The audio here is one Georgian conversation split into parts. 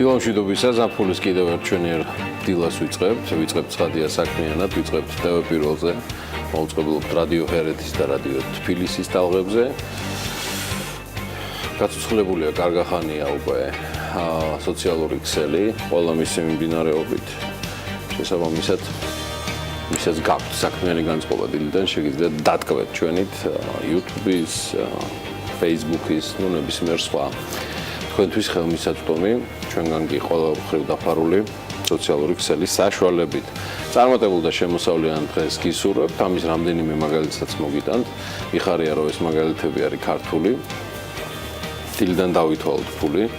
დილა მშვიდობისა, ზაფხულის კიდევ ერთ ჩვენიერ დილას ვიწყებთ ცხადია საქმიანად, ვიწყებთ TV პირველზე, მოუწყებლობთ რადიო ჰერეთის და რადიო თბილისის ტალღებზე. გაცოცხლებულია კარგახანია უკვე სოციალური ქსელი, ყველა მისი მიმდინარეობით. შესაბამისად, ვისაც გაქვთ საქმიანი განწყობა დილიდან, შეგიძლიათ დატკბეთ ჩვენით YouTube-ის, Facebook-ის, ნებისმიერ სხვა თქვენთვის ხელმისაწვდომი, ჩვენგან კი ყველა მხრივ დაფარული სოციალური ქსელის საშუალებით. წარმატებულ და შემოსავლიან დღეს გისურვებთ, ამის რამდენიმე მაგალითსაც მოგიტანთ. მიხარია, რომ ეს მაგალითები არის ქართული. დილიდან დავითვალოთ ფული,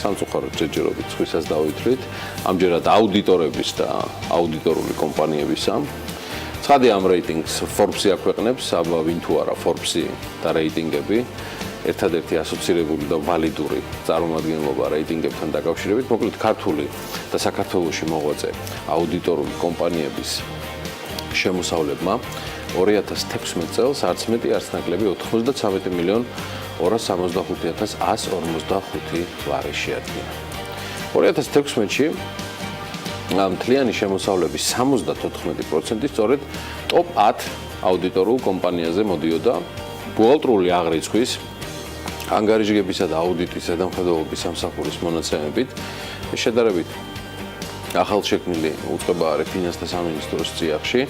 სამწუხაროდ ჯერჯერობით სხვისას დავითვლით. ამჯერად აუდიტორების და აუდიტორული კომპანიებისა. ცხადია ამ რეიტინგს Forbes-ი აქვეყნებს, აბა ვინ თუ არა Forbes-ი და რეიტინგები. ერთადერთი ასოცირებული და ვალიდური წარმომადგენლობა რეიტინგებთან დაკავშირებით, მოკლედ ქართული და საქართველოში მოღვაწე აუდიტორული კომპანიების შემოსავლებმა 2016 წელს არც მეტი არც ნაკლები 93 მილიონ 265,145 ლარი შეადგინა. 2016-ში მთლიანი შემოსავლების 74% სწორედ ტოპ 10 აუდიტორულ კომპანიაზე მოდიოდა ბუღალტრული აღრიცხვის ანგარიშგებისა და აუდიტის ზედამხედველობის სამსახურის მონაცემებით. შედარებით ახალშექმნილი უწყება არის ფინანსთა სამინისტროს წიაღში,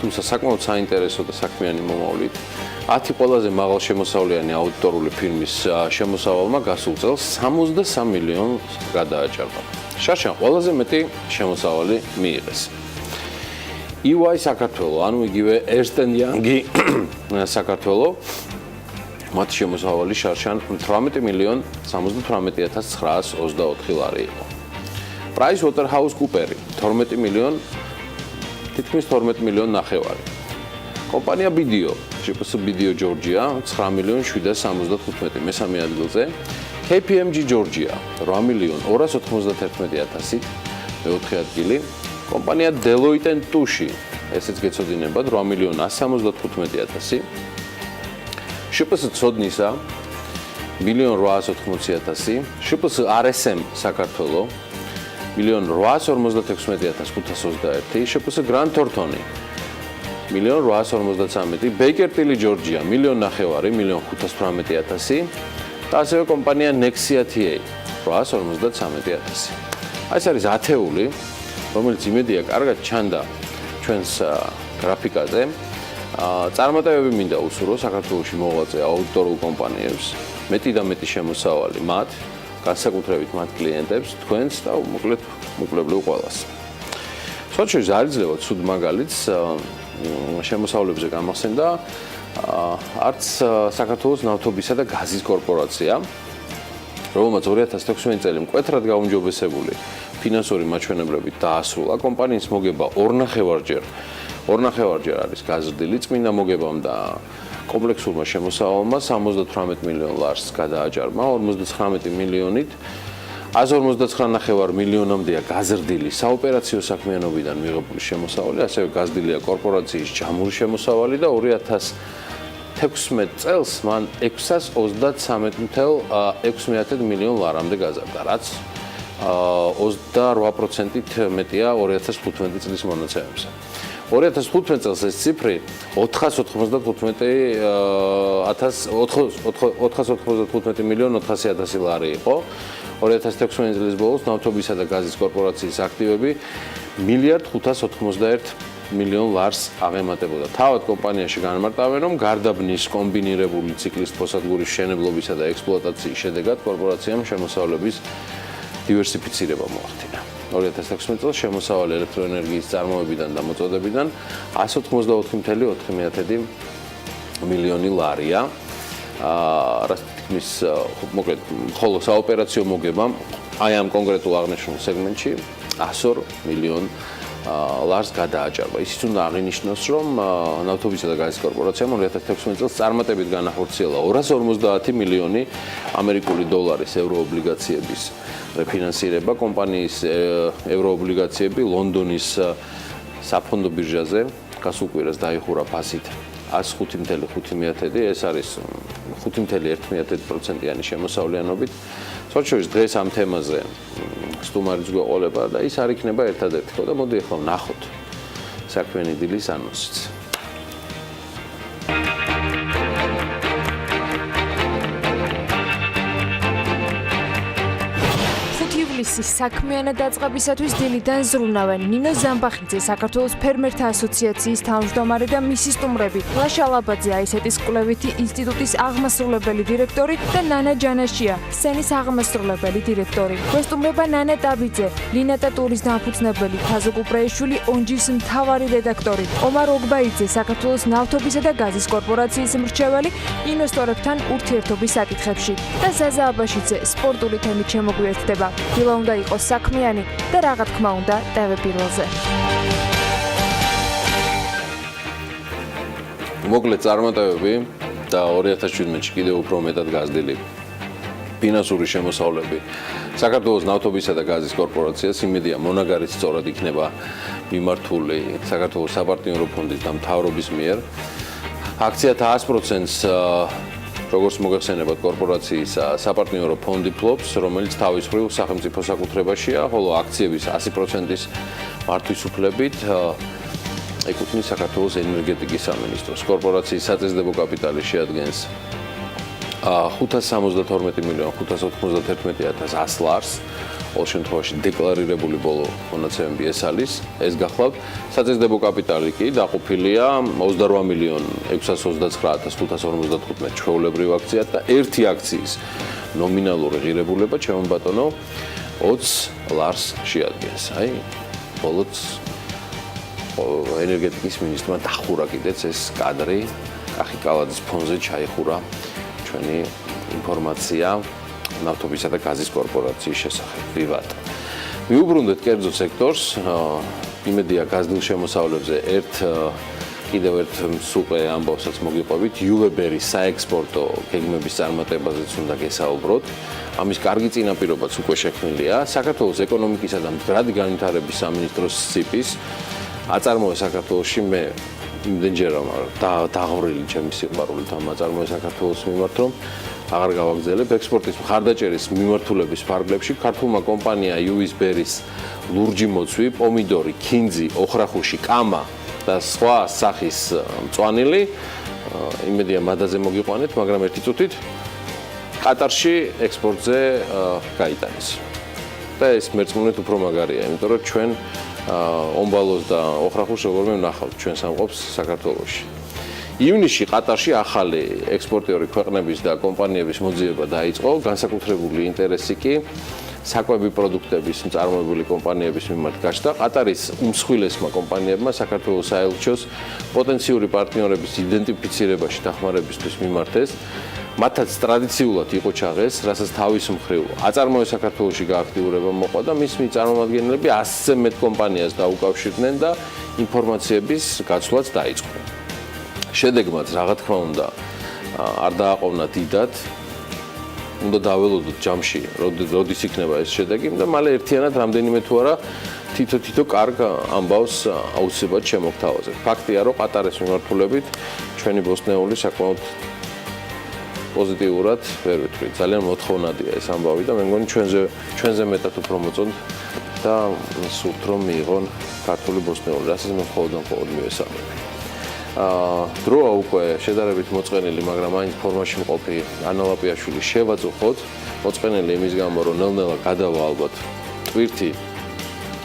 თუმცა საკმაოდ საინტერესო და საქმიანი მომავლით 10 ყველაზე მაღალ შემოსავლიანი აუდიტორული ფირმის შემოსავალმა გასულ წელს 63 მილიონს გადააჭარბა. შარშან ყველაზე მეტი შემოსავალი მიიღეს. EY საქართველო, ანუ იგივე Ernst & Young-ი საქართველო მათი შემოსავალი შარშან 18 მილიონ 78,924 ლარი იყო. PricewaterhouseCoopers 12 მილიონ თითქმის 12 მილიონ ნახევარი. კომპანია BDO, ჟპს BDO Georgia 9 მილიონ 775 მესამე ადგილზე. KPMG Georgia 8 მილიონ 291,000 მეოთხე ადგილი. კომპანია Deloitte & Touche, ესეც გეცოდინებათ 8 მილიონ 175,000. ჟპს ცოდნისა 1,880,000, ჟპს RSM საქართველო 1,856,521, ჟპს Grant Thornton 1,853,000, Baker Tilly Georgia 1,900,000, 1,518,000 და ასევე კომპანია Nexia TA 853,000. ეს არის ათეული, რომელიც იმედია კარგად ჩანდა ჩვენს გრაფიკაზე. წარმატებები მინდა უსურვო საქართველოში მოღვაწე აუდიტორულ კომპანიებს, მეტი და მეტი შემოსავალი მათ, განსაკუთრებით მათ კლიენტებს, თქვენს და მოკლებლივ ყველას. სოციალურ ზარიძლებად სულ მაგალითს შემოსავლებზე გამახსენდა არც საქართველოს ნავთობისა და გაზის კორპორაცია, რომელმაც 2016 წელი მკვეთრად გაუმჯობესებული ფინანსური მაჩვენებლებით დაასრულა. კომპანიის მოგება 2.5-ჯერ არის გაზრდილი, წმინდა მოგებამ და კომპლექსურმა შემოსავალმა 78 მილიონ ლარს გადააჭარბა, 59 მილიონით 159,5 მილიონამდეა გაზრდილი საოპერაციო საქმიანობიდან მიღებული შემოსავალი, ასევე გაზრდილია კორპორაციის ჯამური შემოსავალი და 2016 წელს მან 633,6 მილიონ ლარამდე გაზარდა, რაც 28%-ით მეტია 2015 წლის მონაცემებზე. 2015 წელს ეს ციფრი 495 მილიონ 400,000 ლარი იყო. 2016 წლის ბოლოს ნავთობისა და გაზის კორპორაციის აქტივები 1,591 მილიონ ლარს აღემატებოდა. თავად კომპანიაში განმარტავენ, რომ გარდა ბნის კომბინირებული ციკლის თბოსადგურის მშენებლობისა და ექსპლუატაციის შედეგად კორპორაციამ შემოსავლების დივერსიფიცირება მოახდინა. 2016 წელს შემოსავალი ელექტროენერგიის წარმოებიდან და მოწოდებიდან 184,4 მილიონი ლარია. რაც თითქმის მოკლედ ხოლო საოპერაციო მოგებამ აი ამ კონკრეტულ აღნიშნულ სეგმენტში 102 მილიონ ლარს გადააჭარბა. ისიც უნდა აღინიშნოს, რომ ნავთობისა და გაზის კორპორაციამ 2016 წელს წარმატებით განახორციელა 250 მილიონი ამერიკული დოლარის ევროობლიგაციების რეფინანსირება. კომპანიის ევროობლიგაციები ლონდონის საფონდო ბირჟაზე გასულ კვირას დაიხურა ფასით 105,5, ეს არის 5,1%-იანი შემოსავლიანობით. სოციალურ დღეს ამ თემაზე სტუმარიც გვეყოლება და ის არ იქნება ერთადერთი ხო და მოდი ახლა ვნახოთ საქმიანი დილის ანონსიც. საქმიანად დაწყებისათვის დილიდან ზრუნავენ ნინო ზამბახიძე, საქართველოს ფერმერთა ასოციაციის თავმჯდომარე და მისი სტუმრები, ლაშა ლაბაძე, აისეტის კვლევითი ინსტიტუტის აღმასრულებელი დირექტორი და ნანა ჯანაშია, სენის აღმასრულებელი დირექტორი. გვესტუმრება ნანა ტაბიძე, ლინატა ტურის დამფუძნებელი, ფაზო კუპრეიშვილი, ონჯის მთავარი რედაქტორი, ომარ ოგბაიძე, საქართველოს ნავთობისა და გაზის კორპორაციის მრჩეველი, ინვესტორებთან ურთიერთობის საკითხებში და ზაზა აბაშიძე, სპორტული თემით შემოგვიერთდება. დილა უნდა იყოს საქმიანი და რა თქმა უნდა TV პირველზე. მოკლედ წარმატებები და 2017-ში კიდევ უფრო მეტად გაზრდილი ფინანსური შემოსავლები საქართველოს ნავთობისა და გაზის კორპორაციას იმედია მონაგარით სწორად იქნება მიმართული საქართველოს საპარტნიორო ფონდის და მთავრობის მიერ. აქციათა 100%-ს როგორც მოგეხსენებათ კორპორაციის საპარტნიორო ფონდი ფლობს, რომელიც თავის მხრივ სახელმწიფო საკუთრებაშია, ხოლო აქციების 100%-ის მართვის უფლებით ეკუთვნის საქართველოს ენერგეტიკის სამინისტროს. კორპორაციის საწესდებო კაპიტალი შეადგენს 572.591.100 ლარს. ყოველ შემთხვევაში დეკლარირებული ბოლო მონაცემები ეს გახლავთ. საწესდებო კაპიტალი კი დაყოფილია 28.629.555 ჩვეულებრივ აქციად და ერთი აქციის ნომინალური ღირებულება ჩემო ბატონო 20 ლარს შეადგენს. აი, ბოლოს ენერგეტიკის მინისტრმა დახურა კიდეც ეს კადრი, კახი კალაძის ფონზე ჩაიხურა ჩვენი ინფორმაცია ნავთობისა და გაზის კორპორაციის შესახებ. ვივატ. მიუბრუნდეთ კერძო სექტორს, იმედია გაზრდილ შემოსავლებზე კიდევ ერთ მსუყე ამბავსაც მოგიყვებით, იუვებერის საექსპორტო გეგმების წარმატებაზეც უნდა გესაუბროთ. ამის კარგი წინაპირობაც უკვე შექმნილია. საქართველოს ეკონომიკისა და მდგრადი განვითარების სამინისტროს CIP-ის აწარმოა საქართველოში მე იმდენჯერ დაღვრილი ჩემი სიყვარულით ამ აწარმოა საქართველოს მიმართ, რომ აღარ გავაგზელებ ექსპორტის მხარდაჭერის მიმართულების ფარგლებში ქართულმა კომპანია იუვებერის ლურჯი მოცვი, პომიდორი, ქინძი, ოხრახუში, კამა და სხვა სახის მწვანილი იმედია მადაზე მოგიყვანეთ, მაგრამ ერთი წუთით ყატარში ექსპორტზე გაიტანეს. და ეს მერწმუნეთ უფრო მაგარია, იმიტომ რომ ჩვენ ომბალოს და ოხრახუშს როგორმე ვნახავთ ჩვენ სამყოფს საქართველოში. ივნისში ყატარში ახალი ექსპორტიორი ქვეყნების და კომპანიების მოძიება დაიწყო, განსაკუთრებული ინტერესი კი საკვები პროდუქტების მწარმოებელი კომპანიების მიმართ გაჩნდა. ყატარის უმსხვილესმა კომპანიებმა საქართველოს საელჩოს პოტენციური პარტნიორების იდენტიფიცირებაში დახმარებისთვის მიმართეს. მათაც ტრადიციულად იყო ჩაღეს, რასაც თავის მხრივ აწარმოა საქართველოში გააქტიურება მოყვა და მის წარმომადგენლები 100-ზე მეტ კომპანიას დაუკავშირდნენ და ინფორმაციების გაცვლაც დაიწყო. შედეგმაც რა თქმა უნდა არ დააყოვნა დიდად, უნდა დაველოდოთ ჯამში, როდის იქნება ეს შედეგი და მალე ერთიანად რამდენიმე თუ არა თითო კარგ ამბავს აუცილებლად შემოგთავაზებთ. ფაქტია, რომ ყატარის მიმართულებით ჩვენი ბოსტნეული საკმაოდ პოზიტიურად ვერ ვიტყვით. ძალიან მოთხოვნადია ეს ამბავი და მე მგონი ჩვენზე მეტად უფრო მოწონთ და სურთ რომ მიიღონ ქართული ბოსტნეული, რასაც მე მხოლოდ მივესალმები. დროა უკვე შედარებით მოწყენილი, მაგრამ აინც ფორმაში მყოფი ანა ლაპიაშვილი შევაწუხოთ. მოწყენილი იმის გამო, რომ ნელ-ნელა გადავა ალბათ ტვირთი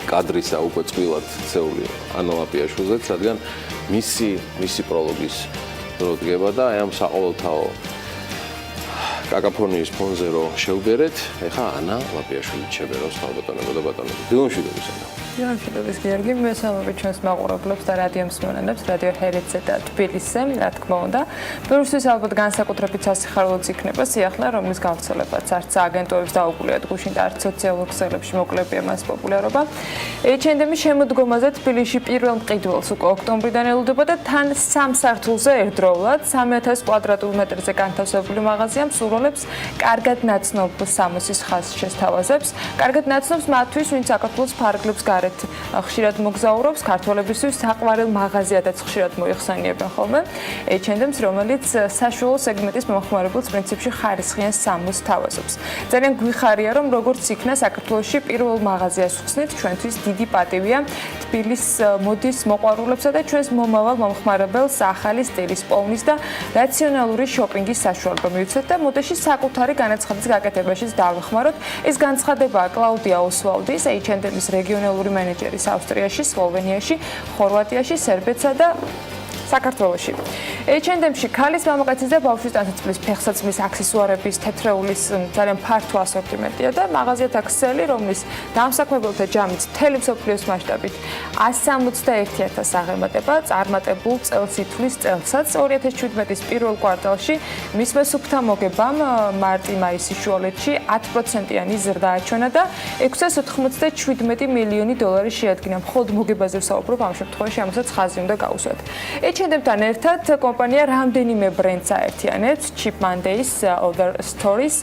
კადრისა უკვე წყვილად ცეული ანა ლაპიაშვილზეც, რადგან მისი პროლოგის დრო დგება და აი ამ საყოველთაო კაკაფონიის ფონზე რო შევბერეთ, ეხა ანა ლაპიაშვილი შევბერავს ხალბატონებო და ბატონებო. დილომშვიდობის ანა. დილომშვიდობის გიორგი, მესალმებით ჩვენს მაყურებლებს და რადიო მსმენელებს, რადიო ჰერეთზე და თბილისზე, რა თქმა უნდა. ბევრისთვის ალბათ განსაკუთრებით სასიხარულოც იქნება სიახლე, რომლის გავრცელებაც არც აგენტოებს დაუკვლიათ გუშინ და არც სოციალურ ქსელებში მოკლებია მას პოპულარობა. H&M-ის შემოდგომაზე თბილისში პირველ მყიდველს უკვე ოქტომბრიდან ელოდება და თან 3 სართულზე ერთდროულად 3000 კვადრატულ მეტრზე განთავსებული მაღაზიამ სრულად მომრგვალებს, კარგად ნაცნობ სამოსის ხაზს შესთავაზებს, კარგად ნაცნობს მათთვის, ვინც საქართველოს ფარგლებს გარეთ ხშირად მოგზაურობს, ქართველებისთვის საყვარელ მაღაზიადაც ხშირად მოიხსენიებენ ხოლმე. H&M-ს, რომელიც საშუალო სეგმენტის მომხმარებელს პრინციპში ხარისხიან სამოსს თავაზობს. ძალიან გვიხარია, რომ როგორც იქნა საქართველოში პირველ მაღაზიას ხსნით, ჩვენთვის დიდი პატივია თბილის მოდის მოყვარულებსა და ჩვენს მომავალ მომხმარებელს ახალი სტილის, პოვნის და რაციონალური შოპინგის საშუალება მივცეთ და მოდაში საკუთარი განაცხადის გაკეთებაშიც დავეხმაროთ. ეს განცხადებაა კლაუდია ოსვალდის, H&M-ის რეგიონალური მენეჯერის ავსტრიაში, სლოვენიაში, ხორვატიაში, სერბეთსა და საქართველოში. H&M-ში ქალის მამაკაცის და ბავშვის ტანსაცმლის, ფეხსაცმლის, აქსესუარების, თეთრეულის ძალიან ფართო ასორტიმენტია და მაღაზიათა ქსელი, რომლის დამსაქმებელთა ჯამიც მთელი მსოფლიოს მასშტაბით 161,000 აღემატება, წარმატებულ წელს ითვლის წელსაც 2017-ის პირველ კვარტალში მისმა სუფთა მოგებამ მარტი-მაისის შუალედში 10%-იანი ზრდა აჩვენა და 697 მილიონი დოლარი შეადგინა. მხოლოდ მოგებაზე ვსაუბრობ ამ შემთხვევაში, ამასაც ხაზი უნდა გაუსვათ. H&M-თან ერთად კომპანია რამდენიმე ბრენდს აერთიანებს: Cheap Mondays, Other Stories,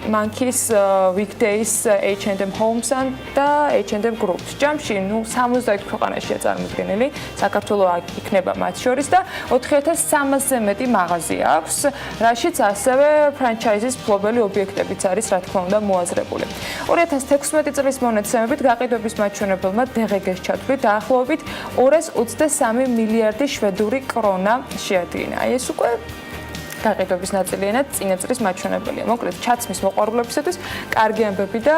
Monkeys, Weekdays, H&M Homes და H&M Groups. ჯამში 70 ქვეყანაშია წარმოდგენილი, საქართველოს იქნება მათ შორის და 4300-ზე მეტი მაღაზია აქვს, რაშიც ასევე ფრანჩაიზის ფლობელი ობიექტებიც არის, რა თქმა უნდა, მოაზრებული. 2016 წლის მონაცემებით გაყიდვების მაჩვენებელმა DGG-ს ჩათვლით დაახლოებით 223 მილიარდი შვედური კრონა შეადგინა. აი ეს უკვე გაყიდვების ნაწილიანად წინა წლის მაჩვენებელია. მოკლედ, ჩაცმის მოყვარულებისათვის კარგი ამბები და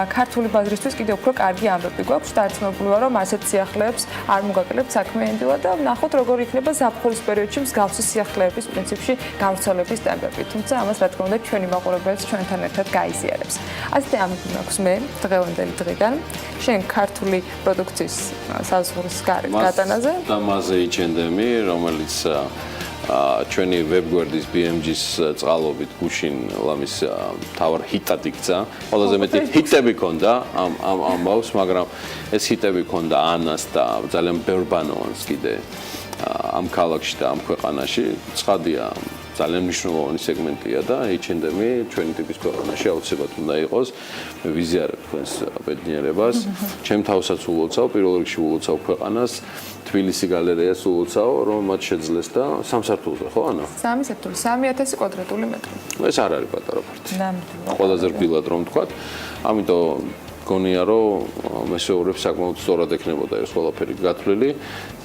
ქართული ბაზრისთვის კიდევ უფრო კარგი ამბები გვაქვს. დარწმუნებული ვარ, რომ ასეთ სიახლეებს არ მოგაკლებთ საქმიანი დილა და ვნახოთ, როგორ იქნება ზაფხულის პერიოდში მსგავსი სიახლეების პრინციპში გავრცელების ტემპები. თუმცა ამას რა თქმა უნდა ჩვენი მაყურებელიც ჩვენთან ერთად გაიზიარებს. ასეთი ამბები მაქვს მე დღევანდელი დღიდან. შენ ქართული პროდუქციის საზღვრის გარეთ გატანაზე და მასზე H&M-ი, რომელიც ჩვენი ვებგვერდის BMG-s წყალობით გუშინ ლამის თავარ ჰიტად იქცა. ყველაზე მეტი ჰიტები ქონდა ამ ამბავს, მაგრამ ეს ჰიტები ქონდა ანას და ძალიან ბევრ ბანოვანს კიდე ამ ქალაქში და ამ ქვეყანაში. ცხადია, ძალიან მნიშვნელოვანი სეგმენტია და H&M-ი ჩვენი ტიპის ქვეყანაში აუცილებლად უნდა იყოს. მე ვიზიარებ თქვენს ბედნიერებას. ჩემ თავსაც ულოცავ, პირველ რიგში ულოცავ ქვეყანას. თბილისი გალერეას ულოცავ, რომ მათ შეძლეს და სამსართულზე, ხო, ანა? 3 სართული, 3000 კვადრატული მეტრი. ეს არ არის პატარა პარტი. ნამდვილად. ყველაზე რბილად რომ ვთქვათ. ამიტომ გონია, რომ მესეურებს საკმაოდ სწორად ექნებოდა ეს ყველაფერი გათვლილი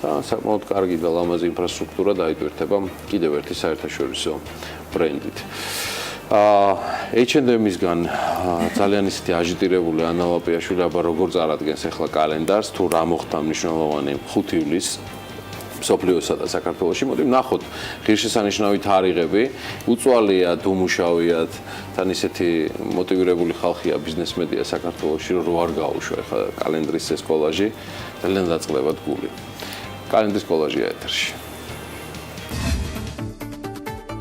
და საკმაოდ კარგი და ლამაზი ინფრასტრუქტურა დაიტვირთება კიდევ ერთი საერთაშორისო ბრენდით. H&M-ისგან ძალიან ისეთი აჟიტირებული ანა ლაპიაშვილი აბა როგორ წარადგენს ახლა კალენდარს, თუ რა მოხდა მნიშვნელოვანი 5 ივლისს მსოფლიოსა და საქართველოში. მოდი ვნახოთ ღირსშესანიშნავი თარიღები, უწვალიათ, უმუშავიათ, თან ისეთი მოტივირებული ხალხია ბიზნესმენია საქართველოში, რომ არ გაუშვა ახლა კალენდრის ეს კოლაჟი, ძალიან დაწყდებათ გული. კალენდრის კოლაჟია ეთერში.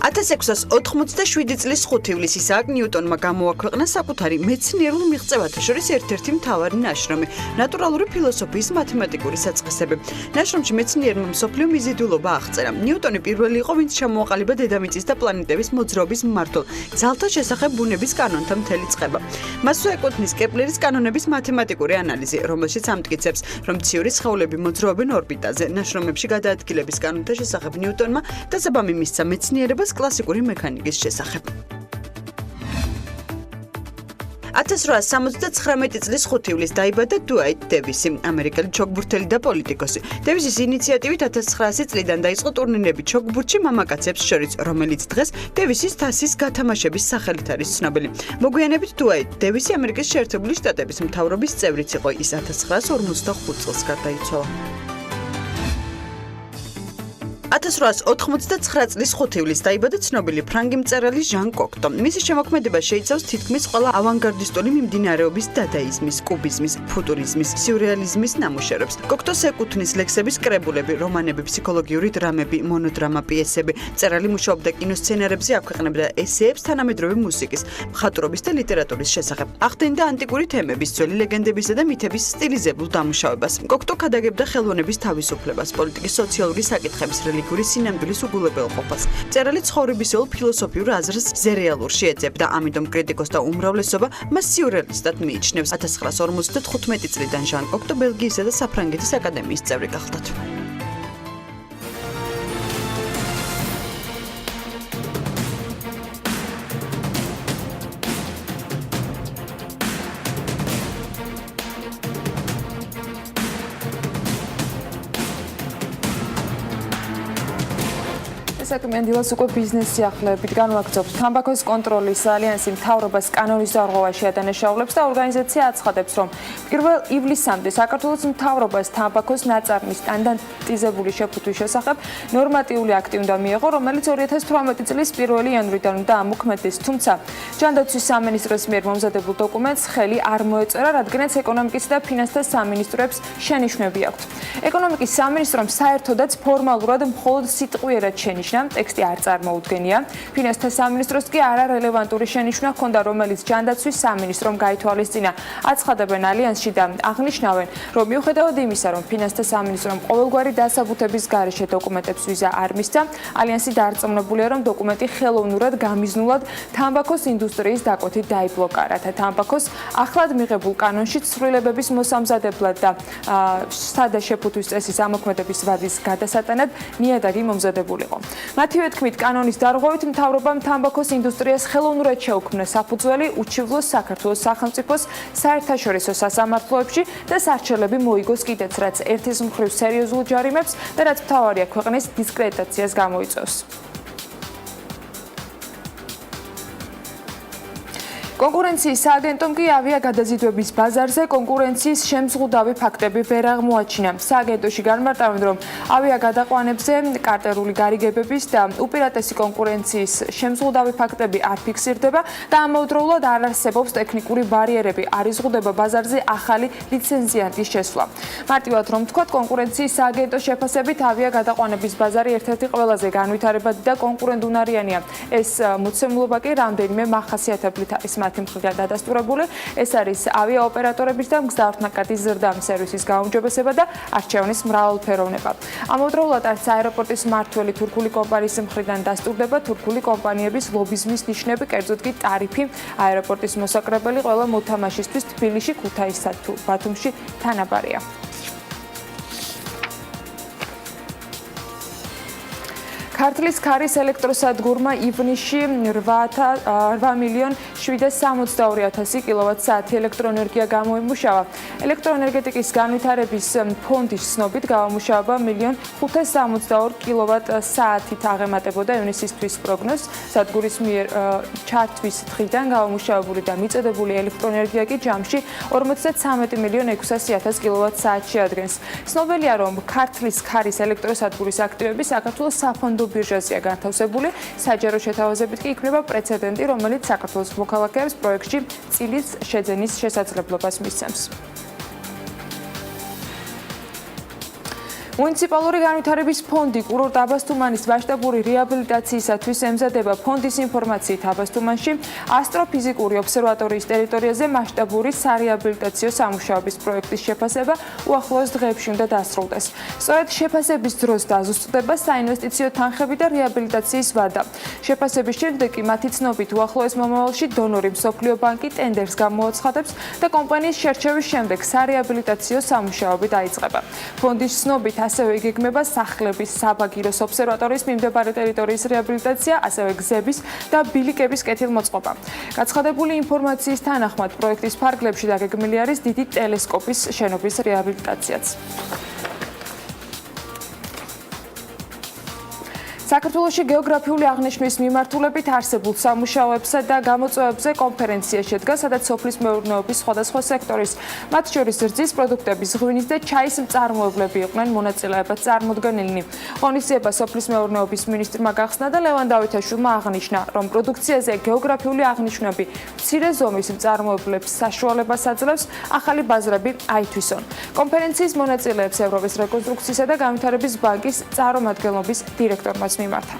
1687 წლის 5 ივლისს ისააკ ნიუტონმა გამოაქვეყნა საკუთარი მეცნიერულ მიღწევათა შორის ერთ-ერთი მთავარი ნაშრომი ნატურალური ფილოსოფიის მათემატიკური საწყისები. ნაშრომში მეცნიერმა მსოფლიო მიზიდულობა აღწერა. ნიუტონი პირველი იყო, ვინც ჩამოაყალიბა დედამიწის და პლანეტების მოძრაობის მმართველ ძალთა შესახებ ბუნების კანონთა მთელი წყება. მასვე ეკუთვნის კეპლერის კანონების მათემატიკური ანალიზი, რომელშიც ამტკიცებს, რომ ციური სხეულები მოძრაობენ ორბიტაზე. ნაშრომებში გადაადგილების კანონთა შესახებ ნიუტონმა დასაბამი მისცა მეცნიერებას კლასიკური მექანიკის შესახებ. 1879 წლის 5 ივლისს დაიბადა დუაიტ დევისი, ამერიკელი ჩოგბურთელი და პოლიტიკოსი. დევისის ინიციატივით 1900 წლიდან დაიწყო ტურნირები ჩოგბურთში მამაკაცებს შორის, რომელიც დღეს დევისის თასის გათამაშების სახელით არის ცნობილი. მოგვიანებით დუაიტ დევისი ამერიკის შეერთებული შტატების მთავრობის წევრიც იყო, ის 1945 წელს გარდაიცვალა. 1889 წლის 5 ივლისს დაიბადა ცნობილი ფრანგი მწერალი ჟან კოქტო. მისი შემოქმედება შეიცავს თითქმის ყველა ავანგარდისტული მიმდინარეობის დადაიზმის, კუბიზმის, ფუტურიზმის, სიურეალიზმის ნამუშევრებს. კოქტოს ეკუთვნის ლექსების კრებულები, რომანები, ფსიქოლოგიური დრამები, მონოდრამა, პიესები. მწერალი მუშაობდა კინოსცენარებზე, აქვეყნებდა ესეებს თანამედროვე მუსიკის, მხატვრობის და ლიტერატურის შესახებ. ახდენდა ანტიკური თემების, ძველი ლეგენდებისა და მითების სტილიზებულ დამუშავებას. კოქტო ქადაგებდა ხელოვნების თავისუფლებას, პოლიტიკის, სოციალური საკითხების, რელიგიის ეკონომიკური სინამდვილის უგულებელყოფას. მწერალი ცხოვრებისეულ ფილოსოფიურ აზრს ზერეალურში ეძებდა, ამიტომ კრიტიკოსთა უმრავლესობა მას სიურრეალისტად მიიჩნევს. 1955 წლიდან ჟან კოქტო ბელგიისა და საფრანგეთის აკადემიის წევრი გახლდათ. საქმიანი დილას უკვე ბიზნეს სიახლეებით განვაგრძობს. თამბაქოს კონტროლის ალიანსი მთავრობას კანონის დარღვევაში ადანაშაულებს და ორგანიზაცია აცხადებს, რომ 1 ივლისამდე საქართველოს მთავრობას თამბაქოს ნაწარმის სტანდარტიზებული შეფუთვის შესახებ ნორმატიული აქტი უნდა მიეღო, რომელიც 2018 წლის 1 იანვრიდან უნდა ამოქმედდეს. თუმცა ჯანდაცვის სამინისტროს მიერ მომზადებულ დოკუმენტს ხელი არ მოეწერა, რადგანაც ეკონომიკის და ფინანსთა სამინისტროებს შენიშვნები აქვთ. ეკონომიკის სამინისტრომ საერთოდაც ფორმალურად მხოლოდ სიტყვიერად შენიშნა, ტექსტი არ წარმოუდგენია. ფინანსთა სამინისტროს კი არარელევანტური შენიშვნა ჰქონდა, რომელიც ჯანდაცვის სამინისტრომ გაითვალისწინა. აცხადებენ ალიანსში და აღნიშნავენ, რომ მიუხედავად იმისა, რომ ფინანსთა სამინისტრომ ყოველგვარი დასაბუთების გარეშე დოკუმენტებს ვიზა არ მისცა, ალიანსი დარწმუნებულია, რომ დოკუმენტი ხელოვნურად გამიზნულად თამბაქოს ინდუსტრიის დაკვეთით დაიბლოკა, რათა თამბაქოს ახლად მიღებულ კანონში ცვლილებების მოსამზადებლად და სადა შეფუთვის წესის ამოქმედების ვადის გადასატანად ნიადაგი მომზადებულიყო. მათივე თქმით, კანონის დარღვევით მთავრობამ თამბაქოს ინდუსტრიას ხელოვნურად შეუქმნა საფუძველი უჩივლოს საქართველოს სახელმწიფოს საერთაშორისო სასამართლოებში და სარჩელები მოიგოს კიდეც, რაც ერთის მხრივ სერიოზულ ჯარიმებს და რაც მთავარია ქვეყნის დისკრედიტაციას გამოიწვევს. კონკურენციის სააგენტომ კი ავიაგადაზიდვების ბაზარზე კონკურენციის შემზღუდავი ფაქტები ვერ აღმოაჩინა. სააგენტოში განმარტავენ, რომ ავიაგადაყვანებზე კარტერული გარიგებების და უპირატესი კონკურენციის შემზღუდავი ფაქტები არ ფიქსირდება და ამავდროულად არ არსებობს ტექნიკური ბარიერები, არ იზღუდება ბაზარზე ახალი ლიცენზიანტის შესვლა. მარტივად რომ ვთქვათ, კონკურენციის სააგენტოს შეფასებით ავიაგადაყვანების ბაზარი ერთ-ერთი ყველაზე განვითარებადი და კონკურენტუნარიანია. ეს მოცემულობა კი რამდენიმე მახასიათებლით არის მათი მხრიდან დადასტურებული. ეს არის ავიაოპერატორების და მგზავრთნაკადის ზრდა, სერვისის გაუმჯობესება და არჩევნის მრავალფეროვნება. ამავდროულად არც აეროპორტის მმართველი თურქული კომპანიის მხრიდან დასტურდება თურქული კომპანიების ლობიზმის ნიშნები, კერძოდ კი ტარიფი აეროპორტის მოსაკრებელი ყველა მოთამაშისთვის თბილისში, ქუთაისსა თუ ბათუმში თანაბარია. ქართლის ქარის ელექტროსადგურმა ივნისში 8,762,000 კილოვატ-საათი ელექტროენერგია გამოიმუშავა. ელექტროენერგეტიკის განვითარების ფონდის ცნობით გამომუშავება 1,562 კილოვატ-საათით აღემატებოდა ივნისისთვის პროგნოზს. სადგურის მიერ ჩართვის დღიდან გამომუშავებული და მიწოდებული ელექტროენერგია კი ჯამში 53,600,000 კილოვატ-საათში ადგენს. ცნობილია, რომ ქართლის ქარის ელექტროსადგურის აქტივები საქართველოს საფონდო ბირჟაზეა განთავსებული. საჯარო შეთავაზებით კი იქნება პრეცედენტი, რომელიც საქართველოს მოქალაქეებს პროექტში წილის შეძენის შესაძლებლობას მისცემს. მუნიციპალური განვითარების ფონდი კურორტ აბასთუმანის მასშტაბური რეაბილიტაციისათვის ემზადება. ფონდის ინფორმაციით, აბასთუმანში ასტროფიზიკური ობსერვატორიის ტერიტორიაზე მასშტაბური სარეაბილიტაციო სამუშაოების პროექტის შეფასება უახლოეს დღეებში უნდა დასრულდეს. სწორედ შეფასების დროს დაზუსტდება საინვესტიციო თანხები და რეაბილიტაციის ვადა. შეფასების შემდეგ კი მათი ცნობით უახლოეს მომავალში დონორი მსოფლიო ბანკი ტენდერს გამოაცხადებს და კომპანიის შერჩევის შემდეგ სარეაბილიტაციო სამუშაოები დაიწყება. ფონდის ცნობით ასევე იგეგმება სახლების, საბაგიროს ობსერვატორიის მიმდებარე ტერიტორიის რეაბილიტაცია, ასევე გზების და ბილიკების კეთილმოწყობა. გაცხადებული ინფორმაციის თანახმად პროექტის ფარგლებში დაგეგმილი არის დიდი ტელესკოპის შენობის რეაბილიტაციაც. საქართველოში გეოგრაფიული აღნიშვნის მიმართულებით არსებულ სამუშაოებსა და გამოწვევებზე კონფერენცია შედგა, სადაც სოფლის მეურნეობის სხვადასხვა სექტორის, მათ შორის რძის პროდუქტების, ღვინის და ჩაის მწარმოებლები იყვნენ მონაწილეებად წარმოდგენილნი. ღონისძიება სოფლის მეურნეობის მინისტრმა გახსნა და ლევან დავითაშვილმა აღნიშნა, რომ პროდუქციაზე გეოგრაფიული აღნიშვნები მცირე ზომის მწარმოებლებს საშუალებას აძლევს ახალი ბაზრები აითვისონ. კონფერენციის მონაწილეებს ევროპის რეკონსტრუქციისა და განვითარების ბანკის წარმომადგენლობის დირექტორმა მიმართა.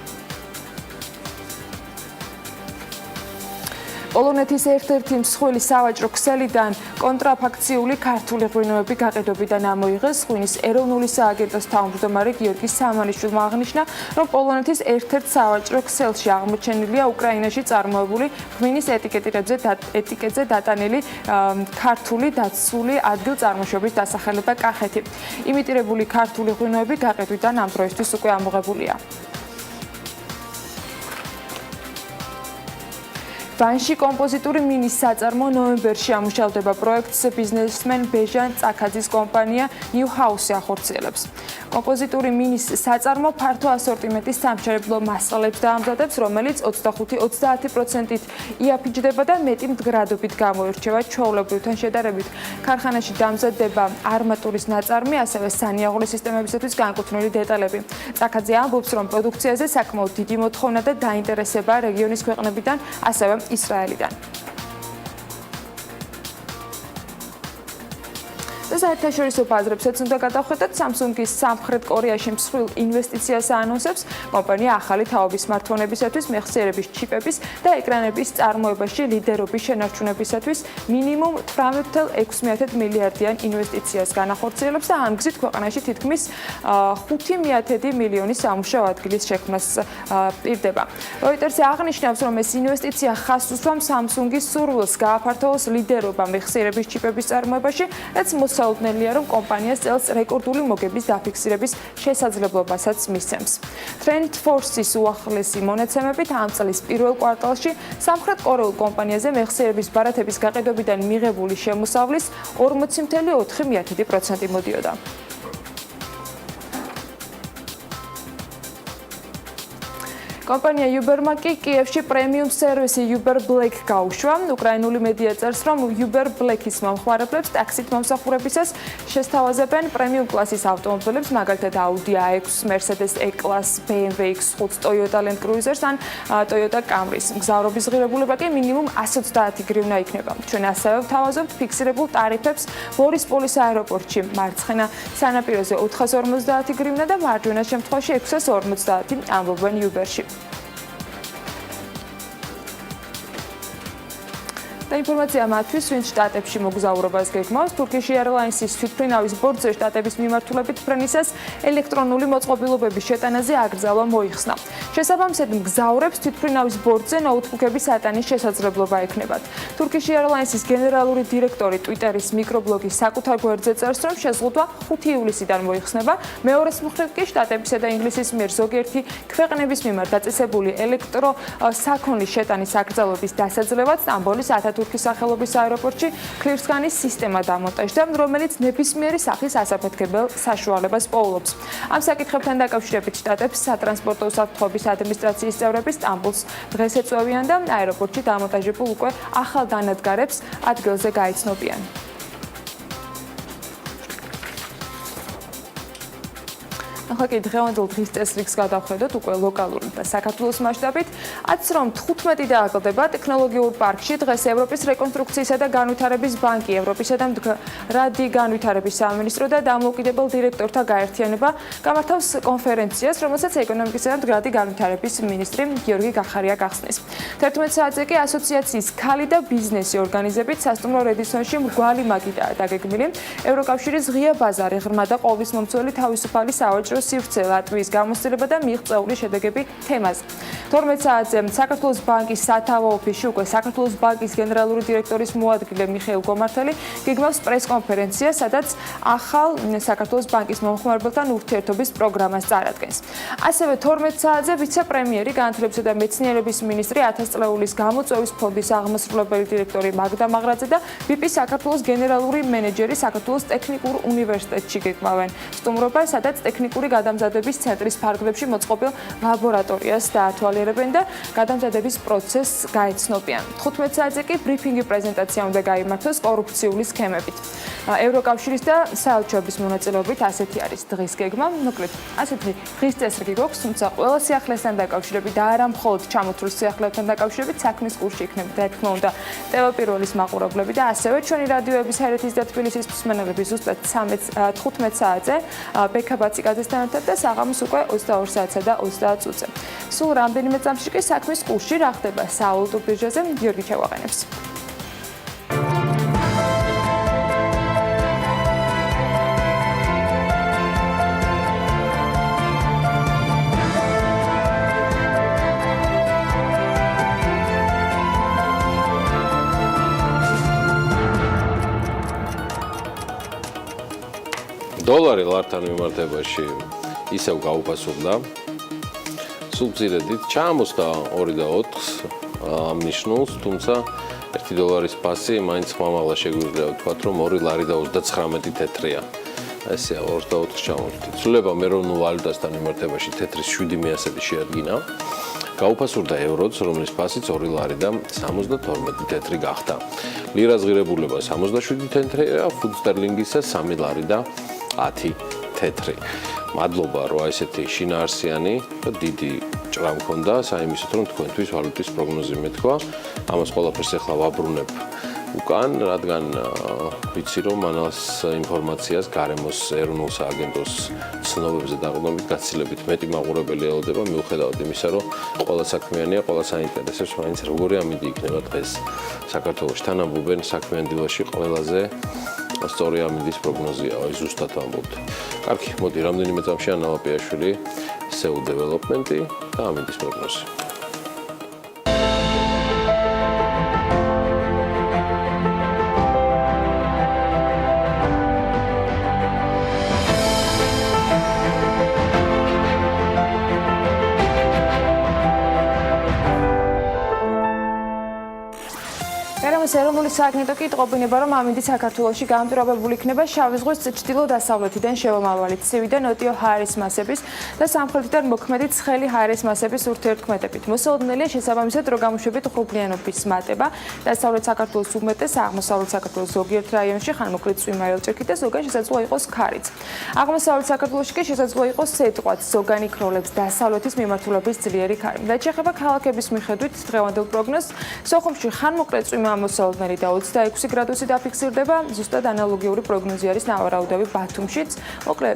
პოლონეთის ერთ-ერთი მსხვილი სავაჭრო ქსელიდან კონტრაფაქციული ქართული ღვინოები გაყიდვებიდან ამოიღეს. ღვინის ეროვნული სააგენტოს თავმჯდომარე გიორგი სამანიშვილმა აღნიშნა, რომ პოლონეთის ერთ-ერთ სავაჭრო ქსელში აღმოჩენილია უკრაინაში წარმოებული ღვინის ეტიკეტზე დატანილი ქართული დაცული ადგილწარმოშობის დასახელება კახეთი. იმიტირებული ქართული ღვინოები გაყიდვიდან ამ დროისთვის უკვე ამოღებულია. ვანში კომპოზიტური მინის საწარმო ნოემბერში ამუშავდება პროექტს ბიზნესმენ ბეჟან წაქაძის კომპანია New House ახორციელებს. კომპოზიტური მინის საწარმო ფართო ასორტიმენტის სამშენებლო მასალებს დაამზადებს, რომელიც 25-30%-ით იაფიჯდება და მეტი მდგრადობით გამოირჩევა ჩვეულებრივთან შედარებით. ქარხანაში დამზადდება არმატურის ნაწარმი, ასევე სანიაღვრე სისტემებისათვის განკუთვნილი დეტალები. წაქაძე ამბობს, რომ პროდუქციაზე საკმაოდ დიდი მოთხოვნა და დაინტერესებაა რეგიონის ქვეყნებიდან, ასევე ისრაელიდან. საერთაშორისო ბაზრებსაც უნდა გადავხედოთ. Samsung-ის სამხრეთ კორეაში მსხვილ ინვესტიციას აანონსებს. კომპანია ახალი თაობის smartphone-ებისათვის მეხსიერების ჩიპების და ეკრანების წარმოებაში ლიდერობის შენარჩუნებისათვის მინიმუმ 18,6 მილიარდიან ინვესტიციას განახორციელებს და ამ გზით ქვეყანაში თითქმის 500 მილიონი სამუშაო ადგილის შექმნას პირდება. Reuters აღნიშნავს, რომ ეს ინვესტიცია ხაზს უსვამს Samsung-ის სურვილს გააფართოვოს ლიდერობა მეხსიერების ჩიპების წარმოებაში, რაც საუდნელია, რომ კომპანიას წელს რეკორდული მოგების დაფიქსირების შესაძლებლობასაც მისცემს. TrendForce-ის უახლესი მონაცემებით ამ წლის პირველ კვარტალში სამხრეთ კორეულ კომპანიაზე მეხსიერების ბარათების გაყიდვებიდან მიღებული შემოსავლის 40,4% მოდიოდა. კომპანია Uber-მა კი კიევში პრემიუმ სერვისი Uber Black გაუშვა. უკრაინული მედია წერს, რომ Uber Black-ის მომხმარებლებს ტაქსით მომსახურებისას შესთავაზებენ პრემიუმ კლასის ავტომობილებს, მაგალითად Audi A6, Mercedes E-Class, BMW X5, Toyota Land Cruisers ან Toyota Camry-s. მგზავრობის ღირებულება კი მინიმუმ 130 გრივნა იქნება. ჩვენ ასევე ვთავაზობთ ფიქსირებულ ტარიფებს ბორისპოლის აეროპორტში, მარცხენა სანაპიროზე 450 გრივნა და მარჯვენა შემთხვევაში 650 ამბობენ Uber-ში. და ინფორმაცია მათთვის, ვინც შტატებში მოგზაურობას გეგმავს, Turkish Airlines-ის თვითმფრინავის ბორცვზე შტატების მიმართულებით ფრენისას ელექტრონული მოწყობილობების შეტანაზე აკრძალვა მოიხსნა. შესაბამისად, მგზავრებს თვითმფრინავის ბორცვზე ნოუთბუქების ატანის შესაძლებლობა ექნებათ. Turkish Airlines-ის გენერალური დირექტორი Twitter-ის მიკრობლოგის საკუთარ გვერდზე წერს, რომ შეზღუდვა 5 ივლისიდან მოიხსნება. მეორეს მხრივ კი შტატებისა და ინგლისის მიერ ზოგიერთი ქვეყნების მიმართ დაწესებული ელექტროსაქონლის შეტანის აკრძალვების დასაძლევად სტამბოლის თურქის სახელობის აეროპორტში ქლირსგანის სისტემა დამონტაჟდა, რომელიც ნებისმიერი სახის ასაფეთქებელ საშუალებას პოულობს. ამ საკითხებთან დაკავშირებით შტატებს სატრანსპორტო უსაფრთხოების ადმინისტრაციის წევრები სტამბოლს დღეს ეწვევიან და აეროპორტში დამონტაჟებულ უკვე ახალ დანადგარებს ადგილზე გაიცნობიან. ახლა კი დღევანდელ დღის წესრიგს გადავხედოთ უკვე ლოკალური და საქართველოს მასშტაბით. აცს რომ 15 დააკლდება ტექნოლოგიურ პარკში დღეს ევროპის რეკონსტრუქციისა და განვითარების ბანკი, ევროპისა და მდგრადი განვითარების სამინისტრო და დამოუკიდებელ დირექტორთა გაერთიანება გამართავს კონფერენციას, რომელსაც ეკონომიკისა და მდგრადი განვითარების მინისტრი გიორგი გახარია გახსნის. 11 საათზე კი ასოციაციის ქალი და ბიზნესი ორგანიზებით სასტუმრო რედისონში მრგვალი მაგიდაა დაგეგმილი. ევროკავშირის ღია ბაზარი, ღრმა და ყოვლისმომცველი თავისუფალი სავაჭრო სივრცე, ლატვიის გამოცდილება და მიღწეული შედეგები თემაზე. 12 საათზე საქართველოს ბანკის სათავო ოფისში უკვე საქართველოს ბანკის გენერალური დირექტორის მოადგილე მიხეილ გომართელი გეგმავს პრესკონფერენციას, სადაც ახალ საქართველოს ბანკის მომხმარებელთან ურთიერთობის პროგრამას წარადგენს. ასევე 12 საათზე ვიცე-პრემიერი, განათლებისა და მეცნიერების მინისტრი, 1000 წლეულის გამოწვევის ფონდის აღმასრულებელი დირექტორი მაგდა მაღრაძე და BP საქართველოს გენერალური მენეჯერი საქართველოს ტექნიკურ უნივერსიტეტში გეგმავენ სტუმრობა, სადაც ტექნიკური გადამზადების ცენტრის ფარგლებში მოწყობილ ლაბორატორიას დაათვალიერებენ და გადამზადების პროცესს გაეცნობიან. 15 საათზე კი ბრიფინგი პრეზენტაცია უნდა გაიმართოს კორუფციული სქემებით. ევროკავშირის და საელჩოების მონაწილეობით ასეთი არის დღის გეგმა. მოკლედ, ასეთი დღის წესრიგი გვაქვს, თუმცა ყველა სიახლესთან დაკავშირებით და არა მხოლოდ ჩამოთვლილ სიახლეებთან დაკავშირებით საქმის კურსში იქნება, რა თქმა უნდა, ტელეპიროლის მაყურებლები და ასევე ჩვენი რადიოების ჰერეთის და თბილისის მსმენელები ზუსტად 15 საათზე ბექაბაციკაძესთან ერთად და საღამოს უკვე 22 საათსა და 30 წუთზე. სულ რამდენი რამდენიმე წამში კი საქმის კურსში რა ხდება სავალუტო ბირჟაზე გიორგი ჩავაყენებს. დოლარი ლართან მიმართებაში ისევ გაუფასურდა. სულ მცირედით ჩამოსდა 2.4-ს ამ ნიშნულს, თუმცა 1 დოლარის ფასი მაინც ხმამაღლა შეგვიძლია ვთქვათ, რომ 2 ლარი და 39 თეთრია. ესეა 2.4-ს ჩამოვიდა. ცვლილება ეროვნულ ვალუტასთან მიმართებაში თეთრის 7/100 შეადგინა. გაუფასურდა ევროც, რომლის ფასიც 2 ლარი და 72 თეთრი გახდა. ლირას ღირებულება 67 თეთრია, ფუნტ სტერლინგისა 3 ლარი და 10 თეთრი. მადლობა, რომ ესეთი შინაარსიანი და დიდი ჭრა მქონდა საიმისოდ, რომ თქვენთვის ვალუტის პროგნოზი მეთქვა. ამას ყველაფერს ახლა ვაბრუნებ უკან, რადგან ვიცი, რომ მანას ინფორმაციას გარემოს ეროვნულ სააგენტოს ცნობებზე დაყრდნობით გაცილებით მეტი მაყურებელი ელოდება, მიუხედავად იმისა, რომ ყველა საქმიანია, ყველა საინტერესებს, მაინც როგორი ამინდი იქნება დღეს საქართველოში. თან ამბობენ საქმიან დილაში ყველაზე სწორი ამინდის პროგნოზია, აი ზუსტად ამბობთ. კარგი, მოდი, რამდენიმე წამში ანა ლაპიაშვილი, SEO დეველოპმენტი და ამინდის პროგნოზი. ეროვნული სააგენტო კი ტყობინება, რომ ამინდი საქართველოში გამტვრობებული იქნება შავი ზღვის ჩრდილო-დასავლეთიდან შევამავალი ცივი და ნოტიო ჰაერის მასების და სამხრეთიდან მოქმედი ცხელი ჰაერის მასების ურთიერთქმედებით. მოსალოდნელია შესაბამისად, რომ გამოშვებით ღრუბლიანობის მატება დასავლეთ საქართველოს უმეტეს, აღმოსავლეთ საქართველოს ზოგიერთ რაიონში ხანმოკლე წვიმა ელჭექით და ზოგან შესაძლოა იყოს ქარიც. აღმოსავლეთ საქართველოში კი შესაძლოა იყოს სიტყვაც, ზოგან იქროლებს დასავლეთის მიმართულების ძლიერი ქარი. რაც შეეხება ქალაქების მიხედვით დღევანდელ პროგნოზს, სოხუმში ხანმოკლე წვიმა მოსალოდნელი და 26 გრადუსი დაფიქსირდება, ზუსტად ანალოგიური პროგნოზი არის ნავარაუდები ბათუმშიც, მოკლე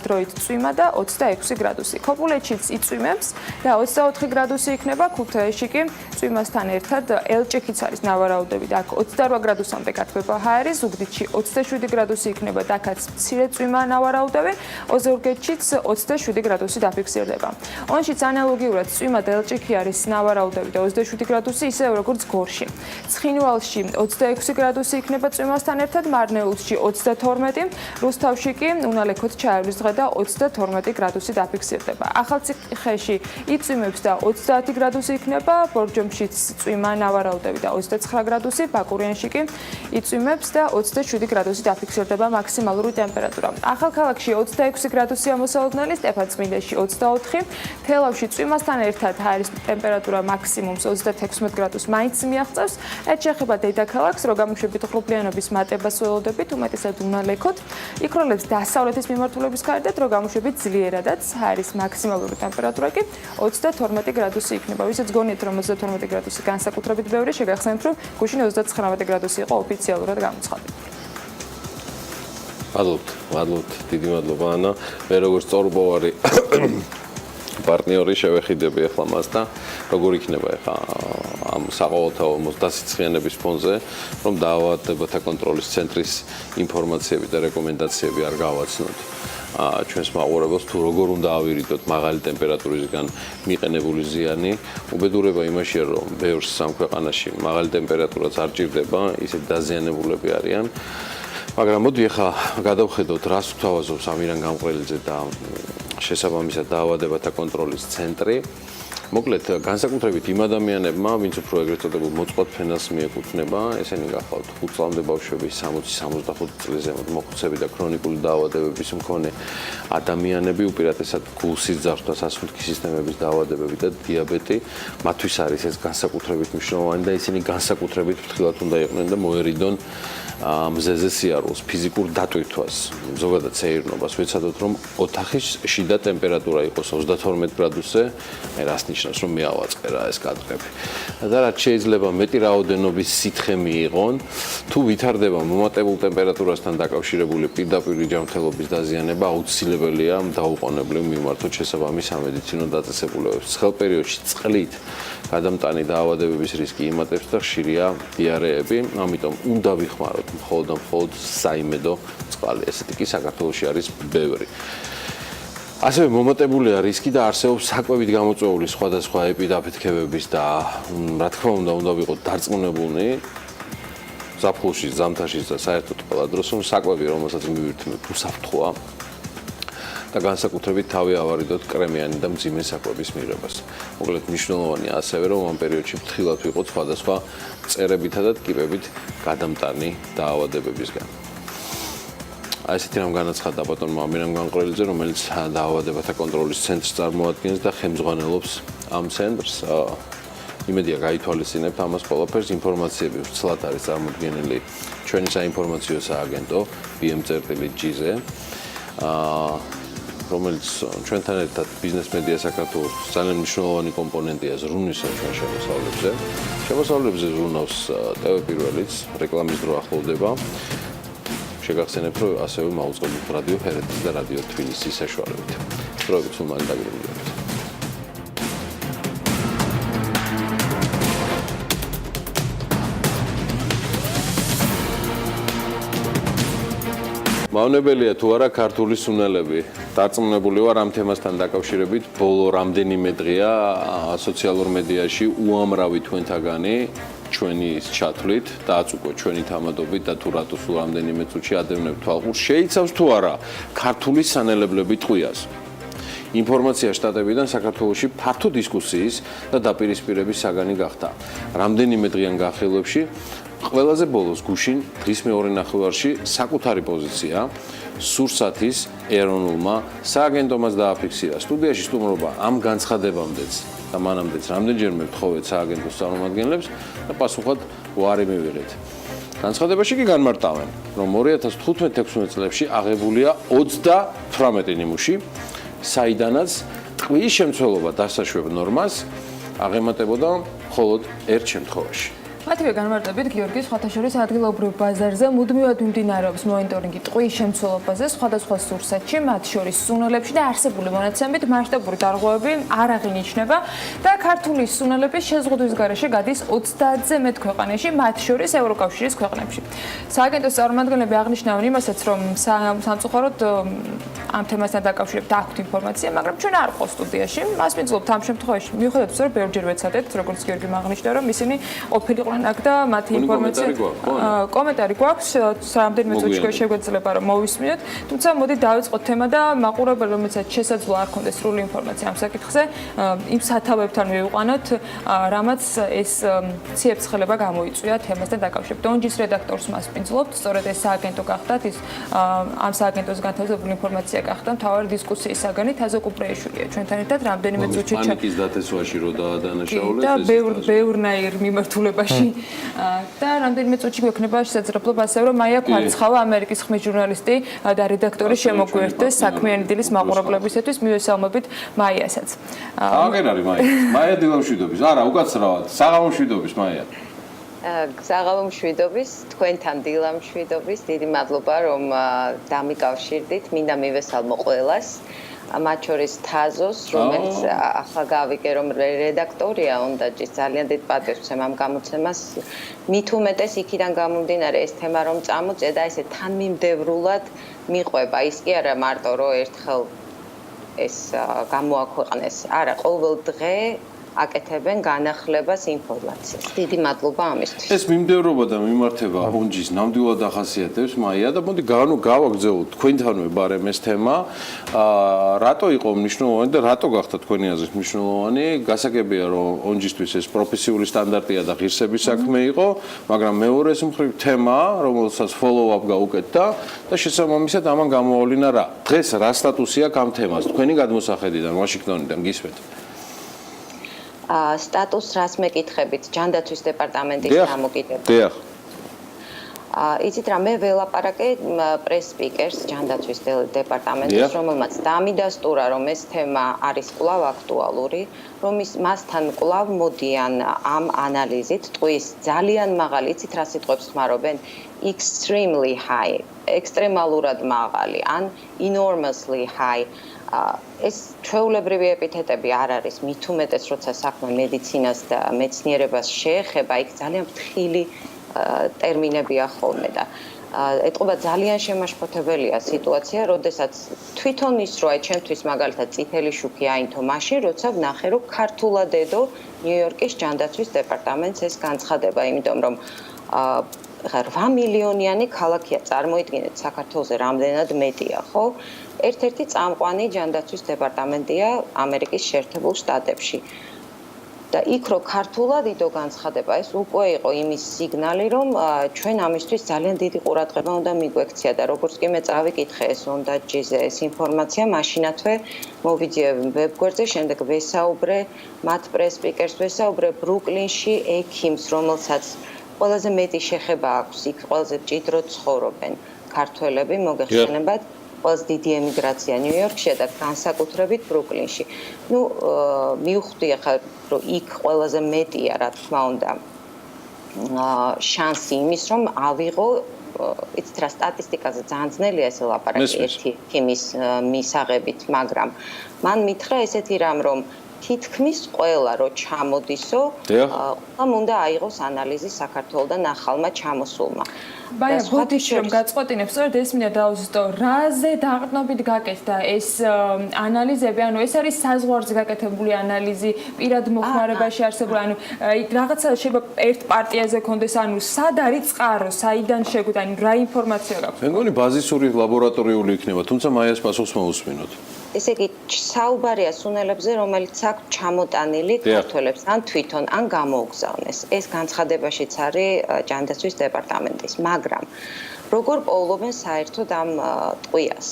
დროით წვიმა და 26 გრადუსი. ქობულეთშიც იწვიმებს და 24 გრადუსი იქნება, ქუთაისში კი წვიმასთან ერთად ელჭექიც არის ნავარაუდები და აქ 28 გრადუსამდე გათბება ჰაერი, ზუგდიდში 27 გრადუსი იქნება და აქაც მცირე წვიმა ნავარაუდები, ოზურგეთშიც 27 გრადუსი დაფიქსირდება. ონშიც ანალოგიურად წვიმა და ელჭექი არის ნავარაუდები და 27 გრადუსი ისევე როგორც გორში. ცხინვალში 26 გრადუსი იქნება წვიმასთან ერთად, მარნეულში 32, რუსთავში კი უნალექოთ ჩაევლის დღე და 32 გრადუსი დაფიქსირდება. ახალციხეში იწვიმებს და 30 გრადუსი იქნება, ბორჯომშიც წვიმა ნავარაუდები და 29 გრადუსი, ბაკურიანში კი იწვიმებს და 27 გრადუსი დაფიქსირდება მაქსიმალური ტემპერატურა. ახალქალაქში 26 გრადუსია მოსალოდნელი, სტეფანწმინდაში 24, თელავში წვიმასთან ერთად ჰაერის ტემპერატურა მაქსიმუმს 36 გრადუსს მაინც მიაღწევს. რაც შეეხება დედაქალაქს, რო გამოშვებით ღრუბლიანობის მატებას ველოდებით, უმეტესად უნალექოთ, იქროლებს დასავლეთის მიმართულების ქარი და რო გამოშვებით ძლიერადაც ჰაერის მაქსიმალური ტემპერატურა კი 32 გრადუსი იქნება. ვისაც გონიათ, რომ 32 გრადუსი განსაკუთრებით ბევრი, შეგახსენებთ, რომ გუშინ 39 გრადუსი იყო ოფიციალურად გამოცხადებული. მადლობთ, დიდი მადლობა ანა. მე როგორც სწორბოვარი პარტნიორი შევეხიდები ახლა მას და როგორ იქნება ახლა ამ საყოველთაო დასიცხიანების ფონზე, რომ დაავადებათა კონტროლის ცენტრის ინფორმაციები და რეკომენდაციები არ გავაცნოთ ჩვენს მაყურებელს, თუ როგორ უნდა ავირიდოთ მაღალი ტემპერატურისგან მიყენებული ზიანი. უბედურება იმაშია, რომ ბევრ სამ ქვეყანაში მაღალი ტემპერატურაც არ ჭირდება, ისეთ დაზიანებულები არიან. მაგრამ მოდი ახლა გადავხედოთ, რას გვთავაზობს ამირან გამყრელიძე და შესაბამისად დაავადებათა კონტროლის ცენტრი. მოკლედ, განსაკუთრებით იმ ადამიანებმა, ვინც უფრო ეგრეთ წოდებულ მოწყვლად ფენას მიეკუთვნება, ესენი გახლავთ 5 წლამდე ბავშვები, 60-65 წლის ზემოთ მოხუცები და ქრონიკული დაავადებების მქონე ადამიანები, უპირატესად გულსიძარღვთა, სასუნთქი სისტემების დაავადებები და დიაბეტი, მათთვის არის ეს განსაკუთრებით მნიშვნელოვანი და ისინი განსაკუთრებით ფრთხილად უნდა იყვნენ და მოერიდონ მზეზე სიარულს, ფიზიკურ დატვირთვას, ზოგადად სეირნობას, ვეცადოთ რომ ოთახის შიდა ტემპერატურა იყოს 32 გრადუსზე, მე რას ნიშნავს რომ მე ავაწყე რა ეს კადრები. და რაც შეიძლება მეტი რაოდენობის სითხე მიიღონ, თუ ვითარდება მომატებულ ტემპერატურასთან დაკავშირებული პირდაპირი ჯანმრთელობის დაზიანება, აუცილებელია დაუყოვნებლივ მიმართოთ შესაბამის სამედიცინო დაწესებულებებს. ცხელ პერიოდში წყლით გადამტანი დაავადებების რისკი იმატებს და ხშირია დიარეები, ამიტომ უნდა ვიხმაროთ მხოლოდ და მხოლოდ საიმედო წყალი. ესეთი კი საქართველოში არის ბევრი. ასევე მომატებულია რისკი და არსებობს საკვებით გამოწვეული სხვადასხვა ეპიდაფეთქებების და რა თქმა უნდა ვიყოთ დარწმუნებულნი ზაფხულში, ზამთარში და საერთოდ ყველა დროს რომ საკვები, რომელსაც მივირთმევთ, უსაფრთხოა და განსაკუთრებით თავი ავარიდოთ კრემიანი და მძიმე საკვების მიღებას. მოკლედ მნიშვნელოვანია ასევე რომ ამ პერიოდში ფრთხილად ვიყოთ სხვადასხვა წერებითა და ტკიპებით გადამტანი დაავადებებისგან. აი ესეთი რამ განაცხადა ბატონმა ამირამ განყრელიძე, რომელიც დაავადებათა კონტროლის ცენტრს წარმოადგენს და ხელმძღვანელობს ამ ცენტრს. იმედია გაითვალისწინებთ ამას ყველაფერს, ინფორმაციები ვრცლად არის წარმოდგენილი ჩვენი საინფორმაციო სააგენტო BM.GZ-ზე. რომელიც ჩვენთან ერთად ბიზნეს მედია საქართველოს ძალიან მნიშვნელოვანი კომპონენტია ზრუნვის ჩვენ შემოსავლებზე. შემოსავლებზე ზრუნავს TV პირველიც, რეკლამის დრო ახლოვდება. შეგახსენებთ, რომ ასევე მაუწყებლობთ რადიო ჰერეთის და რადიო თბილისის საშუალებით. დროებით სულ მალე დაგვრჩებით. მავნებელია თუ არა ქართული სუნელები. დარწმუნებული ვარ ამ თემასთან დაკავშირებით ბოლო რამდენიმე დღეა სოციალურ მედიაში უამრავი თქვენთაგანი ჩვენი ჩათვლით დააწუყო ჩვენი თამადობით და თუ რატო სულ რამდენიმე წუთში ადევნებთ თვალყურს შეიცავს თუ არა ქართული სანელებლები ტყვიას. ინფორმაცია შტატებიდან საქართველოში ფართო დისკუსიის და დაპირისპირების საგანი გახდა. რამდენიმე დღიან განხილვებში ყველაზე ბოლოს გუშინ დღის მეორე ნახევარში საკუთარი პოზიცია სურსათის ეროვნულმა სააგენტომაც დააფიქსირა. სტუდიაში სტუმრობა ამ განცხადებამდეც და მანამდეც რამდენჯერმე ვთხოვეთ სააგენტოს წარმომადგენლებს და პასუხად უარი მივიღეთ. განცხადებაში კი განმარტავენ, რომ 2015-16 წლებში აღებულია 38 ნიმუში, საიდანაც ტყვის შემცველობა დასაშვებ ნორმას აღემატებოდა მხოლოდ ერთ შემთხვევაში. მათივე განმარტებით გიორგი სხვათაშორის ადგილობრივ ბაზარზე მუდმივად მიმდინარეობს მონიტორინგი ტყვის შემცველობაზე სხვადასხვა სურსათში, მათ შორის სუნელებში და არსებული მონაცემებით მასშტაბური დარღვევები არ აღინიშნება და ქართული სუნელების შეზღუდვის გარეშე გადის 30-ზე მეტ ქვეყანაში, მათ შორის ევროკავშირის ქვეყნებში. სააგენტოს წარმომადგენლები აღნიშნავენ იმასაც, რომ სამწუხაროდ ამ თემასთან დაკავშირებით აქვთ ინფორმაცია, მაგრამ ჩვენ არ ვყავთ სტუდიაში. მას ვინცლობთ ამ შემთხვევაში, მიუხედავად იმისა, რომ ბევრჯერ ვეცადეთ, როგორც გიორგი აღნიშნა, რომ ისინი ყოფილიყო აქ და მათი ინფორმაცია კომენტარი გვაქვს რამდენიმე წუთში შეგვეძლება რომ მოვისმინოთ თუმცა მოდი დავიწყოთ თემა და მაყურებელი რომელსაც შესაძლოა არ ქონდეს სრული ინფორმაცია ამ საკითხზე იმ სათავებთან მივიყვანოთ რამაც ეს ციებ-ცხელება გამოიწვია თემასთან დაკავშირებით ონჯის რედაქტორს მასპინძლობთ სწორედ ეს სააგენტო გახდათ ის ამ სააგენტოს განთავსებული ინფორმაცია გახდა მთავარი დისკუსიის საგანი თაზო კუპრეიშვილია ჩვენთან ერთად რამდენიმე წუთში პანიკის დათესვაში რო დაადანაშაულეს და ბევრნაირ მიმართულებაში და რამდენიმე წუთში გვექნება შესაძლებლობა ასევე რომ მაია ქვარცხავა ამერიკის ხმის ჟურნალისტი და რედაქტორი შემოგვიერთდეს საქმიანი დილის მაყურებლებისათვის მივესალმებით მაიასაც. აღარ არის მაია დილა მშვიდობის. არა, უკაცრავად, საღამო მშვიდობის მაია. საღამო მშვიდობის, თქვენთან დილა მშვიდობის. დიდი მადლობა რომ დამიკავშირდით. მინდა მივესალმო ყველას. მათ შორის თაზოს, რომელიც ახლა გავიგე რომ რედაქტორია უნდაჯის ძალიან დიდ პატივს ვცემ ამ გამოცემას. მით უმეტეს იქიდან გამომდინარე ეს თემა რომ წამოწე და ესე თანმიმდევრულად მიყვება. ის კი არა მარტო რომ ერთხელ ეს გამოაქვეყნეს. არა, ყოველ დღე აკეთებენ განახლებას ინფორმაციას. დიდი მადლობა ამისთვის. ეს მიმდევრობა და მიმართება ონჯის ნამდვილად ახასიათებს მაია და მოდი გავაგზავნოთ თქვენთანვე ბარემ ეს თემა. რატო იყო მნიშვნელოვანი და რატო გახდა თქვენი აზრით მნიშვნელოვანი? გასაგებია რომ ონჯისთვის ეს პროფესიული სტანდარტია და ღირსების საქმე იყო, მაგრამ მეორეს მხრივ თემა, რომელსაც follow-up გაუკეთდა და შესაბამისად ამან გამოავლინა რა. დღეს რა სტატუსი აქვს ამ თემას? თქვენი გადმოსახედიდან, ვაშინგტონიდან გისმენთ. სტატუსს რას მეკითხებით ჯანდაცვის დეპარტამენტის გამოკითხებით. იცით რა, მე ველაპარაკე პრეს-სპიკერს ჯანდაცვის დეპარტამენტის, რომელმაც დამიდასტურა, რომ ეს თემა არის კვლავ აქტუალური, რომ მასთან კვლავ მოდიან ამ ანალიზით, ტყვის ძალიან მაღალი, იცით რა სიტყვებს ხმარობენ? Extremely high, ექსტრემალურად მაღალი, ან enormously high. ეს ჩვეულებრივი ეპითეტები არ არის, მით უმეტეს, როცა საქმე მედიცინას და მეცნიერებას შეეხება, იქ ძალიან ფრთხილი ტერმინებია ხოლმე და ეტყობა ძალიან შემაშფოთებელია სიტუაცია, როდესაც თვითონ ის რო აი ჩემთვის მაგალითად წითელი შუქი აინთო მაშინ, როცა ვნახე, რომ ქართულადედო ნიუ-იორკის ჯანდაცვის დეპარტამენტს ეს განცხადება, იმიტომ რომ 8 მილიონიანი ქალაქია, წარმოიდგინეთ საქართველოს რამდენად მეტია, ხო? ერთ-ერთი წამყვანი ჯანდაცვის დეპარტამენტია ამერიკის შეერთებულ შტატებში. და იქ რო ქართულად იდო განცხადება, ეს უკვე იყო იმის სიგნალი, რომ ჩვენ ამისთვის ძალიან დიდი ყურადღება უნდა მიგვექცია და როგორც კი მე წავიკითხე ეს ონდაჯიზე ეს ინფორმაცია, მაშინათვე მოვიძიე ვებგვერდზე, შემდეგ ვესაუბრე მათ პრეს-სპიკერს, ვესაუბრე ბრუკლინში ექიმს, რომელსაც ყველაზე მეტი შეხება აქვს, იქ ყველაზე მჭიდროდ ცხოვრობენ ქართველები, მოგეხსენებათ, ყველაზე დიდი ემიგრაცია ნიუ-იორკში და განსაკუთრებით ბრუკლინში. მივხვდი ახლა, რომ იქ ყველაზე მეტია, რა თქმა უნდა, შანსი იმის, რომ ავიღო, იცით რა, სტატისტიკაზე ძალიან ძნელია ესე ლაპარაკი ერთი ექიმის მისაღებით, მაგრამ მან მითხრა ესეთი რამ, რომ თითქმის ყველა რო ჩამოდისო, ყველამ უნდა აიღოს ანალიზი საქართველოდან ახალმა ჩამოსულმა. ბაია, ბოდიში რომ გაწყვეტინებ, სწორედ ეს მინდა დავზუსტო, რაზე დაყრდნობით გაკეთდა ეს ანალიზები, ანუ ეს არის საზღვარზე გაკეთებული ანალიზი, პირად მოხმარებაში არსებული, ანუ რაღაცა შეიძლება ერთ პარტიაზე კონდეს, ანუ სად არის წყარო, საიდან შეგვიდა, ანუ რა ინფორმაცია გაქვს? მე მგონი ბაზისური ლაბორატორიული იქნება, თუმცა მაიას პასუხს მოусმინოთ. ესე იგი, საუბარია სუნელებზე, რომელიც აქვს ჩამოტანილი ქართველებს, ან თვითონ, ან გამოუგზავნეს. ეს განცხადებაშიც არის ჯანდაცვის დეპარტამენტის, მაგრამ როგორ პოულობენ საერთოდ ამ ტყვიას?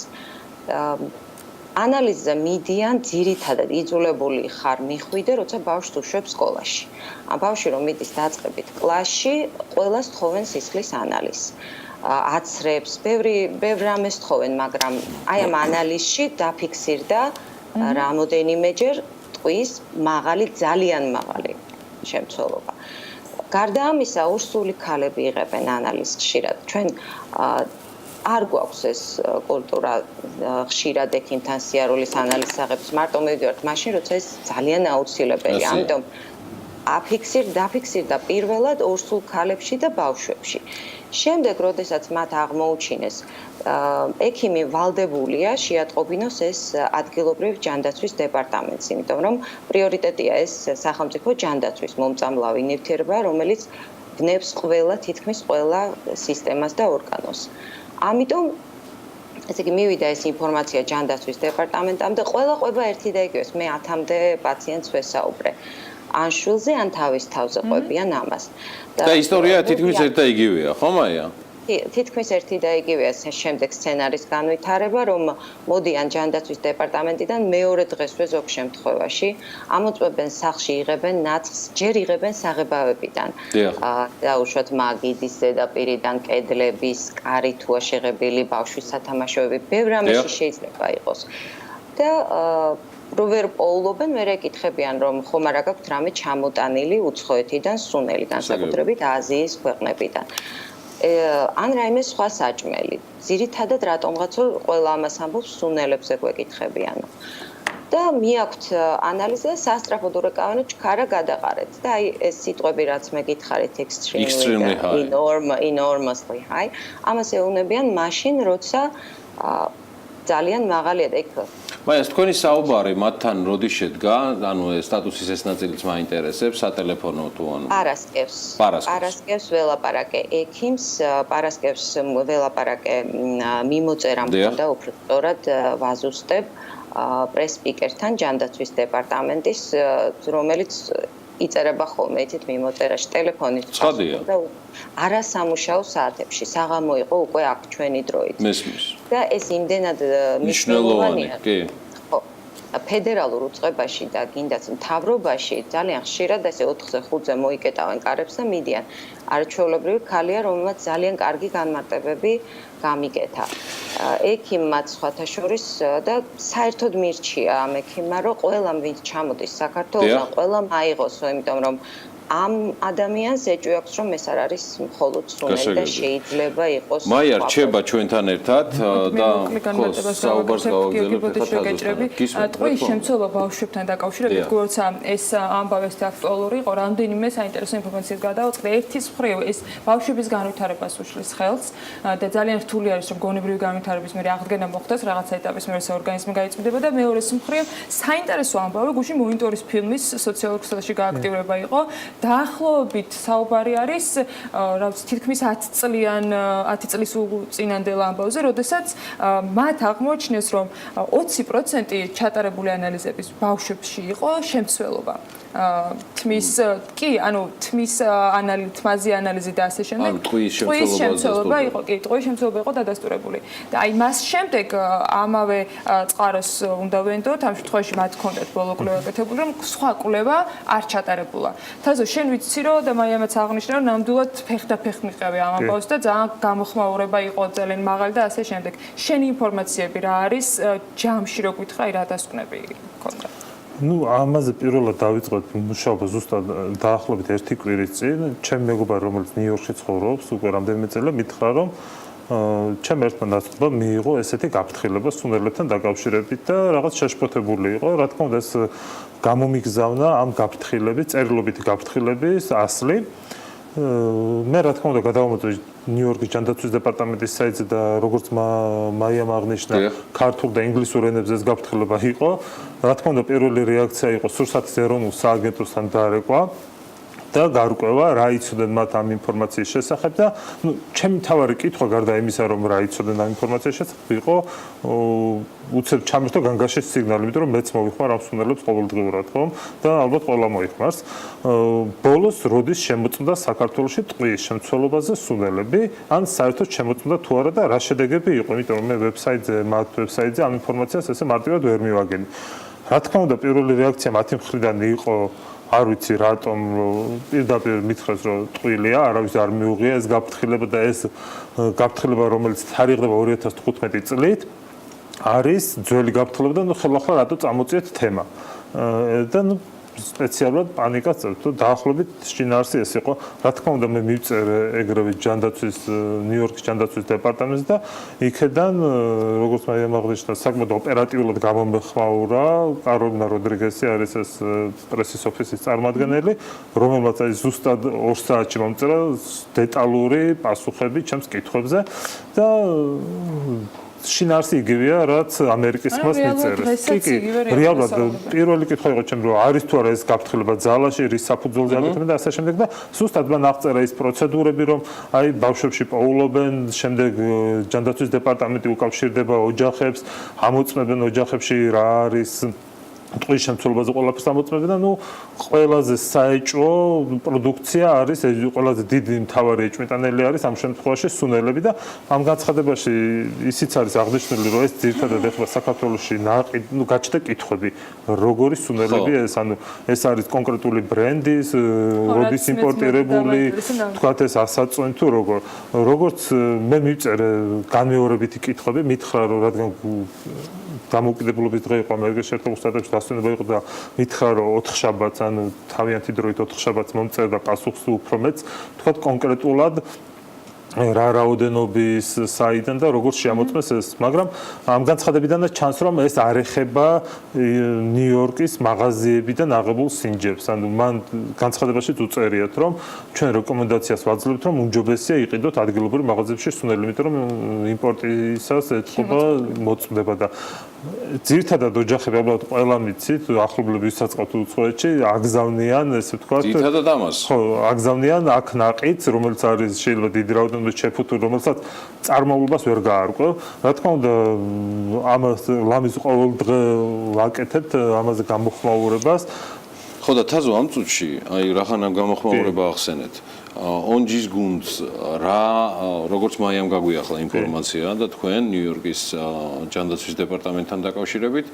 ანალიზზე მიდიან ძირითადად იძულებული ხარ მიხვიდე, როცა ბავშვს უშვებს სკოლაში. ბავშვი რომ მიდის დაწყებით კლასში, ყველას თხოვენ სისხლის ანალიზს. აცრებს, ბევრ რამეს თხოვენ, მაგრამ აი ამ ანალიზში დაფიქსირდა რამოდენიმეჯერ ტყვის მაღალი, ძალიან მაღალი შემცველობა. გარდა ამისა, ორსული ქალები იღებენ ანალიზს ხშირად. ჩვენ არ გვაქვს ეს კულტურა ხშირად ექიმთან სიარულის ანალიზს აღებს, მარტო მივიდივართ მაშინ, როცა ეს ძალიან აუცილებელია. ამიტომ დაფიქსირდა პირველად ორსულ ქალებში და ბავშვებში. შემდეგ, როდესაც მათ აღმოუჩინეს, ექიმი ვალდებულია შეატყობინოს ეს ადგილობრივ ჯანდაცვის დეპარტამენტს, იმიტომ რომ პრიორიტეტია ეს სახელმწიფო ჯანდაცვის მომწამლავი ნივთიერება, რომელიც გნებს თითქმის ყველა სისტემას და ორგანოს. ამიტომ ესე იგი მივიდა ეს ინფორმაცია ჯანდაცვის დეპარტამენტამდე და ყველა ყვება ერთი და იგივეს. მე 10-მდე პაციენტს ვესაუბრე. ან შვილზე, ან თავის თავზე ყვებიან ამას. და ისტორია თითქმის ერთ და იგივეა, ხო მაია? თითქმის ერთი და იგივეა შემდეგ სცენარის განვითარება, რომ მოდიან ჯანდაცვის დეპარტამენტიდან მეორე დღესვე ზოგ შემთხვევაში, ამოწმებენ სახლში, იღებენ ნაცხს, ჯერ იღებენ საღებავებიდან. დაუშვათ მაგიდის ზედაპირიდან, კედლების, კარი თუა შეღებილი, ბავშვის სათამაშოები, ბევრ რამეში შეიძლება იყოს. და რო ვერ პოულობენ, მე ეკითხებიან, რომ ხომ არა გაქვთ რამე ჩამოტანილი უცხოეთიდან, სუნელი, განსაკუთრებით აზიის ქვეყნებიდან. ან რაიმე სხვა საჭმელი. ძირითადად რატომღაცო ყველა ამას ამბობს სუნელებზე გვეკითხებიანო. და მიაქვთ ანალიზი და სასწრაფოდ ურეკავენ ჩქარა გადაყარეთ. და აი ეს სიტყვები რაც მე გითხარით extremely high, enormously high, ამას ეუბნებიან მაშინ, როცა ძალიან მაღალია და იქ მაიას თქვენი საუბარი მათთან როდის შედგა? ანუ სტატუსის ეს ნაწილიც მაინტერესებს, სატელეფონო თუ ანუ პარასკევს ველაპარაკე ექიმს, პარასკევს ველაპარაკე მიმოწერამ და უფრო სწორად ვაზუსტებ პრეს-სპიკერთან ჯანდაცვის დეპარტამენტის, რომელიც იწერება ხოლმე ეთით მიმოწერაში ტელეფონით და არასამუშაო საათებში საღამო იყო უკვე აქ ჩვენი დროით. მესმის. და ეს იმდენად მნიშვნელოვანია. კი. ხო. ფედერალურ უწყებაში და გინდაც მთავრობაში ძალიან ხშირად ესე 4-ზე 5-ზე მოიკეტავენ კარებს და მიდიან არაჩვეულებრივი ქალია, რომელმაც ძალიან კარგი განმარტებები გამიკეთა. ექიმმა სხვათა შორის და საერთოდ მირჩია ამ ექიმმა, რომ ყველა ვინც ჩამოდის საქართველოსთან, ყველა აიღოსო, იმიტომ რომ ამ ადამიანს ეჭვი აქვს, რომ ეს არ არის მხოლოდ სუნელი და შეიძლება იყოს. მაია რჩება ჩვენთან ერთად და საუბარს გავაგზავნებთ. ტყუის შემცველობა ბავშვებთან დაკავშირებით, როგორც ეს ამბავი ეს აქტუალური იყო, რამდენიმე საინტერესო ინფორმაციას გადავაწყდა. ერთის მხრივ ეს ბავშვების განვითარებას უშლის ხელს და ძალიან რთული არის, რომ გონებრივი განვითარების მერე აღდგენა მოხდეს, რაღაცა ეტაპის მერე ორგანიზმი გაიწვდება და მეორეს მხრივ საინტერესო ამბავი გუშინ მონიტორის ფილმის სოციალურ ქსელში გააქტიურება იყო. დაახლოებით საუბარი არის, რაც თითქმის 10 წლის წინანდელ ამბავზე, როდესაც მათ აღმოაჩინეს, რომ 20% ჩატარებული ანალიზების ბავშვებში იყო შემცველობა. თმის თმაზე ანალიზი და ასე შემდეგ. ტყუის შემცველობა იყო, კი, ტყუის შემცველობა იყო დადასტურებული. და აი მას შემდეგ ამავე წყაროს უნდა ვენდოთ, ამ შემთხვევაში მათ ჰქონდათ ბოლო კვლევა გაკეთებული, რომ სხვა კვლევა არ ჩატარებულა. თაზო შენ ვიცი რომ და მაიამაც აღნიშნა რომ ნამდვილად ფეხ მიყავი ამ ამბავს და ძალიან გამოხმაურება იყო ძალიან მაღალი და ასე შემდეგ. შენი ინფორმაციები რა არის ჯამში რო გითხრა რა დასკვნები ჰქონდა? ამაზე პირველად დავიწყოთ მუშაობა ზუსტად დაახლოებით 1 კვირის წინ. ჩემი მეგობარი, რომელიც ნიუ-იორკში ცხოვრობს, უკვე რამდენიმე წელი მითხრა, რომ ჩემ ერთმა ნაცნობამ მიიღო ესეთი გაფრთხილება სუნელებთან დაკავშირებით და რაღაც შეშფოთებული იყო. რა თქმა უნდა, ეს გამომიგზავნა ამ გაფრთხილების, წერილობითი გაფრთხილების ასლი. მე რა თქმა უნდა გადავამოწე ნიუ-იორკის ჯანდაცვის დეპარტამენტის საიტზე და როგორც მაიამ აღნიშნა, ქართულ და ინგლისურ ენებზე ეს გაფრთხილება იყო. რა თქმა უნდა, პირველი რეაქცია იყო სურსათის ეროვნულ სააგენტოსთან დარეკვა და გარკვევა რა იცოდნენ მათ ამ ინფორმაციის შესახებ და ჩემი თავარი კითხვა გარდა იმისა რომ რა იცოდნენ ამ ინფორმაციის შესახებ იყო უცებ ჩამოსდა განგაშის სიგნალი, იმიტომ რომ მეც მოვიხმარ ამ სუნელებს ყოველდღიურად, ხომ? და ალბათ ყველა მოიხმარს. ბოლოს როდის შემოწმდა საქართველოში ტყუის შემცველობაზე სუნელები, ან საერთოდ შემოწმდა თუ არა და რა შედეგები იყო, იმიტომ რომ მე მათ ვებსაიტზე ამ ინფორმაციას ესე მარტივად ვერ მივაგენი. რა თქმა უნდა, პირველი რეაქცია მათი მხრიდან იყო არ ვიცი რატომ პირდაპირ მითხრეს რომ ტყუილია, არავის არ მიუღია ეს გაფრთხილება და ეს გაფრთხილება რომელიც თარიღდება 2015 წლით არის ძველი გაფრთხილება და ხელახლა რატო წამოწიეთ თემა და სპეციალურად პანიკას წერთ, თუ დაახლოებით შინაარსი ეს იყო. რა თქმა უნდა მე მივწერე ეგრევე ნიუ-იორკის ჯანდაცვის დეპარტამენტს და იქედან როგორც მაიამ აღნიშნა, საკმაოდ ოპერატიულად გამომეხმაურა კაროლინა როდრიგესი არის ეს პრესის ოფისის წარმომადგენელი, რომელმაც აი ზუსტად 2 საათში მომწერა დეტალური პასუხები ჩემს კითხვებზე და შინაარსი იგივეა, რაც ამერიკის ხმას მიწერეს. კი, რეალურად პირველი კითხვა იყო ჩემ რომ არის თუ არა ეს გაფრთხილება ძალაში, რის საფუძველზე აკეთებენ და ასე შემდეგ და ზუსტად მან აღწერა ის პროცედურები, რომ აი ბავშვებში პოულობენ, შემდეგ ჯანდაცვის დეპარტამენტი უკავშირდება ოჯახებს, ამოწმებენ ოჯახებში რა არის ტყუის შემცველობაზე ყველაფერს ამოწმებენ და ყველაზე საეჭვო პროდუქცია არის ყველაზე დიდი მთავარი ეჭვმიტანელი არის ამ შემთხვევაში სუნელები და ამ განცხადებაში ისიც არის აღნიშნული რომ ეს ძირითადად ეხება საქართველოში გაჩნდა კითხვები როგორი სუნელები ეს არის კონკრეტული ბრენდის როდის იმპორტირებული თქვათ ეს ასაწვენ თუ როგორც მე მივწერე განმეორებითი კითხვები მითხრა რომ რადგან დამოუკიდებლობის დღე იყო ამერიკის შეერთებულ შტატებში დასვენება იყო და მითხრა რომ 4 შაბათს ან თავიანთი დროით 4 შაბათს მომწერდა პასუხს უფრო მეც თქვა კონკრეტულად რა რაოდენობის საიდან და როგორ შეამოწმეს ეს, მაგრამ ამ განცხადებიდანაც ჩანს რომ ეს არ ეხება ნიუ-იორკის მაღაზიებიდან აღებულ სინჯებს. ანუ მან განცხადებაშიც უწერიათ რომ ჩვენ რეკომენდაციას ვაძლევთ რომ უმჯობესია იყიდოთ ადგილობრივ მაღაზიებში სუნელი, იმიტომ რომ იმპორტისას ეთყობა მოწმდება და ძირითადად ოჯახები ალბათ ყველა მიცით ახლობლები ვისაც უცხოეთში აგზავნიან ესე ვთქვათ ძირითადად ამას ხო აგზავნიან აქ ნაყიდს რომელიც არის შეიძლება დიდი რაოდენობით შეფუთული რომელსაც წარმოულობას ვერ გაარკვევ რა თქმა უნდა ამას ლამის ყოველ დღე ვაკეთებთ ამაზე გამოხმაურებას ხო და თაზო ამ წუთში აი რახან ამ გამოხმაურება ახსენეთ onjis gundz რა როგორც მაიამ გაგვიახლა ინფორმაცია და თქვენ ნიუ-იორკის ჯანდაცვის დეპარტამენტთან დაკავშირებით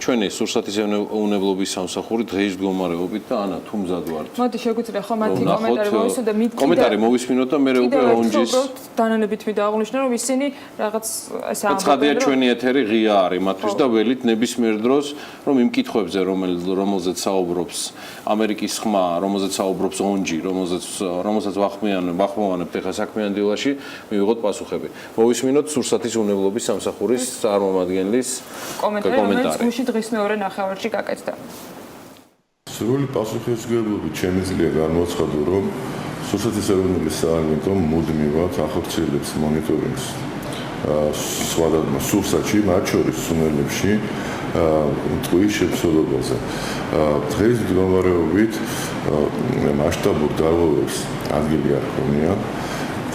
ჩვენი სურსათის ეუნებლობის სამსახური დღეის მდგომარეობით და ანა თუ მზად ვართ მოდი შეგვიძლია ხო მათი კომენტარი მოვისმინოთ და მით კომენტარი მოვისმინოთ და მე უკვე onjis დანანებით ვიდა აღნიშნე რომ ისინი რაღაც ესე ამბობენ ცხადია ჩვენი ეთერი ღია არის მათთვის და ველით ნებისმიერ დროს რომ იმ კითხვებზე რომელზეც საუბრობს ამერიკის ხმა რომელზეც საუბრობს onji რომელსაც ვახმოვანებთ ახლა საქმიანი დილაში მივიღოთ პასუხები. მოვისმინოთ სურსათის უნებლობის სამსახურის წარმომადგენლის კომენტარი. რომელიც გუშინ დღის მეორე ნახევარში გაკეთდა. სრული პასუხისმგებლობით შემიძლია გამოცხადო, რომ სურსათის ეროვნული სააგენტო მუდმივად ახორციელებს მონიტორინგს სხვადასხვა სურსათში, მათ შორის სუნელებში ტყუის შემცველობაზე. დღეს მდგომარეობით მასშტაბურ დარღვევებს ადგილი არ ჰქონია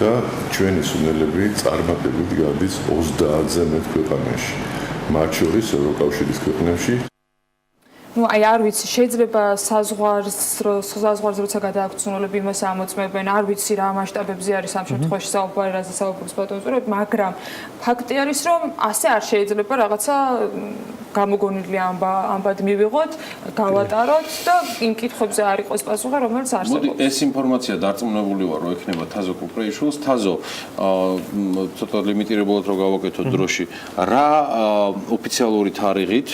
და ჩვენი სუნელები წარმატებით გადის 30-ზე მეტ ქვეყანაში, მათ შორის ევროკავშირის ქვეყნებში. ну აი არ ვიცი შეიძლება საზღვარს როცა გადააქვთ სუნელები იმას ამოწმებენ არ ვიცი რა მასშტაბებზე არის ამ შემთხვევაში საუბარი რაზე საუბრობს ბატონო მაგრამ ფაქტი არის რომ ასე არ შეიძლება რაღაცა გამოგონილი ამბად მივიღოთ გავატაროთ და იმ კითხვებზე არ იყოს პასუხი რომელიც არსებობს. მოდი ეს ინფორმაცია დარწმუნებული ვარ რომ ექნება თაზო კუპრეიშვილს თაზო ცოტა ლიმიტირებულად რომ გავაკეთოთ დროში რა ოფიციალური თარიღით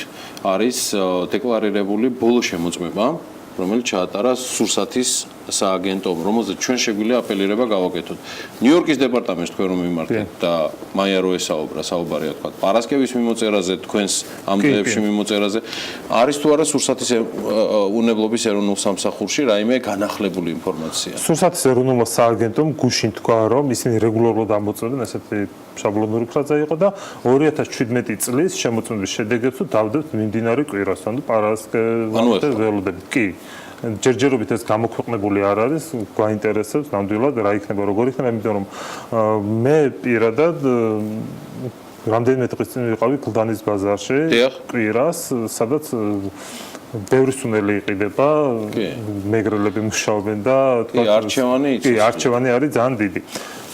არის დეკლარირებული ბოლო შემოწმება რომელიც ჩაატარა სურსათის სააგენტომ რომელზეც ჩვენ შეგვიძლია აპელირება გავაკეთოთ. ნიუ-იორკის დეპარტამენტს თქვენ რომ მიმართეთ და მაია რო ესაუბრა საუბარია თქვა პარასკევის მიმოწერაზე თქვენს ამ დღეებში მიმოწერაზე არის თუ არა სურსათის უნებლობის ეროვნულ სამსახურში რაიმე განახლებული ინფორმაცია. სურსათის ეროვნულ სააგენტომ გუშინ თქვა რომ ისინი რეგულარულად ამოწმებენ ესეთი შაბლონური ფრაზა იყო და 2017 წლის შემოწმების შედეგებს დავდებთ მიმდინარე კვირას ანუ პარასკევამდე ველოდებით. კი ჯერჯერობით ეს გამოქვეყნებული არ არის, გვაინტერესებს ნამდვილად რა იქნება, როგორ იქნება, იმიტომ რომ მე პირადად რამდენიმე დღის წინ ვიყავი კლდანის ბაზარში, კვირას, სადაც ბევრი სუნელი იყიდება, მეგრელები მუშაობენ და თქვა არჩევანი არის ძალიან დიდი.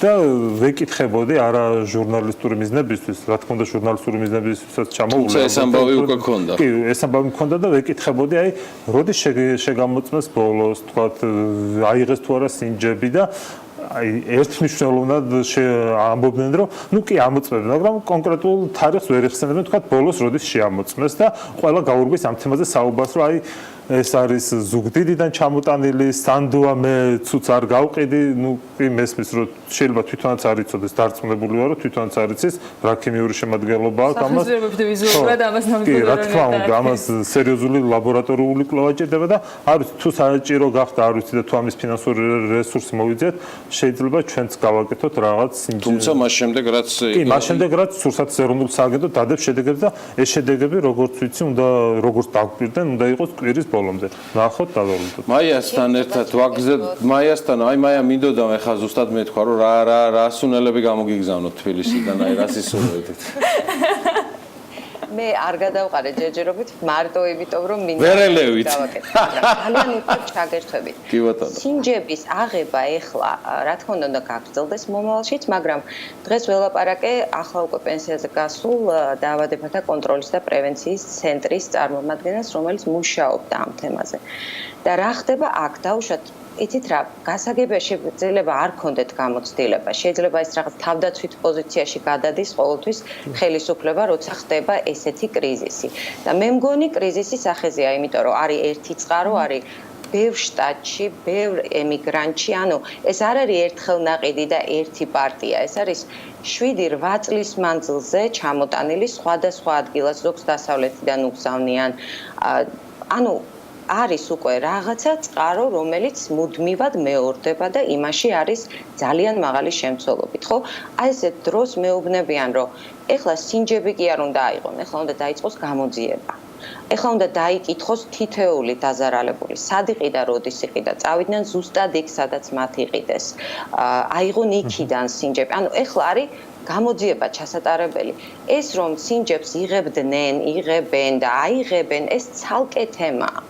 და ვეკითხებოდი არა ჟურნალისტური მიზნებისთვის, რა თქმა უნდა ჟურნალისტური მიზნებისთვისაც ჩამოუვლე. ეს ამბავი უკვე ქონდა. კი, ეს ამბავი მქონდა და ვეკითხებოდი, აი, როდის შეგამოწმეს ბოლოს, თქვათ, აიღეს თუ არა სინჯები და აი ერთმნიშვნელოვნად ამბობდნენ რომ ნუ კი ამოწმებენ, მაგრამ კონკრეტულ თარიღს ვერ იხსენებენ, თქვათ, ბოლოს როდის შეამოწმეს და ყველა გაურბის ამ თემაზე საუბარს, რომ აი ეს არის ზუგდიდიდან ჩამოტანილი სანდოა მე ცუც არ გავყიდი, ნუ კი მესმის რომ შეიძლება თვითონაც არ იცოდეს, დარწმუნებული ვარ რომ თვითონაც არ იცის, რა ქიმიური შემადგენლობა აქვს ამას. სახსრებებდი ვიზუალურად ამას ნამდვილად. კი, რა თქმა უნდა, ამას სერიოზული ლაბორატორიული კვლევა ჭირდება და არ ვიცი თუ საჭირო გახდა, არ ვიცი და თუ ამის ფინანსური რესურსი მოვიძიეთ, შეიძლება ჩვენც გავაკეთოთ რაღაც სიმძიმე. თუმცა მას შემდეგ რაც კი, მას შემდეგ რაც სურსათის ეროვნულ სააგენტო დადებს შედეგებს და ეს შედეგები როგორც ვიცი, უნდა როგორც დაგვირდნენ, უნდა იყოს კვირის ბოლომდე. ნახოთ დავავლოთ. მაიასთან ერთად ვაგზავნოთ. მაიასთან, აი მაია მინდოდა მე ხა ზუსტად მეთქვა რომ რა სუნელები გამოგიგზავნოთ თბილისიდან, აი რა სისულებით. მე არ გადავყარე ჯერჯერობით მარტო იმიტომ რომ მინდა ვერელევით. ძალიან უფრო ჩაგერთვებით. კი ბატონო. სინჯების აღება ეხლა რა თქმა უნდა გაგრძელდეს მომავალშიც, მაგრამ დღეს ველაპარაკე ახლა უკვე პენსიაზე გასულ დაავადებათა კონტროლის და პრევენციის ცენტრის წარმომადგენელს, რომელიც მუშაობდა ამ თემაზე. და რა ხდება აქ დაუშვათ იცით რა, გასაგებია შეიძლება არ ქონდეთ გამოცდილება. შეიძლება ეს რაღაც თავდაცვით პოზიციაში გადადის ყოველთვის ხელისუფლება, როცა ხდება ესეთი კრიზისი. და მე მგონი კრიზისი სახეზეა, იმიტომ რომ არის ერთი წყარო, არის ბევრ შტატში, ბევრ ემიგრანტში, ანუ ეს არ არის ერთხელნაყიდი და ერთი პარტია, ეს არის 7-8 წლის მანძილზე ჩამოტანილი სხვადასხვა ადგილას, ზოგს დასავლეთიდან უგზავნიან. ანუ არის უკვე რაღაცა წყარო, რომელიც მუდმივად მეორდება და იმაში არის ძალიან მაღალი შემცველობით, ხო? აი ესეთ დროს მეუბნებიან, რომ ეხლა სინჯები კი არ უნდა აიღონ, ეხლა უნდა დაიწყოს გამოძიება. ეხლა უნდა დაიკითხოს თითეული დაზარალებული, სად იყიდა, როდის იყიდა, წავიდნენ ზუსტად იქ, სადაც მათ იყიდეს. აიღონ იქიდან სინჯები. ანუ ეხლა არის გამოძიება ჩასატარებელი. ეს რომ სინჯებს იღებენ და აიღებენ, ეს ცალკე თემაა.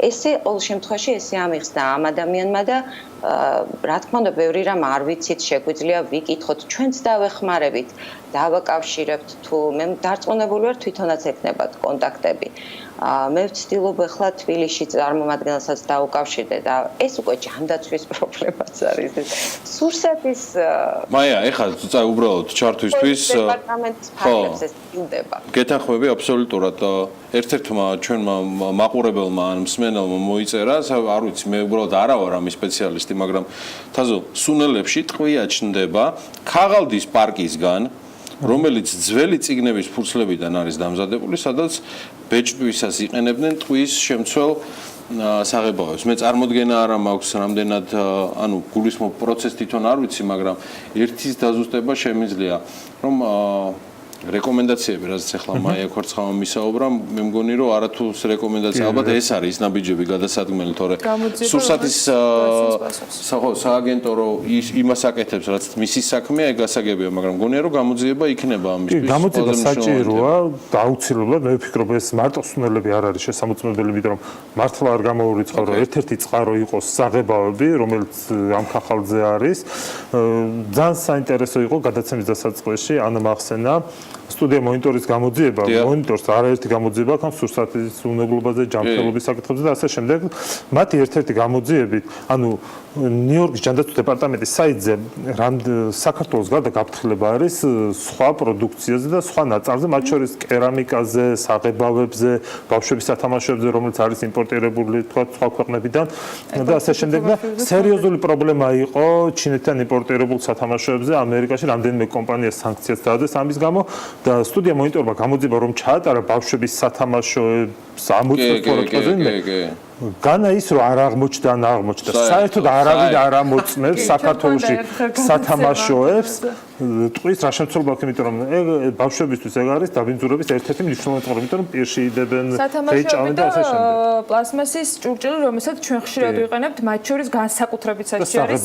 ესე ყოველ შემთხვევაში ესე ამიხსნა ამ ადამიანმა და რა თქმა უნდა, ბევრი რამ არ ვიცით, შეგვიძლია ვიკითხოთ, ჩვენც დავეხმარებით, დავაკავშირებთ თუ მე დარწმუნებული ვარ თვითონაც ექნებათ კონტაქტები. მე ვცდილობ ახლა თბილისში წარმომადგენელსაც დაუკავშირდე და ეს უკვე ჯანდაცვის პრობლემაც არის. სურსათის მაია, ეხლა უბრალოდ ჩართვისთვის დეპარტამენტის ფარგლებს ეს ილდება. გეთანხმები აბსოლუტურად. ერთ-ერთმა ჩვენმა მაყურებელმა ან მსმენელმა მოიწერა, არ ვიცი, მე უბრალოდ არა ვარ ამის სპეციალისტი, მაგრამ თაზო სუნელებში ტყვია ჩნდება ქაღალდის პარკისგან, რომელიც ძველი წიგნების ფურცლებიდან არის დამზადებული, სადაც ბეჭდვისას იყენებდნენ ტყვის შემცველ საღებავებს. მე წარმოდგენა არ მაქვს რამდენად, ანუ გულისხმობ პროცესს თვითონ არ ვიცი, მაგრამ ერთის დაზუსტება შემიძლია, რომ რეკომენდაციები, რაც ახლა მაია ქორცხავამ მისაუბრა, მე მგონი რომ არათუს რეკომენდაცია, ალბათ ეს არის ნაბიჯები გადასადგმელი, თორე სურსათის სააგენტო რო იმას აკეთებს, რაც მისი საქმეა, ეგ გასაგებია, მაგრამ მგონია რომ გამოძიება იქნება ამისთვის. გამოძიება საჭიროა, აუცილებლად მე ვფიქრობ ეს მარტო სუნელები არ არის შესამოწმებელი, იმიტომ რომ მართლა არ გამოურიცხავ რომ ერთ-ერთი წყარო იყოს საღებავები, რომელიც ამ ხახალზე არის. ძალიან საინტერესო იყო გადაცემის დასაწყისში, ანა მახსენა სტუდია მონიტორის გამოძიება, მონიტორს არაერთი გამოძიება აქვს სურსათის უნებლობაზე, ჯანმრთელობის საკითხებზე და ასე შემდეგ. მათი ერთ-ერთი გამოძიებით, ანუ ნიუ-იორკის ჯანდაცვის დეპარტამენტის საიტზე საქართველოს გარდა გაფრთხილება არის სხვა პროდუქციაზე და სხვა ნაწარმზე, მათ შორის კერამიკაზე, საღებავებზე, ბავშვების სათამაშოებზე, რომელიც არის იმპორტირებული თქვა სხვა ქვეყნებიდან და ასე შემდეგ და სერიოზული პრობლემა იყო ჩინეთიდან იმპორტირებულ სათამაშოებზე ამერიკაში რამდენიმე კომპანია სანქციას დაადეს ამის გამო და სტუდია მონიტორმა გამოძიება რომ ჩაატარა ბავშვების სათამაშოებს ამოწმეს პროექტზე განა ის რომ არ აღმოჩნდა ან აღმოჩნდა საერთოდ არავინ არ ამოწმებს საქართველოში სათამაშოებს ტყვის რა შემცველობა აქვს იმიტომ რომ ბავშვებისთვის ეგ არის დაბინძურების ერთ-ერთი მნიშვნელოვანი წყარო იმიტომ რომ პირში იდებენ სათამაშოები და პლასმასის ჭურჭელი რომელსაც ჩვენ ხშირად ვიყენებთ მათ შორის განსაკუთრებით საჭირო არის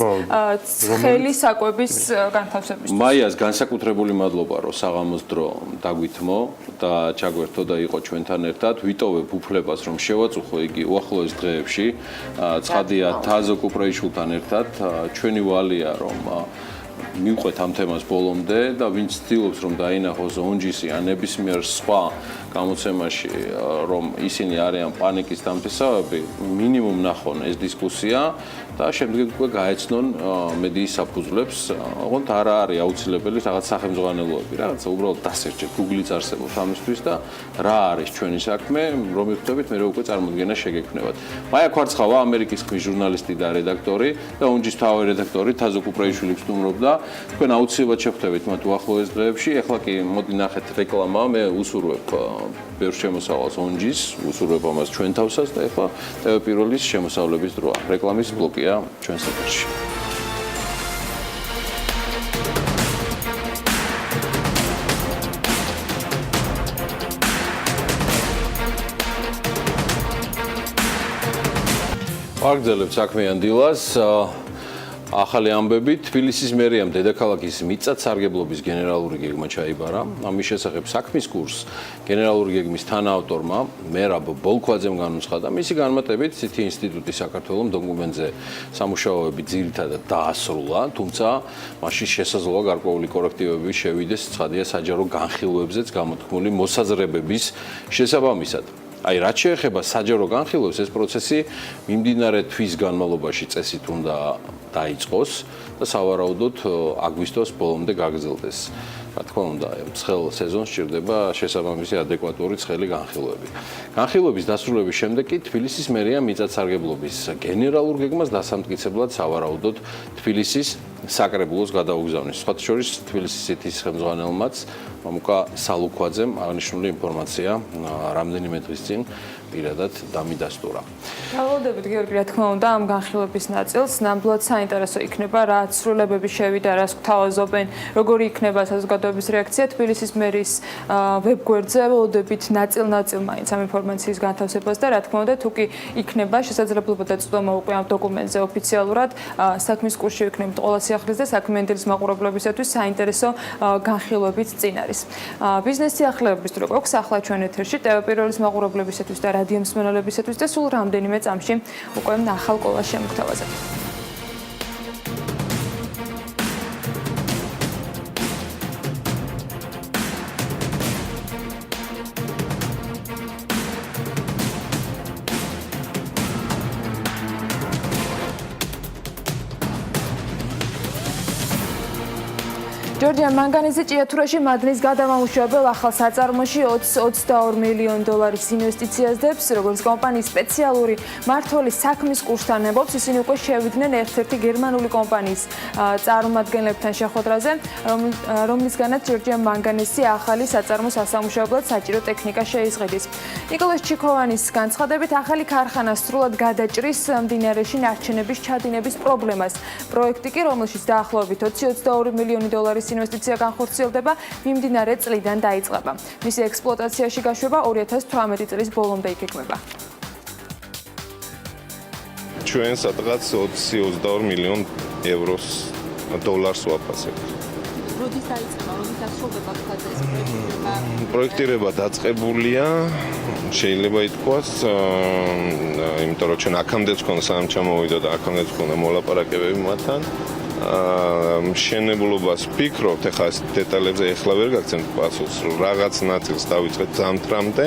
ცხელი საკვების განთავსებისთვის მაიას განსაკუთრებული მადლობა რომ საღამოს დრო დაგვითმო და ჩაგვერთო და იყო ჩვენთან ერთად ვიტოვებ უფლებას რომ შევაწუხო იგი უახლოეს დღეებში ცხადია თაზო კუპრეიშვილთან ერთად ჩვენი ვალია რომ მივყვეთ ამ თემას ბოლომდე და ვინც ცდილობს რომ დაინახოს ონჯისი ან ნებისმიერ სხვა გამოცემაში რომ ისინი არიან პანიკის დამტესავები მინიმუმ ნახონ ეს დისკუსია და შემდეგ უკვე გაეცნონ მედიის საფუძვლებს ოღონდ არა არის აუცილებელი რაღაც სახელმძღვანელოები რაღაცა უბრალოდ დასერჩეთ Google-იც არსებობს ამისთვის და რა არის ჩვენი საქმე რომ მიხვდებით მე უკვე წარმოდგენა შეგექმნებათ მაია ქორცხავა ამერიკის ხმის ჟურნალისტი და რედაქტორი და ონჯის თავი რედაქტორი თაზო კუპრეიშვილი ვსტუმრობდა თქვენ აუცილებლად შეხვდებით მათ უახლოეს დღეებში ახლა კი მოდი ნახეთ რეკლამა მე უსურვებ ბევრ შემოსავალს ონჯის უსურვებ ამას ჩვენ თავსაც და ახლა ტელეპიროლის შემოსავლების დროა რეკლამის ბლოკია ჩვენს ეთერში ვაგრძელებთ საქმიან დილას ახალი ამბები თბილისის მერიამ დედაქალაქის მიწათსარგებლობის გენერალური გეგმა ჩაიბარა. ამის შესახებ საქმის კურსს გენერალური გეგმის თანაავტორმა მერაბ ბოლქვაძემ განუცხადა. მისი განმარტებით ცითი ინსტიტუტი საქართველოს დოკუმენტზე სამუშაოები ძირითადად დაასრულა, თუმცა მაშინ შესაძლოა გარკვეული კორექტივები შევიდეს ცხადია საჯარო განხილვებზეც გამოთქმული მოსაზრებების შესაბამისად. აი რაც შეეხება საჯარო განხილვებს ეს პროცესი მიმდინარე თვის განმავლობაში წესით უნდა დაიწყოს და სავარაუდოდ აგვისტოს ბოლომდე გაგრძელდეს. Რა თქმა უნდა, ცხელ სეზონს სჭირდება შესაბამისი ადეკვატური ცხელი განხილვები. განხილვების დასრულების შემდეგ კი თბილისის მერია მიწათსარგებლობის გენერალურ გეგმას დასამტკიცებლად სავარაუდოდ თბილისის საკრებულოს გადაუგზავნის. სხვათა შორის თბილისის სიტის ხელმძღვანელმაც მამუკა სალუქვაძემ აღნიშნული ინფორმაცია რამდენიმე დღის წინ პირადად დამიდასტურა. გავლოდებით გიორგი, რა თქმა უნდა, ამ განხილვების ნაწილს ნამდვილად საინტერესო იქნება, რა ცვლილებები შევიდა, რას გვთავაზობენ, როგორი იქნება საზოგადოების რეაქცია თბილისის მერის ვებგვერდზე, ველოდებით ნაწილ-ნაწილ მაინც ამ ინფორმაციის განთავსებას და რა თქმა უნდა, თუ კი იქნება შესაძლებლობა და წვდომა უკვე ამ დოკუმენტზე ოფიციალურად საქმის კურსში ვიქნებით ყველა სიახლის და საქმიანი დილის მაყურებლებისათვის საინტერესო განხილვებიც წინ არის. ბიზნეს სიახლეების დრო გვაქვს ახლა ჩვენ ეთერში ტელეპიროლის მაყურებლებისათვის და რადიო მსმენელებისათვის და სულ რამდენიმე წამში უკვე ახალ კოლას შემოგთავაზებთ. ჯორჯიან მანგანეზი ჭიათურაში მადნის გადამამუშავებელ ახალ საწარმოში 22 მილიონ დოლარის ინვესტიციას დებს, როგორც კომპანიის სპეციალური მმართველი საქმის კურსთან ამბობს, ისინი უკვე შევიდნენ ერთ-ერთი გერმანული კომპანიის წარმომადგენლებთან შეხვედრაზე, რომლისგანაც ჯორჯიან მანგანეზი ახალი საწარმოს ასამუშავებლად საჭირო ტექნიკა შეიზღიდის. ნიკოლას ჩიქოვანის განცხადებით, ახალი ქარხანა სრულად გადაჭრის მდინარეში ნარჩენების ჩადინების პრობლემას. პროექტი კი, რომელშიც დაახლოებით 22 მილიონი დოლარის ინვესტიცია განხორციელდება, მიმდინარე წლიდან დაიწყება. მისი ექსპლუატაციაში გაშვება 2018 წლის ბოლომდე იგეგმება. ჩვენ სადღაც 22 მილიონ ევროს დოლარს ვაფასებთ. როდის დაიწყება, როდის დასრულდება ხაზი ეს პროექტი? პროექტირება დაწყებულია, შეიძლება ითქვას, იმიტომ რომ ჩვენ აქამდეც ქონდა სანამ ჩამოვიდა და აქამდეც ქონდა მოლაპარაკებები მათთან. მშენებლობას ვფიქრობთ, ეხლა ეს დეტალებზე ეხლა ვერ გაგცემთ პასუხს, რაღაც ნაწილს დავიწყეთ ზამთრამდე.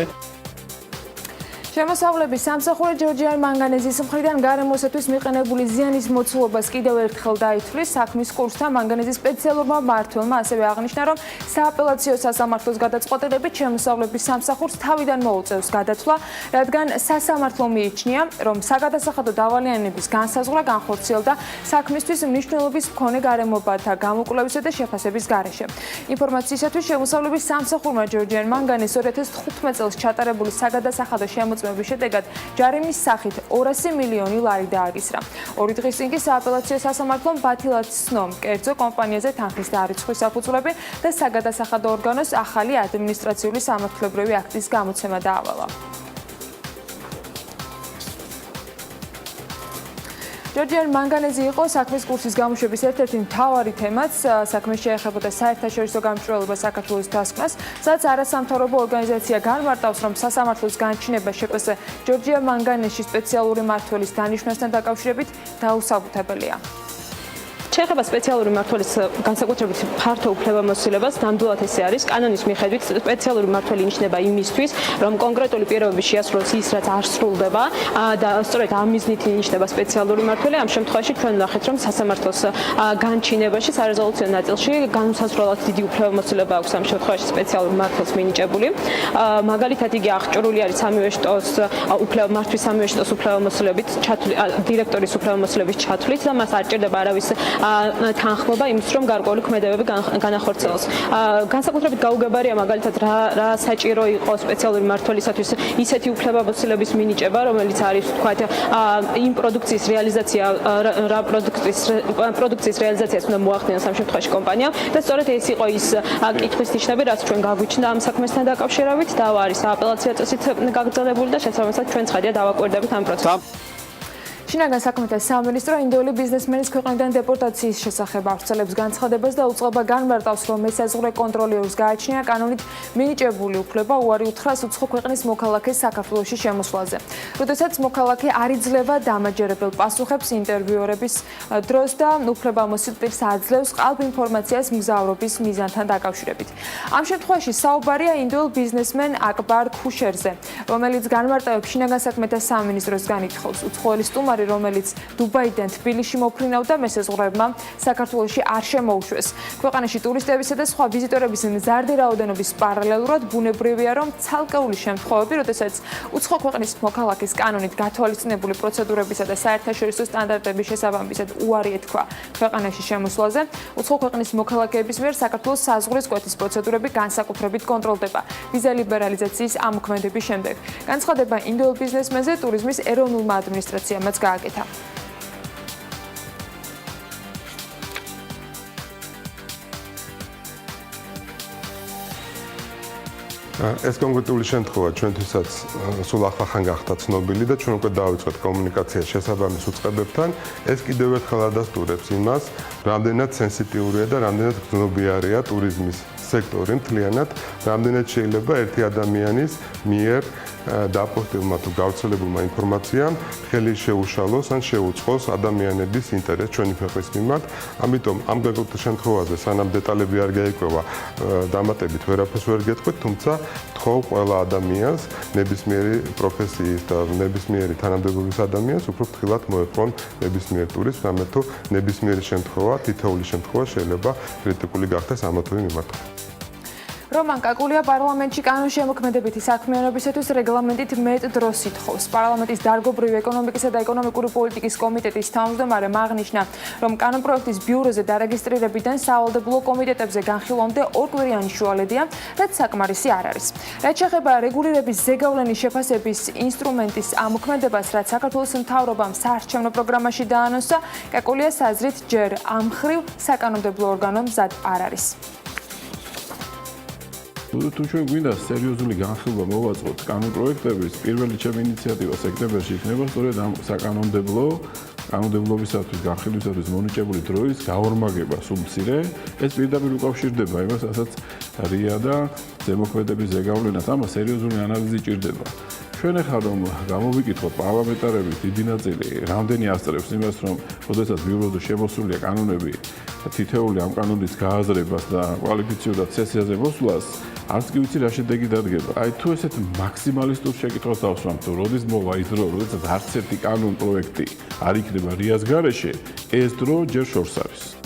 შემოსავლების სამსახური ჯორჯიან მანგანეზის მხრიდან გარემოსათვის მიყენებული ზიანის მოცულობას კიდევ ერთხელ დაითვლის. საქმის კურსთან მანგანეზის სპეციალურმა მმართველმა ასევე აღნიშნა, რომ სააპელაციო სასამართლოს გადაწყვეტილებით შემოსავლების სამსახურს თავიდან მოუწევს გადათვლა, რადგან სასამართლო მიიჩნია, რომ საგადასახადო დავალიანების განსაზღვრა განხორციელდა საქმისთვის მნიშვნელობის მქონე გარემოებათა გამოკვლევისა და შეფასების გარეშე. ინფორმაციისათვის შემოსავლების სამსახურმა ჯორჯიან მანგანეს 2015 წელს ჩატარებული საგადასახადო შემოწმების შედეგად ჯარიმის სახით 200 მილიონი ლარი დააკისრა. 2 დღის წინ კი სააპელაციო სასამართლომ ბათილად ცნო კერძო კომპანიაზე თანხის დარიცხვის საფუძვლები და საგადასახადო ორგანოს ახალი ადმინისტრაციული სამართლებრივი აქტის გამოცემა დაავალა. ჯორჯიან მანგანეზი იყო საქმის კურსის გამოშვების ერთ-ერთი მთავარი თემაც. საქმე შეეხებოდა საერთაშორისო გამჭვირვალებას საქართველოს დასკვნას, სადაც არასამთავრობო ორგანიზაცია განმარტავს, რომ სასამართლოს განჩინება შპს ჯორჯიან მანგანეზში სპეციალური მმართველის დანიშვნასთან დაკავშირებით დაუსაბუთებელია. შეეხება სპეციალური მმართველის განსაკუთრებით ფართო უფლებამოსილებას, ნამდვილად ესე არის. კანონის მიხედვით სპეციალური მმართველი ინიშნება იმისთვის, რომ კონკრეტული პირობების შეასრულოს ის, რაც არ სრულდება და სწორედ ამ მიზნით ინიშნება სპეციალური მმართველი. ამ შემთხვევაში ჩვენ ვნახეთ, რომ სასამართლოს განჩინებაში სარეზოლუციო ნაწილში განსაზღვრულად დიდი უფლებამოსილება აქვს ამ შემთხვევაში სპეციალურ მმართველს მინიჭებული. მაგალითად, იგი აღჭურვილი არის სამივე შტოს მმართვის სამივე შტოს უფლებამოსილებით, დირექტორის უფლებამოსილების ჩათვლით და მას არ ჭირდება არავის თანხმობა იმის, რომ გარკვეული ქმედებები განახორციელოს. განსაკუთრებით გაუგებარია მაგალითად რა საჭირო იყო სპეციალური მმართველისათვის ისეთი უფლებამოსილების მინიჭება, რომელიც არის თქვათ იმ პროდუქციის რეალიზაცია, რა პროდუქციის რეალიზაციას უნდა მოახდინოს ამ შემთხვევაში კომპანიამ და სწორედ ეს იყო ის კითხვის ნიშნები, რაც ჩვენ გაგვიჩნდა ამ საქმესთან დაკავშირებით და არის სააპელაციო წესით გაგრძელებული და შესაბამისად ჩვენ ცხადია დავაკვირდებით ამ პროცესს. შინაგან საქმეთა სამინისტრო ინდოელი ბიზნესმენის ქვეყნიდან დეპორტაციის შესახებ ავრცელებს განცხადებას და უწყება განმარტავს, რომ მესაზღვრე კონტროლიერს გააჩნია კანონით მინიჭებული უფლება უარი უთხრას უცხო ქვეყნის მოქალაქეს საქართველოში შემოსვლაზე. როდესაც მოქალაქე არ იძლევა დამაჯერებელ პასუხებს ინტერვიუერების დროს და უფლებამოსილ პირს აძლევს ყალბ ინფორმაციას მგზავრობის მიზანთან დაკავშირებით. ამ შემთხვევაში საუბარია ინდოელ ბიზნესმენ აკბარ ქუშერზე, რომელიც განმარტავებს შინაგან საქმეთა სამინისტროს განითხოვს. უცხოელი სტუმარი, რომელიც დუბაიდან თბილისში მოფრინავდა, მესაზღვრეებმა საქართველოში არ შემოუშვეს. ქვეყანაში ტურისტებისა და სხვა ვიზიტორების მზარდი რაოდენობის პარალელურად ბუნებრივია, რომ ცალკეული შემთხვევები, როდესაც უცხო ქვეყნის მოქალაქეს კანონით გათვალისწინებული პროცედურებისა და საერთაშორისო სტანდარტების შესაბამისად უარი ეთქვა ქვეყანაში შემოსვლაზე, უცხო ქვეყნის მოქალაქეების მიერ საქართველოს საზღვრის კვეთის პროცედურები განსაკუთრებით კონტროლდება ვიზა ლიბერალიზაციის ამოქმედების შემდეგ. განცხადება ინდოელ ბიზნესმენზე ტურიზმის ეროვნულმა ადმინისტრაციამაც გააკეთა. ეს კონკრეტული შემთხვევა ჩვენთვისაც სულ ახლახან გახდა ცნობილი და ჩვენ უკვე დავიწყეთ კომუნიკაცია შესაბამის უწყებებთან. ეს კიდევ ერთხელ ადასტურებს იმას, რამდენად სენსიტიურია და რამდენად გრძნობიარეა ტურიზმის სექტორი მთლიანად, რამდენად შეიძლება ერთი ადამიანის მიერ დაპოსტებულმა თუ გავრცელებულმა ინფორმაციამ ხელი შეუშალოს ან შეუწყოს ადამიანების ინტერესს ჩვენი ქვეყნის მიმართ. ამიტომ ამ განკუთრებულ შემთხვევაზე სანამ დეტალები არ გაიკვევა, დამატებით ვერაფერს ვერ გეტყვით, თუმცა თხოვ ყველა ადამიანს, ნებისმიერი პროფესიის და ნებისმიერი თანამდებობის ადამიანს უფრო ფრთხილად მოეპყრონ ნებისმიერ ტურისტს, რამე თუ ნებისმიერი შემთხვევა, თითოეული შემთხვევა შეიძლება კრიტიკული გახდეს ამა თუ იმ მიმართულებით. რომან კაკულია პარლამენტში კანონშემოქმედებითი საქმიანობისათვის რეგლამენტით მეტ დროს ითხოვს. პარლამენტის დარგობრივი ეკონომიკისა და ეკონომიკური პოლიტიკის კომიტეტის თავმჯდომარემ აღნიშნა, რომ კანონპროექტის ბიუროზე დარეგისტრირებიდან სავალდებულო კომიტეტებზე განხილვამდე ორკვირიანი შუალედია, რაც საკმარისი არ არის. რაც შეეხება რეგულირების ზეგავლენის შეფასების ინსტრუმენტის ამოქმედებას, რაც საქართველოს მთავრობამ საარჩევნო პროგრამაში დაანონსა, კაკულიას აზრით ჯერ ამ მხრივ საკანონმდებლო ორგანო მზად არ არის. თუ ჩვენ გვინდა სერიოზული განხილვა მოვაწყოთ კანონპროექტების, პირველი ჩემი ინიციატივა სექტემბერში იქნება სწორედ ამ კანონმდებლობისათვის, განხილვისათვის მონიჭებული დროის გაორმაგება სულ მცირე. ეს პირდაპირ უკავშირდება იმას, რასაც რია და ზემოქმედების ზეგავლენას, ამას სერიოზული ანალიზი ჭირდება. ჩვენ ახლა რომ გამოვიკითხოთ პარლამენტარების დიდი ნაწილი რამდენი ასწრებს იმას, რომ შესაძლოა ბიუროზე შემოსულია კანონები თითოეული ამ კანონის გააზრებას და კვალიფიციურად სესიაზე მოსვლას, არც კი ვიცი რა შედეგი დადგება. აი თუ ესეთ მაქსიმალისტურ შეკითხვას დავსვამ, თუ როდის მოვა ის დრო, როდესაც არც ერთი კანონ პროექტი არ იქნება რიას გარეშე, ეს დრო ჯერ შორს არის.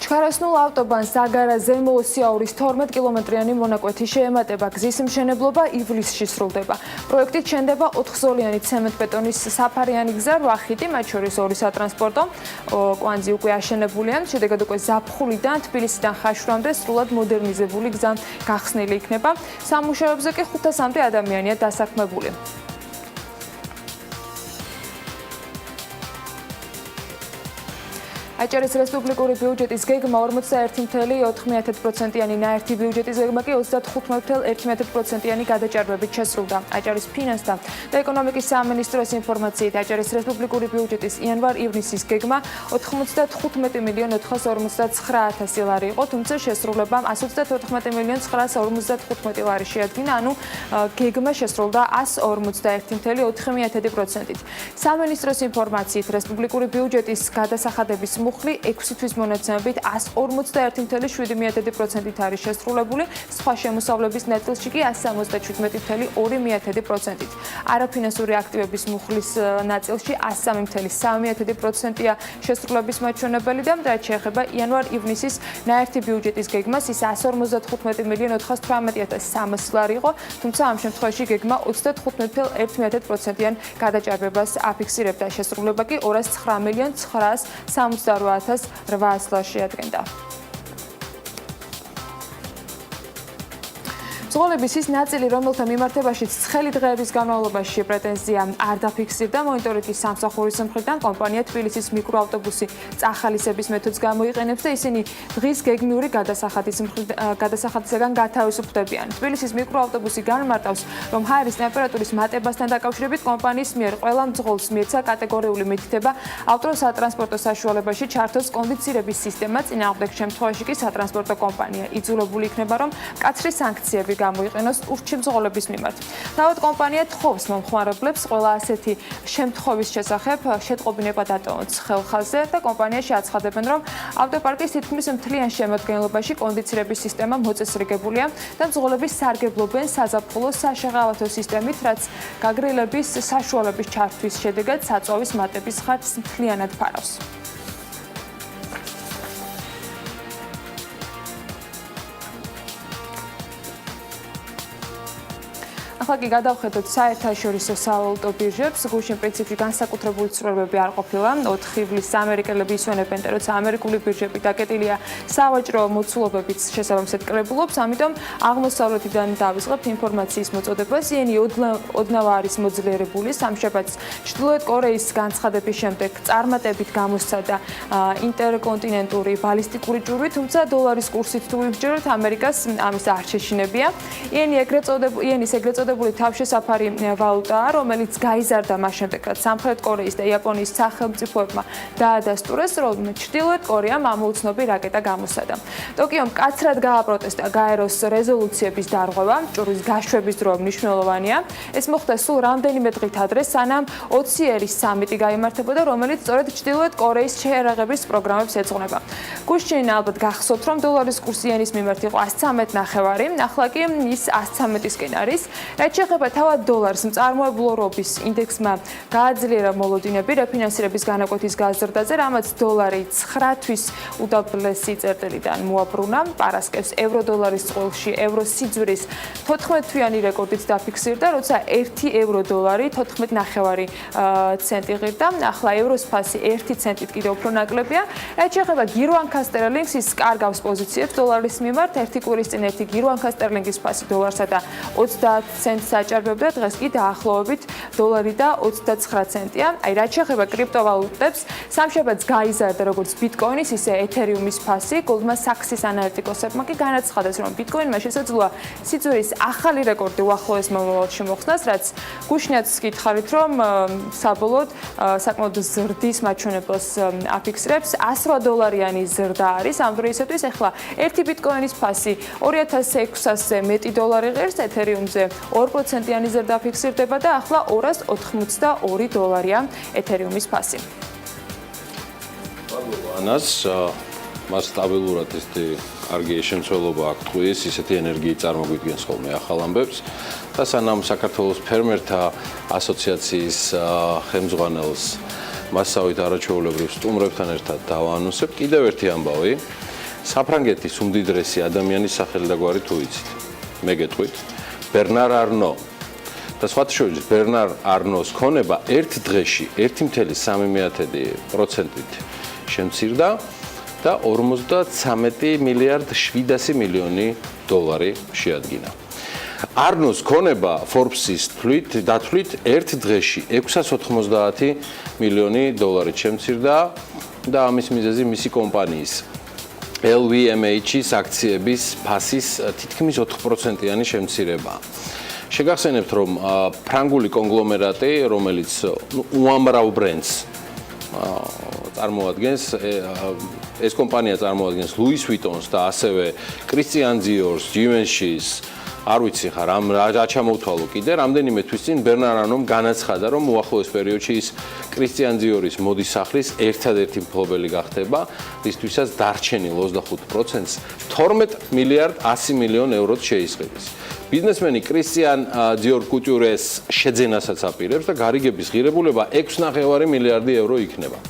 ჩქარასნულ ავტობანს ზაგარა ზემო ოსიაურის 12 კილომეტრიანი მონაკვეთი შეემატება. გზის მშენებლობა ივლისში სრულდება. პროექტით შენდება 4-ზოლიანი ცემენტ-ბეტონის საფარიანი გზა, 8 ხიდი, მათ შორის 2 სატრანსპორტო კვანძი უკვე აშენებულია. შედეგად უკვე ზაფხულიდან თბილისიდან ხაშვრამდე სრულად მოდერნიზებული გზა გახსნილი იქნება. სამუშაოებზე კი 500-მდე ადამიანია დასაქმებული. აჭარის რესპუბლიკური ბიუჯეტის გეგმა 41.4%-იანი ნაერთი ბიუჯეტის გეგმა კი 35.1%-იანი გადაჭარბებით შესრულდა. აჭარის ფინანსთა და ეკონომიკის სამინისტროს ინფორმაციით, აჭარის რესპუბლიკური ბიუჯეტის იანვარ-ივნისის გეგმა 95.459.000 ლარი იყო, თუმცა შესრულებამ 134.955.000 ლარი შეადგინა, ანუ გეგმა შესრულდა 151.4%-ით. სამინისტროს ინფორმაციით, რესპუბლიკური ბიუჯეტის გადასახადების მუხლი 6 თვის მონაცემებით 141.7%-ით არის შესრულებული, სხვა შემოსავლების ნაწილში კი 177.2%-ით. არაფინანსური აქტივების მუხლის ნაწილში 103.3%-ია შესრულების მაჩვენებელი და რაც შეეხება იანვარ-ივნისის ნაერთი ბიუჯეტის გეგმას, ის 155.418.300 ლარი იყო, თუმცა ამ შემთხვევაში გეგმა 35.1%-იან გადაჭარბებას აფიქსირებდა. შესრულება კი 209.968.800 ლარს შეადგენდა. მძღოლების ის ნაწილი, რომელთა მიმართებაშიც ცხელი დღეების განმავლობაში პრეტენზია არ დაფიქსირდა, მონიტორინგის სამსახურის მხრიდან კომპანია თბილისის მიკროავტობუსი წახალისების მეთოდს გამოიყენებს და ისინი დღის გეგმიური გადასახადისგან გათავისუფლდებიან. თბილისის მიკროავტობუსი განმარტავს, რომ ჰაერის ტემპერატურის მატებასთან დაკავშირებით კომპანიის მიერ ყველა მძღოლს მიეცა კატეგორიული მითითება ავტოსატრანსპორტო საშუალებაში ჩართოს კონდიცირების სისტემა. წინააღმდეგ შემთხვევაში კი სატრანსპორტო კომპანია იძულებული იქნება, რომ მკაცრი სანქციები გამოიყენოს ურჩიმძღოლების მიმართ. თავად კომპანია თხოვს მომხმარებლებს ყველა ასეთი შემთხვევის შესახებ შეტყობინება დატოვონ ხელხაზზე და კომპანიაში აცხადებენ, რომ ავტოპარკის თითქმის მთლიან შემადგენლობაში კონდიცირების სისტემა მოწესრიგებულია და მძღოლები სარგებლობენ საზაფხულო საშეღავათო სისტემით, რაც გაგრილების საშუალების ჩართვის შედეგად საწვავის მატების ხარჯს მთლიანად ფარავს. ახლა კი გადავხედოთ საერთაშორისო სავალუტო ბირჟებს. გუშინ პრინციპში განსაკუთრებული ცვლილებები არ ყოფილა. 4 ივლისს ამერიკელები ისვენებენ, როცა ამერიკული ბირჟები დაკეტილია სავაჭრო მოცულობებით შესაბამისად კრებულობს, ამიტომ აღმოსავლეთიდან დავიწყებთ ინფორმაციის მოწოდებას. იენი ოდნავ არის მოძლიერებული, სამშაბათს ჩრდილოეთ კორეის განცხადების შემდეგ წარმატებით გამოსცადა ინტერკონტინენტური ბალისტიკური ჭურვი, თუმცა დოლარის კურსით თუ ვიმსჯეროთ, ამერიკას ამის არ შეშინებია. იენის ეგრეთ წოდებული თავშესაფარი ვალუტაა, რომელიც გაიზარდა მას შემდეგ, რაც სამხრეთ კორეის და იაპონიის სახელმწიფოებმა დაადასტურეს, რომ ჩრდილოეთ კორეამ ამოუცნობი რაკეტა გამოსადა. ტოკიომ მკაცრად გააპროტესტა გაეროს რეზოლუციების დარღვევა, ჭურვის გაშვების დრო მნიშვნელოვანია. ეს მოხდა სულ რამდენიმე დღით ადრე, სანამ 20-ერის სამიტი გაიმართებოდა, რომელიც სწორედ ჩრდილოეთ კორეის შეერაღების პროგრამებს ეძღვნება. გუშინ ალბათ გახსოვთ, რომ დოლარის კურსი იენის მიმართ იყო 113.9, ახლა კი ის 113-ისკენ არის. რაც შეეხება თავად დოლარს, მწარმოებლურობის ინდექსმა გააძლიერა მოლოდინები რეფინანსირების განაკვეთის გაზრდაზე, რამაც დოლარი 9 თვის უდაბლესი წერტილიდან მოაბრუნა, პარასკევს ევრო-დოლარის წყვილში ევრო სიძვრის 14-თვიანი რეკორდით დაფიქსირდა, როცა 1 ევრო-დოლარი 14.9 ცენტი ღირდა. ახლა ევროს ფასი 1 ცენტით კიდევ უფრო ნაკლებია. რაც შეეხება გირვანქა სტერლინგს, ის კარგავს პოზიციებს დოლარის მიმართ. ერთი კვირის წინ ერთი გირვანქა სტერლინგის ფასი დოლარსა და 30 ცენტს აჭარბებდა, დღეს კი დაახლოებით დოლარი და 29 ცენტია. აი, რაც შეეხება კრიპტოვალუტებს, სამშაბათს გაიზარდა როგორც ბიტკოინის, ისე ეთერიუმის ფასი. Goldman Sachs-ის ანალიტიკოსებმა კი განაცხადეს, რომ ბიტკოინმა შესაძლოა სიძვრის ახალი რეკორდი უახლოეს მომავალში მოხსნას, რაც გუშინაც გითხარით, რომ საბოლოოდ საკმაოდ ზრდის მაჩვენებელს აფიქსირებს. $100 ზრდა არის ამ დროისათვის. ახლა ერთი ბიტკოინის ფასი 2600-ზე მეტი დოლარი ღირს, ეთერიუმზე 2%-იანი ზრდა ფიქსირდება და ახლა $282 ეთერიუმის ფასი. ანას მას სტაბილურად ესეთი კარგი შემცველობა აქვს თქვის, ისეთი ენერგიით წარმოგვიდგენს ხოლმე ახალ ამბებს და სანამ საქართველოს ფერმერთა ასოციაციის ხელმძღვანელს მასავით არაჩვეულებრივ სტუმრებთან ერთად დავაანონსებ კიდევ ერთი ამბავი. საფრანგეთის უმდიდრესი ადამიანის სახელი და გვარი თუ იცით? მე გეტყვით, ბერნარ არნო. და სხვათა შორის ბერნარ არნოს ქონება ერთ დღეში 1.3%-ით შემცირდა და 53 მილიარდ 700 მილიონი დოლარი შეადგინა. არნოს ქონება Forbes-ის თვლით ერთ დღეში 690 მილიონი დოლარით შემცირდა და ამის მიზეზი მისი კომპანიის LVMH-ის აქციების ფასის თითქმის 4%-იანი შემცირებაა. შეგახსენებთ, რომ ფრანგული კონგლომერატი, რომელიც უამრავ ბრენდს წარმოადგენს, ეს კომპანია წარმოადგენს Louis Vuitton-ს და ასევე Christian Dior-ს, Givenchy-ს, არ ვიცი ხარ, რა ჩამოვთვალო კიდე, რამდენიმე თვის წინ ბერნარ არნომ განაცხადა, რომ უახლოეს პერიოდში ის Christian Dior-ის მოდის სახლის ერთადერთი მფლობელი გახდება, რისთვისაც დარჩენილ 25%-ს 12 მილიარდ 100 მილიონ ევროთ შეისყიდის. ბიზნესმენი Christian Dior Couture-ის შეძენასაც აპირებს და გარიგების ღირებულება 6.5 მილიარდი ევრო იქნება.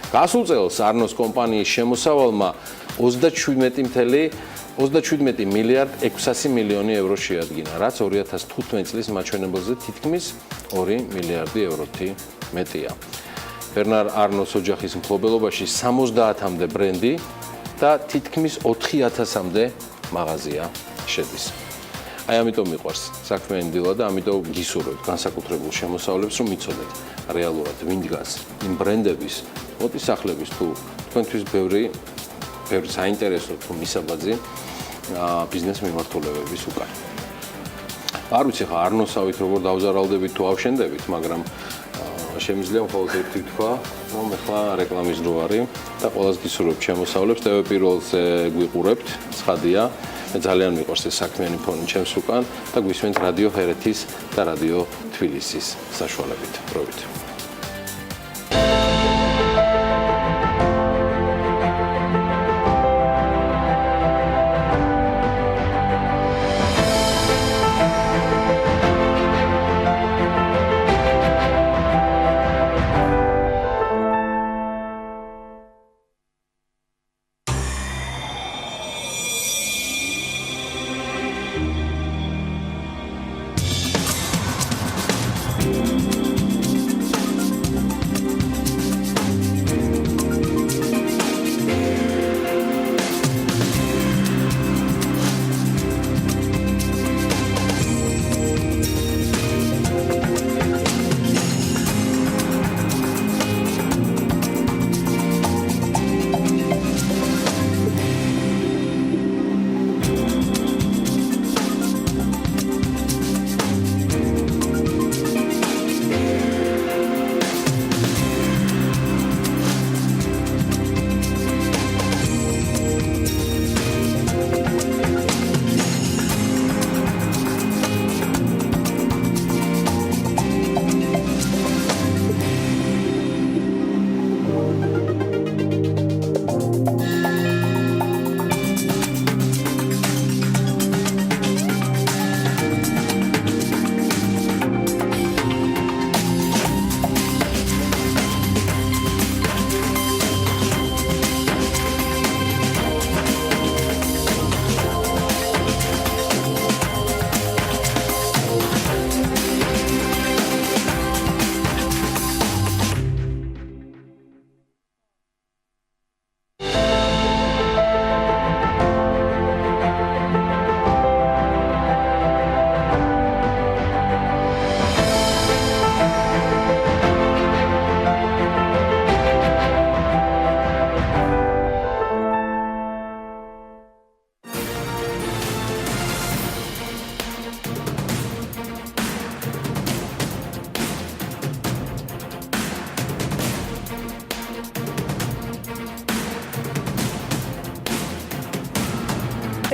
გასულ წელს არნოს კომპანიის შემოსავალმა 27 მილიარდ 600 მილიონი ევრო შეადგინა, რაც 2015 წლის მაჩვენებელზე თითქმის 2 მილიარდი ევროთი მეტია. ბერნარ არნოს ოჯახის მფლობელობაში 70-მდე ბრენდი და თითქმის 4000-მდე მაღაზია შედის. აი ამიტომ მიყვარს საქმიანი დილა და ამიტომ გისურვებთ განსაკუთრებულ შემოსავლებს, რომ იცოდეთ რეალურად ვინ დგას იმ ბრენდების, მოტისახლების თუ თქვენთვის ბევრი საინტერესო თუ მისაბაძი ბიზნეს მიმართულებების უკან. არ ვიცი ხა არნოსავით როგორ დავზარალდებით თუ ავშენდებით, მაგრამ შემიძლია მხოლოდ ერთი თქვა, რომ ახლა რეკლამის დრო არის და ყველას გისურვებთ შემოსავლებს, TV პირველზე გვიყურებთ, ცხადია. მე ძალიან მიყვარს ეს საქმიანი ფონი ჩემს უკან და გვისმენთ რადიო ჰერეთის და რადიო თბილისის საშუალებით. დროებით.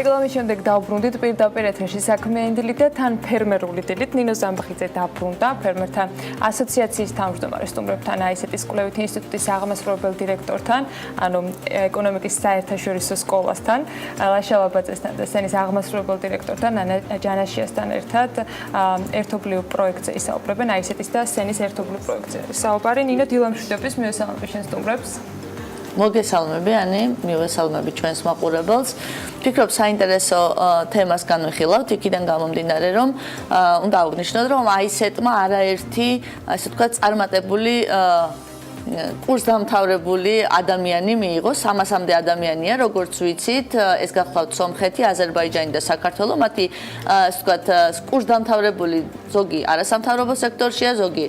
რეკლამის შემდეგ დავბრუნდით პირდაპირ ეთერში საქმიანი დილით და თან ფერმერული დილით ნინო ზამბახიძე დაბრუნდა ფერმერთა ასოციაციის თავმჯდომარე სტუმრებთან აისეტის კვლევითი ინსტიტუტის აღმასრულებელ დირექტორთან ანუ ეკონომიკის საერთაშორისო სკოლასთან ლაშა ლაბაძესთან და სენის აღმასრულებელ დირექტორთან ანა ჯანაშიასთან ერთად ერთობლივ პროექტზე ისაუბრებენ აისეტის და სენის ერთობლივ პროექტზე საუბარი ნინო დილა მშვიდობის მივესალმები შენ სტუმრებს მოგესალმები, ანი, მივესალმები ჩვენს მაყურებელს. Ვფიქრობ, საინტერესო თემას განვიხილავთ, იქიდან გამომდინარე, რომ უნდა აღვნიშნოთ, რომ აისეტმა არაერთი, ასე ვთქვათ, წარმატებული კურსდამთავრებული ადამიანი მიიღო, 300-მდე ადამიანია, როგორც ვიცით, ეს გახლავთ სომხეთი, აზერბაიჯანი და საქართველო, მათი, ასე ვთქვათ, კურსდამთავრებული ზოგი არასამთავრობო სექტორშია, ზოგი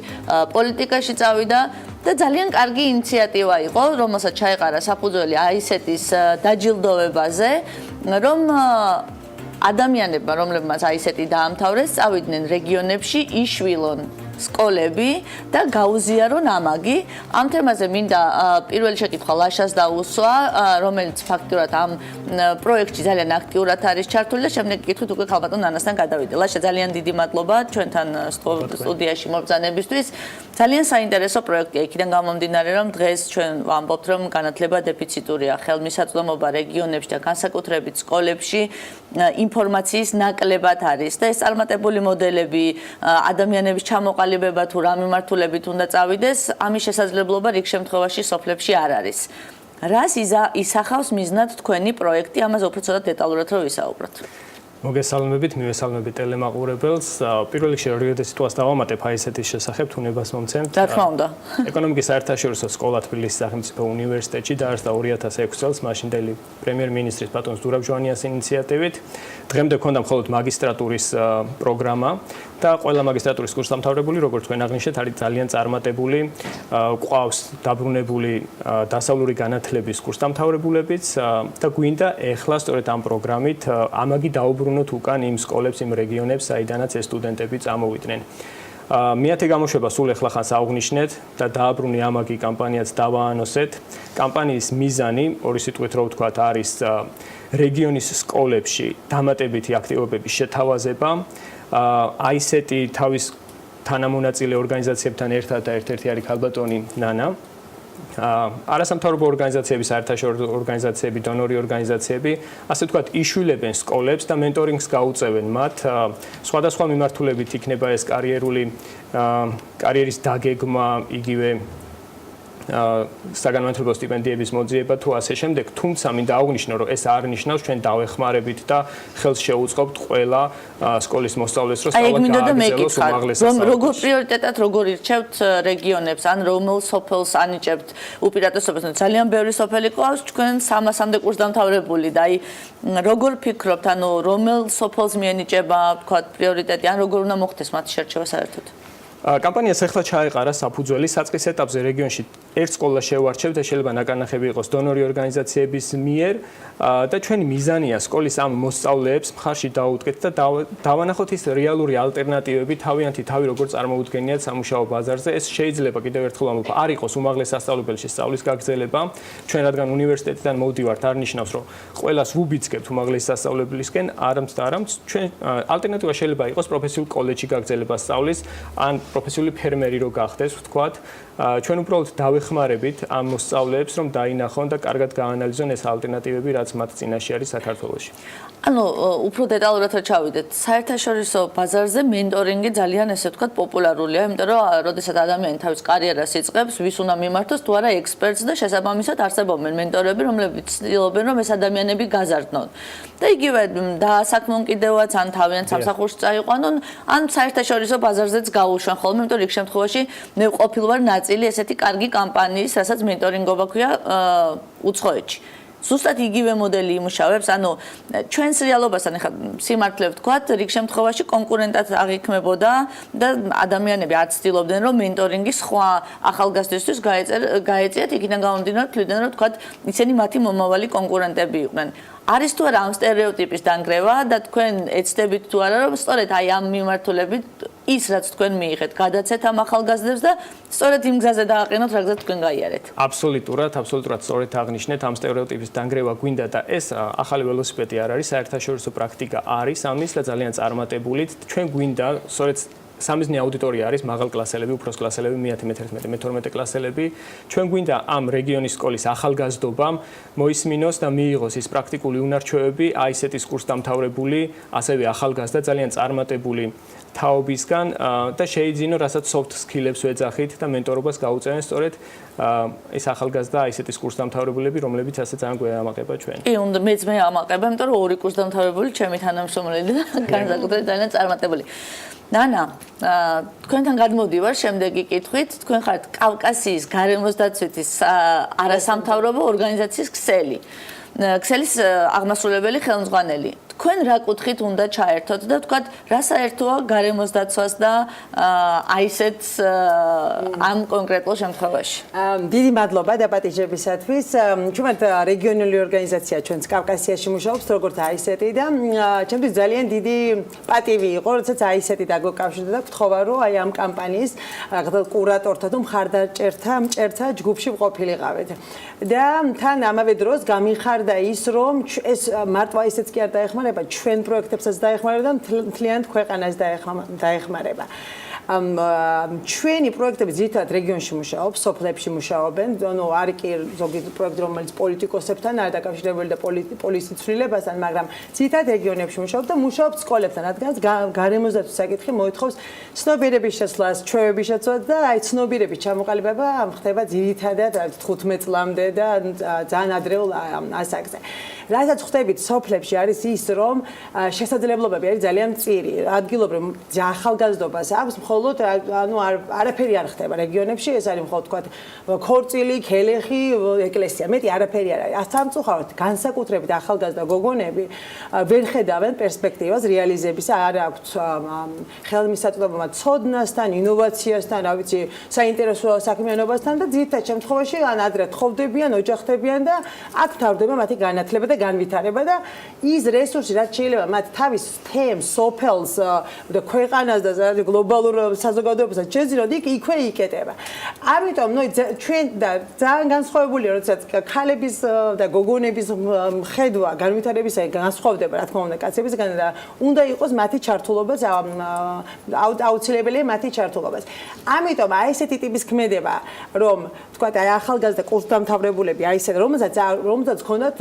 პოლიტიკაში წავიდა და ძალიან კარგი ინიციატივა იყო, რომელსაც ჩაეყარა საფუძველი აისეტის დაჯილდოვებაზე, რომ ადამიანებმა, რომლებმაც აისეტი დაამთავრეს, წავიდნენ რეგიონებში, იშვილონ სკოლები და გაუზიარონ ამაგი. ამ თემაზე მინდა პირველი შეკითხვა ლაშას დაუსვა, რომელიც ფაქტურად ამ პროექტში ძალიან აქტიურად არის ჩართული და შემდეგ კითხვით უკვე ხალბატონ ნანასთან გადავიდე. ლაშა, ძალიან დიდი მადლობა ჩვენთან სტუდიაში მობრძანებისთვის. ძალიან საინტერესო პროექტია, იქიდან გამომდინარე, რომ დღეს ჩვენ ვამბობთ, რომ განათლება დეფიციტურია, ხელმისაწვდომობა რეგიონებში და განსაკუთრებით სკოლებში ინფორმაციის ნაკლებად არის და ეს წარმატებული მოდელები ადამიანების ჩამოყალიბება თუ რა მიმართულებით უნდა წავიდეს, ამის შესაძლებლობა რიგ შემთხვევაში სოფლებში არ არის. რას ისახავს მიზნად თქვენი პროექტი, ამაზე უფრო ცოტა დეტალურად რომ ვისაუბროთ. მოგესალმებით, მივესალმებით ტელემაყურებელს. პირველ რიგში რეგიონის სიტუაციას დავამატებ აისეტის შესახებ, თუნებას მომცემთ. რა თქმა უნდა. ეკონომიკის საერთაშორისო სკოლა თბილისის სახელმწიფო უნივერსიტეტში დაარსდა 2006 წელს მაშინდელი პრემიერ-მინისტრის ბატონ ზურაბ-ჟვანიას ინიციატივით. დღემდე ქონდა მხოლოდ მაგისტრატურის პროგრამა და ყველა მაგისტრატურის კურსდამთავრებული, როგორც თქვენ აღნიშნეთ, არის ძალიან წარმატებული, ყავს დაბრუნებული დასავლური განათლების კურსდამთავრებულებიც და გვინდა ეხლა სწორედ ამ პროგრამით ამაგი დაუბრუნოთ უკან იმ სკოლებს, იმ რეგიონებს, საიდანაც ეს სტუდენტები წამოვიდნენ. მეათე გამოშვება სულ ეხლა ხანს აღნიშნეთ და დააბრუნე ამაგი კამპანიაც დავაანონსეთ. კამპანიის მიზანი, ორი სიტყვით რო ვთქვათ, არის რეგიონის სკოლებში დამატებითი აქტივობების შეთავაზება. აისეტი თავის თანამონაწილე ორგანიზაციებთან ერთად და ერთ-ერთი არის ქალბატონი ნანა. არასამთავრობო ორგანიზაციები, საერთაშორისო ორგანიზაციები, დონორი ორგანიზაციები, ასე ვთქვათ, იშვილებენ სკოლებს და მენტორინგს გაუწევენ მათ. სხვადასხვა მიმართულებით იქნება ეს კარიერის დაგეგმა, იგივე საგანმანათლებლო სტიპენდიების მოძიება თუ ასე შემდეგ, თუმცა მინდა აღვნიშნო, რომ ეს არ ნიშნავს ჩვენ დავეხმარებით და ხელს შევუწყობთ ყველა სკოლის მოსწავლეს, რომ სწავლა გააგრძელოს უმაღლეს სასწავლებლში. როგორ პრიორიტეტად როგორ ირჩევთ რეგიონებს, ან რომელ სოფელს ანიჭებთ უპირატესობას? ძალიან ბევრი სოფელი ყავს ჩვენ 300-მდე კურსდამთავრებული და აი როგორ ფიქრობთ, ანუ რომელ სოფელს მიენიჭება, ვთქვათ, პრიორიტეტი, ან როგორ უნდა მოხდეს მათი შერჩევა საერთოდ? კამპანიას ახლა ჩაეყარა საფუძველი საწყის ეტაპზე რეგიონში ერთ სკოლას შევარჩევთ და შეიძლება ნაკარნახები იყოს დონორი ორგანიზაციების მიერ და ჩვენი მიზანია სკოლის ამ მოსწავლეებს მხარში დაუდგეთ და დავანახოთ ის რეალური ალტერნატივები თავიანთი თავი როგორ წარმოუდგენიათ სამუშაო ბაზარზე. ეს შეიძლება კიდევ ერთხელ ვამბობ, არ იყოს უმაღლეს სასწავლებელში სწავლის გაგრძელება. ჩვენ რადგან უნივერსიტეტიდან მოვდივართ, არ ნიშნავს, რომ ყველას ვუბიძგებთ უმაღლეს სასწავლებელისკენ, არამც და არამც ჩვენ ალტერნატივა შეიძლება იყოს პროფესიულ კოლეჯში გაგრძელება სწავლის ან პროფესიული ფერმერი რო გახდეს, ვთქვათ, ჩვენ უბრალოდ დავეხმარებით ამ მოსწავლეებს, რომ დაინახონ და კარგად გაანალიზონ ეს ალტერნატივები, რაც მათ წინაშე არის საქართველოში. ანუ უფრო დეტალურად რა ჩავიდეთ, საერთაშორისო ბაზარზე მენტორინგი ძალიან ესე ვთქვათ პოპულარულია, იმიტომ რომ როდესაც ადამიანი თავის კარიერას იწყებს, ვის უნდა მიმართოს თუ არა ექსპერტს და შესაბამისად არსებობენ მენტორები, რომლებიც ცდილობენ რომ ეს ადამიანები გაზარდნონ. და იგივე დაასაქმონ კიდევაც ან თავიანთ სამსახურში წაიყვანონ, ან საერთაშორისო ბაზარზეც გაუშვან ხოლმე, იმიტომ რომ იქ შემთხვევაში მე ვყოფილ ვარ ნაწილი ესეთი კარგი კამპანიის, რასაც მენტორინგობა ქვია უცხოეთში. ზუსტად იგივე მოდელი იმუშავებს, ანუ ჩვენს რეალობასთან ახლა სიმართლე ვთქვათ, რიგ შემთხვევაში კონკურენტად აღიქმებოდა და ადამიანები არ ცდილობდნენ, რომ მენტორინგი სხვა ახალგაზრდისთვის გაეწიათ, იქიდან გამომდინარე, თვლიდნენ, რომ ვთქვათ, ისინი მათი მომავალი კონკურენტები იყვნენ. არის თუ არა ამ სტერეოტიპის დანგრევა და თქვენ ეცდებით თუ არა, რომ სწორედ აი ამ მიმართულებით ის რაც თქვენ მიიღეთ, გადაცეთ ამ ახალგაზრდებს და სწორედ იმ გზაზე დააყენოთ, რა გზად თქვენ გაიარეთ. აბსოლუტურად სწორედ აღნიშნეთ ამ სტერეოტიპის დანგრევა გვინდა და ეს ახალი ველოსიპედი არ არის, საერთაშორისო პრაქტიკა არის ამის და ძალიან წარმატებული. ჩვენ გვინდა სწორედ სამიზნე აუდიტორია არის მაღალკლასელები, უფროს კლასელები, 10-11, 12 კლასელები. ჩვენ გვინდა ამ რეგიონის სკოლის ახალგაზრდობამ მოისმინოს და მიიღოს ის პრაქტიკული უნარჩვევები, აი ესეთის კურსდამთავრებული, ასევე ახალგაზრდა ძალიან წარმატებული თაობისგან და შეიძინო, რასაც soft skill-ებს ვეძახით და მენტორობას გაუწევენ სწორედ ეს ახალგაზრდა აი ესეთის კურსდამთავრებულები, რომლებიც ასე ძალიან გვეამაყება ჩვენ. კი, უნდა მეც მე ამაყება, იმიტომ რომ ორი კურსდამთავრებული ჩემი თანამშრომლები და განსაკუთრებით ძალიან წარმატებული. ნანა, თქვენთან გადმოდივარ შემდეგი კითხვით. თქვენ ხართ კავკასიის გარემოს დაცვითის არასამთავრობო ორგანიზაციის ქსელი. ქსელის აღმასრულებელი ხელმძღვანელი. თქვენ რა კუთხით უნდა ჩაერთოთ და თქვათ, რა საერთოა გარემოს დაცვას და აი ესეთ ამ კონკრეტულ შემთხვევაში. დიდი მადლობა დაპატიჟებისათვის. ჩვენთ რეგიონული ორგანიზაცია ჩვენც კავკასიაში მუშაობს, როგორც აი ესეთი და ჩემთვის ძალიან დიდი პატივი იყო, როდესაც აი ესეთი დაგვეკავშირდა და გთხოვა, რომ აი ამ კამპანიის კურატორთა თუ მჭერთა ჯგუფში ვყოფილიყავით. და თან ამავე დროს გამიხარდა ის, რომ ეს მარტო აი ესეც კი არ დაეხმარება, ჩვენ პროექტებსაც დაეხმარება და მთლიანად ქვეყანას დაეხმარება. ჩვენი პროექტები ძირითადად რეგიონში მუშაობს, სოფლებში მუშაობენ, ანუ არის კი ზოგი პროექტი, რომელიც პოლიტიკოსებთან არის დაკავშირებული და პოლიციის ცვლილებასთან, მაგრამ ძირითადად რეგიონებში მუშაობს და მუშაობს სკოლებთან, რადგან გარემოს დაცვის საკითხი მოითხოვს ცნობიერების შესვლას, ჩვევების შეცვლას და აი ცნობიერების ჩამოყალიბება ხდება ძირითადად 15 წლამდე და ძალიან ადრეულ ასაკზე. რასაც ხვდებით სოფლებში არის ის, რომ შესაძლებლობები არის ძალიან მწირი. ადგილობრივ ახალგაზრდობას აქვს მხოლოდ ანუ არაფერი არ ხდება რეგიონებში, ეს არის მხოლოდ თქვა ქორწილი, ქელეხი, ეკლესია, მეტი არაფერი არ არის. სამწუხაროდ განსაკუთრებით ახალგაზრდა გოგონები ვერ ხედავენ პერსპექტივას რეალიზების, არ აქვთ ხელმისაწვდომობა ცოდნასთან, ინოვაციასთან, რა ვიცი, საინტერესო საქმიანობასთან და ძირითადად შემთხვევაში ან ადრე თხოვდებიან, ოჯახდებიან და აქ თავდება მათი განათლება და განვითარება და ის რესურსი, რაც შეიძლება მათ თავის თემს, სოფელს და ქვეყანას და გლობალურ საზოგადოებასაც შეძინოთ, იქვე იკეტება. ამიტომ ჩვენ და ძალიან განსხვავებულია, როდესაც ქალების და გოგონების ხედვა განვითარებისა განსხვავდება, რა თქმა უნდა, კაცებისგან და უნდა იყოს მათი ჩართულობაც, აუცილებელია მათი ჩართულობაც. ამიტომ აი ესეთი ტიპის ქმედება, რომ თქვა აი ახალგაზრდა კურსდამთავრებულები, აი ესეთ რომელსაც ჰქონდათ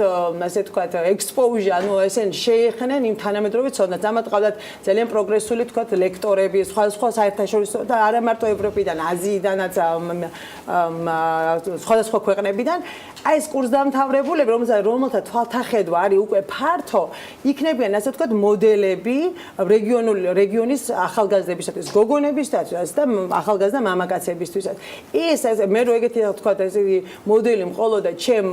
ასე თქვათ exposure, ანუ ესენ შეეხნენ იმ თანამედროვე ცოდნას. ამათ ყავდათ ძალიან პროგრესული თქვათ ლექტორები, სხვა საერთაშორისო და არა მარტო ევროპიდან, აზიიდანაც, სხვადასხვა ქვეყნებიდან. აი ეს კურსდამთავრებულები, რომელთა თვალთახედვა არის უკვე ფართო, იქნებიან ასე თქვათ მოდელები რეგიონის ახალგაზრდებისათვის, გოგონებისათვის და ახალგაზრდა მამაკაცებისთვისაც. ეს მე რო ეგეთი თქვათ ესეთი მოდელი მყოლო და ჩემ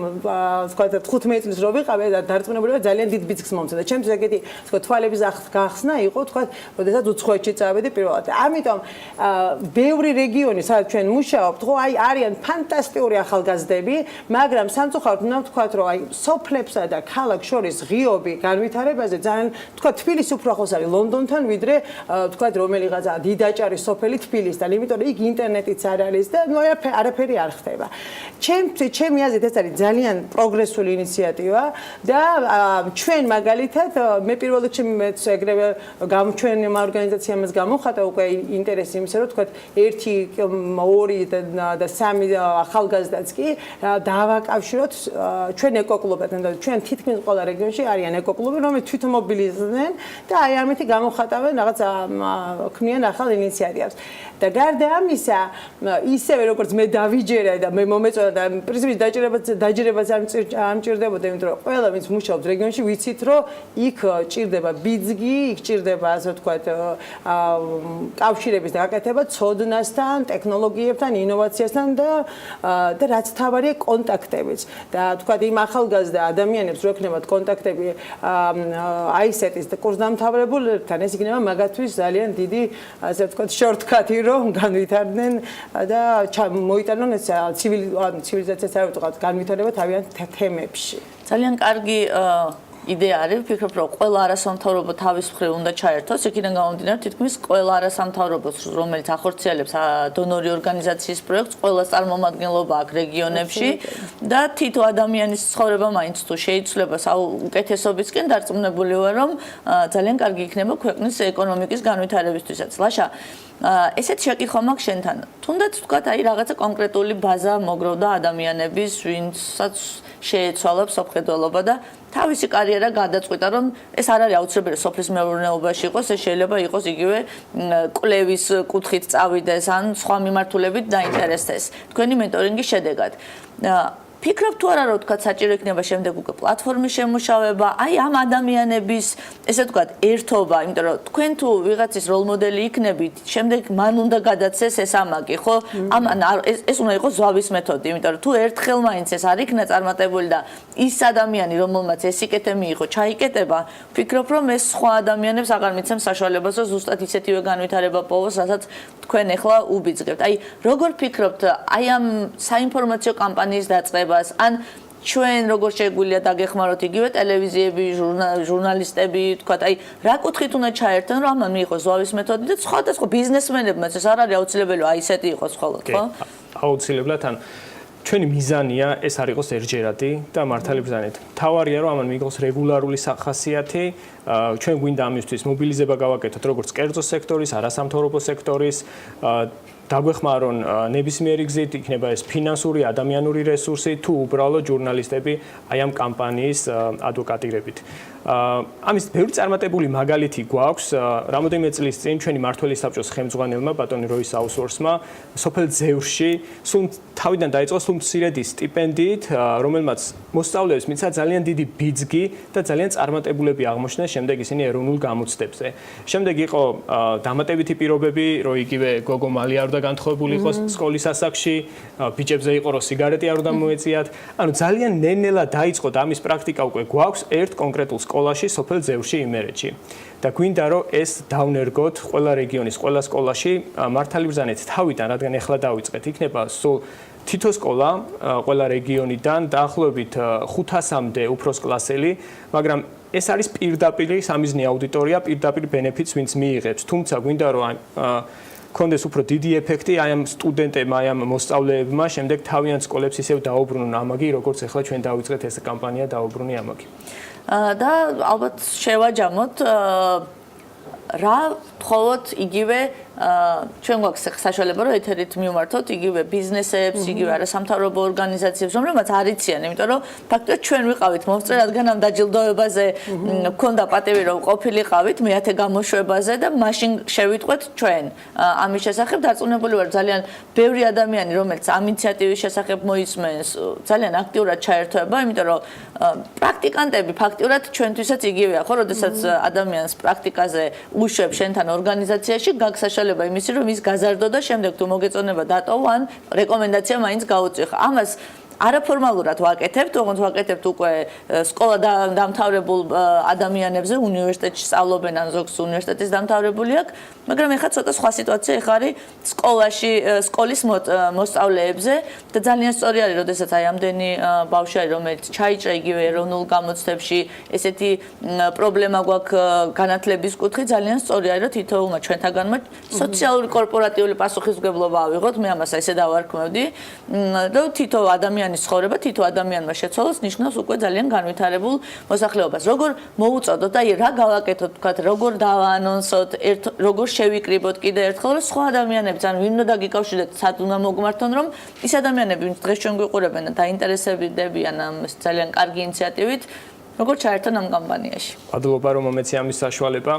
თქვათ 15 წლის რო ვიყავ და დარწმუნებული ვარ ძალიან დიდ ბიძგს მომწოდა. ჩემთვის ეგეთი თქვათ თვალების გახსნა იყო თქვათ, როდესაც უცხოეთში წავედი პირველად. ამიტომ ბევრი რეგიონი, სადაც ჩვენ მუშაობთ, ხო, აი არიან ფანტასტიკური ახალგაზრდები, მაგრამ სამწუხაროდ უნდა ვთქვათ, რომ აი სოფლებსა და ქალაქ შორის ღიობი განვითარებაზე ძალიან თქვათ თბილისი უფრო ახლოს არის ლონდონთან, ვიდრე თქვათ რომელიღაცა დიდაჭარი სოფელი თბილისთან, იმიტომ რომ იქ ინტერნეტიც არ არის და ნუ არაფერი არ ხდება. ჩემი აზრით ეს არის ძალიან პროგრესული ინიციატივა და ჩვენ მაგალითად მე პირველ რიგში მეც ეგრევე ჩვენ ორგანიზაციამაც გამოხატა უკვე ინტერესი იმისა, რომ თქვათ 1, 2 და 3 ახალგაზრდაც კი დავაკავშიროთ ჩვენ ეკოკლუბებთან და ჩვენ თითქმის ყველა რეგიონში არიან ეკოკლუბები, რომლებიც თვითმობილიზდნენ და აი ამით გამოხატავენ რაღაც ქმნიან ახალ ინიციატივას. და გარდა ამისა, ისევე როგორც მე დავიჯერა და მე მომეწონა და პრინციპით დაჯერებაც არ მჭირდებოდა, იმიტომ რომ ყველა ვინც მუშაობს რეგიონში, ვიცით რომ იქ ჭირდება ბიძგი, იქ ჭირდება ასე ვთქვათ კავშირების გაკეთება ცოდნასთან, ტექნოლოგიებთან, ინოვაციასთან და რაც თავარია კონტაქტებიც. და ვთქვათ იმ ახალგაზრდა ადამიანებს რო ექნებათ კონტაქტები აი ესეთის კურსდამთავრებულებთან, ეს იქნება მაგათთვის ძალიან დიდი ასე ვთქვათ შორტკატი რომ განვითარდნენ და მოიტანონ ეს ცივილიზაციას არ ვთქვათ განვითარება თავიანთ თემებში. ძალიან კარგი იდეა არის, ვფიქრობ, რომ ყველა არასამთავრობო თავის მხრივ უნდა ჩაერთოს, იქიდან გამომდინარე, თითქმის ყველა არასამთავრობო, რომელიც ახორციელებს დონორი ორგანიზაციის პროექტს, ყველა წარმომადგენლობა აქვს რეგიონებში და თითო ადამიანის ცხოვრება მაინც თუ შეიცვლება უკეთესობისკენ, დარწმუნებული ვარ, რომ ძალიან კარგი იქნება ქვეყნის ეკონომიკის განვითარებისთვისაც. ლაშა, ესეთ შეკითხვა მაქვს შენთან. თუნდაც ვთქვათ, აი რაღაცა კონკრეტული ბაზა მოგროვდა ადამიანების, ვინცაც შეეცვალა სოფხედველობა და თავისი კარიერა გადაწყვიტა, რომ ეს არ არის აუცილებელი სოფლის მეურნეობაში იყოს, ეს შეიძლება იყოს იგივე კვლევის კუთხით წავიდეს ან სხვა მიმართულებით დაინტერესდეს თქვენი მენტორინგის შედეგად. ფიქრობ თუ არა რომ თქვათ საჭირო იქნება შემდეგ უკვე პლატფორმის შემუშავება, აი ამ ადამიანების ესე ვთქვათ ერთობა, იმიტომ რომ თქვენ თუ ვიღაცის როლ მოდელი იქნებით, შემდეგ მან უნდა გადაცეს ეს ამაკი, ხო? ეს უნდა იყოს ზვავის მეთოდი, იმიტომ რომ თუ ერთხელ მაინც ეს არ იქნა წარმატებული და ის ადამიანი, რომელმაც ეს იკეთე მიიღო, ჩაიკეტება, ფიქრობ რომ ეს სხვა ადამიანებს აღარ მიცემს საშუალებას, რომ ზუსტად ისეთივე განვითარება პოვოს, რასაც თქვენ ახლა უბიძგებთ. აი, როგორ ფიქრობთ, აი ამ საინფორმაციო კამპანიის დაწყება ან ჩვენ როგორ შეგვიძლია დაგეხმაროთ იგივე ტელევიზიები, ჟურნალისტები, თქვათ, აი რა კუთხით უნდა ჩაერთონ, რომ ამან მიიღოს ზვავის მეთოდი და სხვადასხვა ბიზნესმენებმაც ეს არ არის აუცილებელი, აი ესეთი იყოს მხოლოდ, ხო? აუცილებლად ან ჩვენი მიზანია ეს არ იყოს ერთჯერადი და მართალი ბრძანებით. თავარია რომ ამან მიიღოს რეგულარული სახასიათი, ჩვენ გვინდა ამისთვის მობილიზება გავაკეთოთ როგორც კერძო სექტორის, არასამთავრობო სექტორის, დაგვეხმარონ ნებისმიერი გზით, იქნება ეს ფინანსური, ადამიანური რესურსი თუ უბრალოდ ჟურნალისტები აი ამ კამპანიის ადვოკატირებით. ამის ბევრი წარმატებული მაგალითი გვაქვს. რამოდენიმე წლის წინ ჩვენი მმართველის საბჭოს ხელმძღვანელმა ბატონი როის აუსვორსმა სოფელ ძევრში სულ თავიდან დაიწყო სულ მცირედი სტიპენდიით, რომელმაც მოსწავლეებს მისცა ძალიან დიდი ბიძგი და ძალიან წარმატებულები აღმოჩნდნენ შემდეგ ისინი ეროვნულ გამოცდებზე. შემდეგ იყო დამატებითი პირობები, რომ იგივე გოგო მალი არ უნდა განთხოვებული იყოს სკოლის ასაკში, ბიჭებზე იყო რომ სიგარეტი არ უნდა მოეწიათ. ანუ ძალიან ნელ-ნელა დაიწყო და ამის პრაქტიკა უკვე გვაქვს ერთ კონკრეტულ სკოლაში, სოფელ ძევრში იმერეთში. და გვინდა რომ ეს დავნერგოთ ყველა რეგიონის, ყველა სკოლაში, მართალი ბრძანებით თავიდან, რადგან ახლა დავიწყეთ, იქნება სულ თითო სკოლა ყველა რეგიონიდან დაახლოებით 500-მდე უფროს კლასელი, მაგრამ ეს არის პირდაპირ სამიზნე აუდიტორია, პირდაპირ ბენეფიტს ვინც მიიღებს. თუმცა გვინდა რომ კონდეს უფრო დიდი ეფექტი აი ამ სტუდენტებმა, აი ამ მოსწავლეებმა, შემდეგ თავიანთ სკოლებს ისევ დაუბრუნონ ამაგი, როგორც ახლა ჩვენ დავიწყეთ ეს კამპანია დაუბრუნი ამაგი. და ალბათ შევაჯამოთ რა თხოვოთ იგივე ჩვენ გვაქვს საშუალება რომ ეთერით მივმართოთ იგივე ბიზნესებს, იგივე არასამთავრობო ორგანიზაციებს, რომლებმაც არ იციან, იმიტომ რომ ფაქტობრივად ჩვენ ვიყავით მომწრე, რადგან ამ დაჯილდოებაზე მქონდა პატივი რომ ყოფილიყავით მეათე გამოშვებაზე და მაშინ შევიტყვეთ ჩვენ ამის შესახებ დარწმუნებული ვარ ძალიან ბევრი ადამიანი რომელიც ამ ინიციატივის შესახებ მოისმენს ძალიან აქტიურად ჩაერთვება, იმიტომ რომ პრაქტიკანტები ფაქტობრივად ჩვენთვისაც იგივეა, ხო, როდესაც ადამიანს პრაქტიკაზე უშვებ შენთან ორგანიზაციაში გაგსაშალება იმისი რომ ის გაზარდო და შემდეგ თუ მოგეწონება დატოვო ან რეკომენდაცია მაინც გაუწიხო. ამას არაფორმალურად ვაკეთებთ, თუმცა ვაკეთებთ უკვე სკოლა დამთავრებულ ადამიანებზე, უნივერსიტეტში სწავლობენ ან ზოგს უნივერსიტეტის დამთავრებული აქვს, მაგრამ ეხლა ცოტა სხვა სიტუაცია ეხლა არის სკოლაში, სკოლის მოსწავლეებზე და ძალიან სწორი არის, როდესაც აი ამდენი ბავშვი არის, რომელიც ჩაიჭრა იგივე ეროვნულ გამოცდებში, ესეთი პრობლემა გვაქვს განათლების კუთხით, ძალიან სწორი არის, რომ თითოეულმა ჩვენთაგანმა სოციალური კორპორატიული პასუხისმგებლობა ავიღოთ, მე ამას ესე დავარქმევდი, რომ თითო ადამიანი ცხოვრება თითო ადამიანმა შეცვალოს ნიშნავს უკვე ძალიან განვითარებულ მოსახლეობას. როგორ მოუწოდოთ, აი რა გავაკეთოთ, თქვათ, როგორ დავაანონსოთ, როგორ შევიკრიბოთ კიდე ერთხელ, რომ სხვა ადამიანებიც ან ვინ უნდა დაგიკავშირდეთ, სად უნდა მოგმართონ, რომ ის ადამიანები, ვინც დღეს ჩვენ გვიყურებენ და დაინტერესებდებიან ამ ძალიან კარგი ინიციატივით, როგორ ჩაერთონ ამ კამპანიაში. მადლობა რომ მომეცი ამის საშუალება.